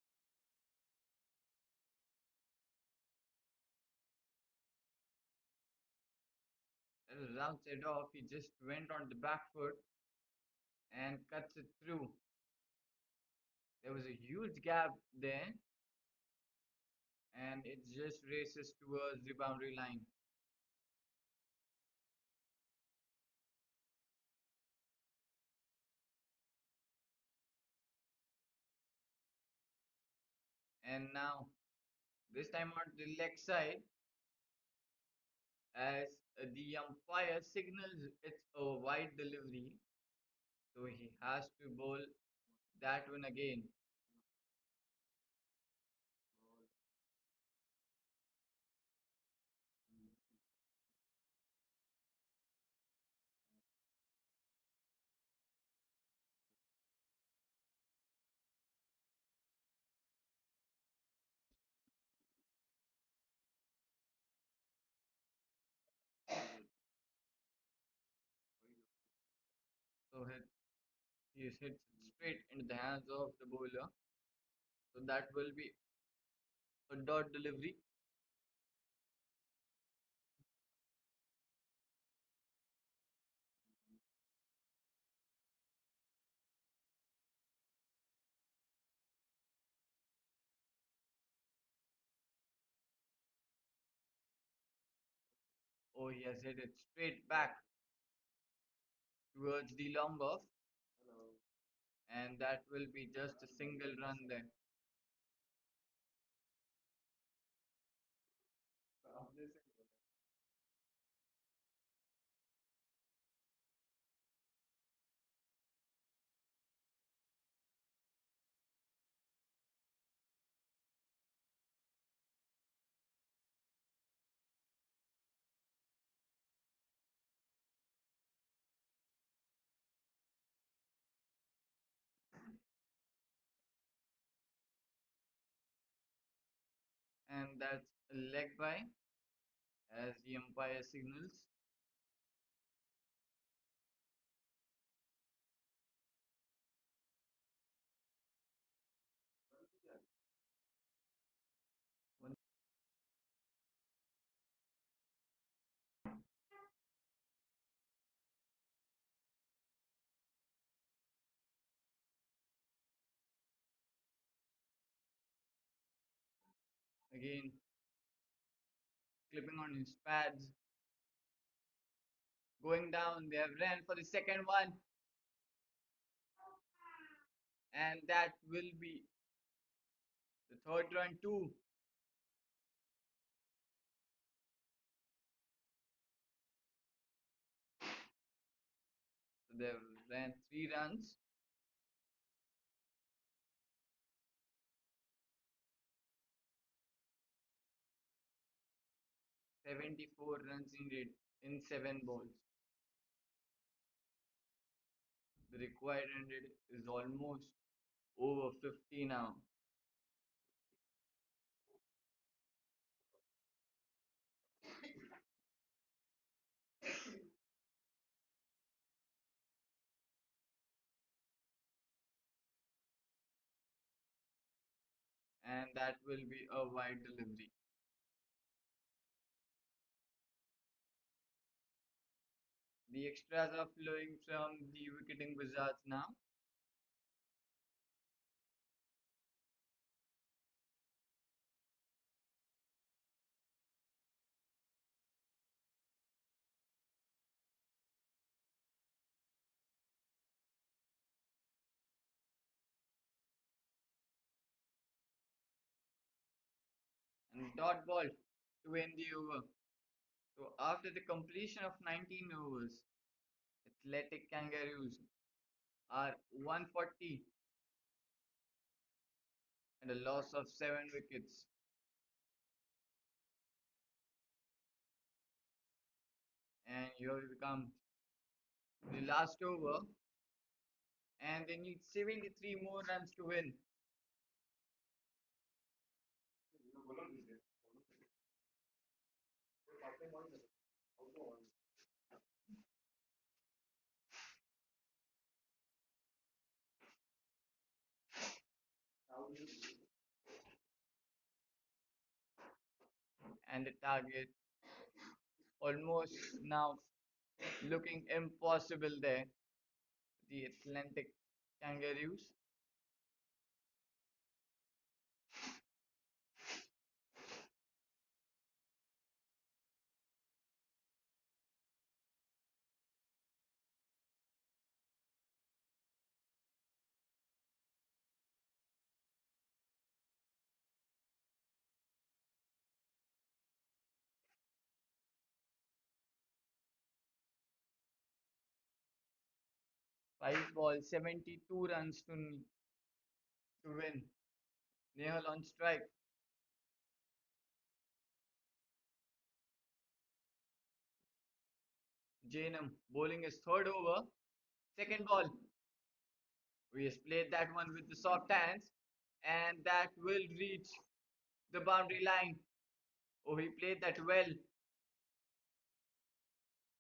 Routes it off. He just went on the back foot and cuts it through. There was a huge gap there, and it just races towards the boundary line. And now, this time on the leg side, as the umpire signals it's a wide delivery, so he has to bowl that one again. So he hits it straight into the hands of the bowler. So that will be a dot delivery. Oh, he has hit it straight back towards the long off, and that will be just a single run there. And that's a leg by as the umpire signals. Once again, clipping on his pads, going down. They have ran for the second one, and that will be the third run too. So they ran 3 runs, 74 runs in 7 balls. The required run rate is almost over 50 now, and that will be a wide delivery. The extras are flowing from the wicketing wizards now. And dot ball to end the over. So after the completion of 19 overs, Athletic Kangaroos are 140 and a loss of 7 wickets. And here we come the last over, and they need 73 more runs to win. And the target almost now looking impossible there. The Atlantic kangaroos. 5 balls, 72 runs to win. Nehal on strike. Jainam bowling his third over. Second ball. We has played that one with the soft hands, and that will reach the boundary line. Oh, he played that well.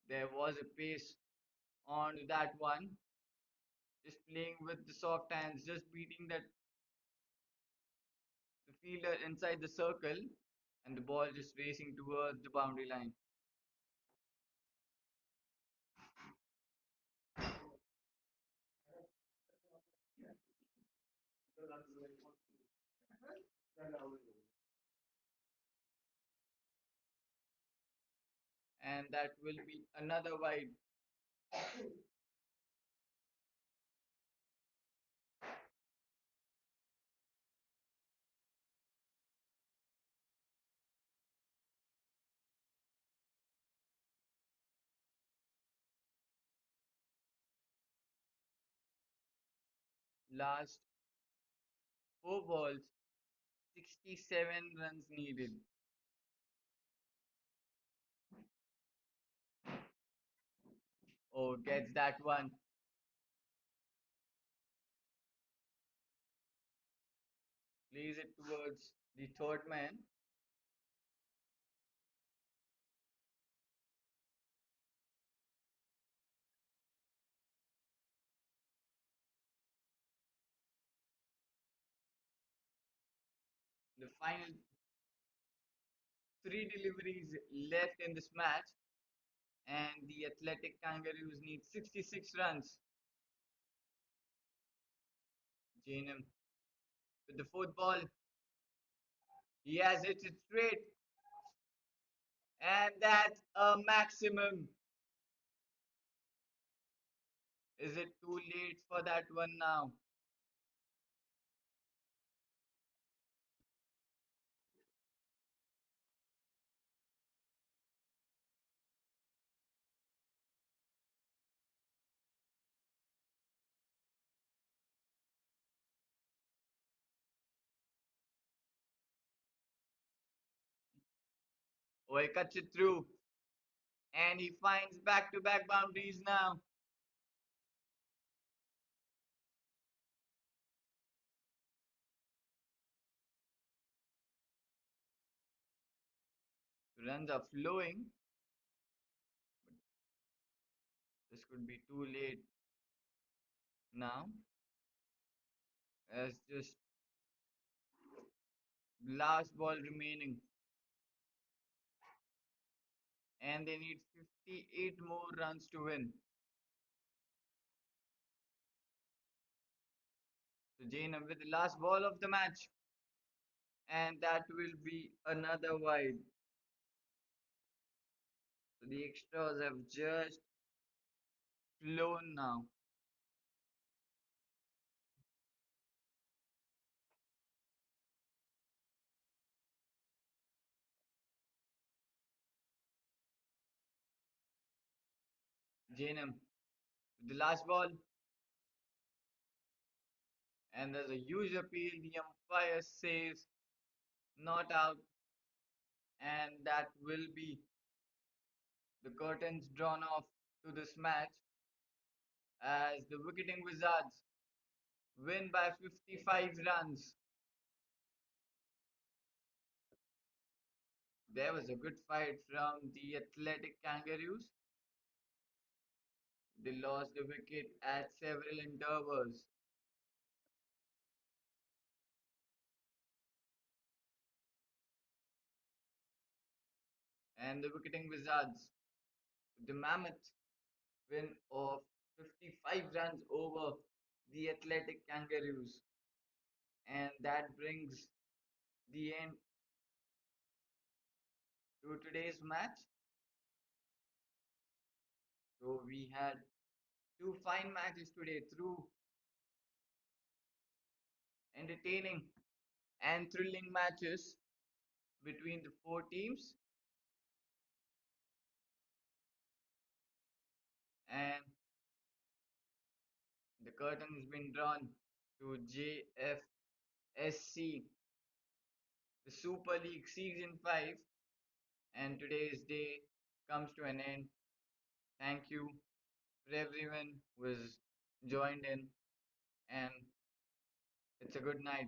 There was a pace on that one. Just playing with the soft hands, just beating that the fielder inside the circle, and the ball just racing towards the boundary line. And that will be another wide. Last 4 balls, 67 runs needed. Oh, gets that one. Plays it towards the third man. The final 3 deliveries left in this match, and the Athletic Kangaroos need 66 runs. Jainam with the fourth ball. He has hit it straight, and that's a maximum. Is it too late for that one now? Oh, he cuts it through, and he finds back-to-back boundaries now. Runs are flowing. This could be too late now, as just last ball remaining, and they need 58 more runs to win. So Jainam with the last ball of the match, and that will be another wide. So the extras have just flown now. Jainam with the last ball, And there's a huge appeal. The umpire says not out, and that will be the curtains drawn off to this match as the Wicketing Wizards win by 55 runs. There was a good fight from the athletic kangaroos. They lost the wicket at several intervals. And the Wicketing Wizards, the mammoth win of 55 runs over the athletic kangaroos. And that brings the end to today's match. So we had two fine matches today through entertaining and thrilling matches between the four teams. And the curtain has been drawn to JFSC, the Super League Season 5. And today's day comes to an end. Thank you for everyone who has joined in. And it's a good night.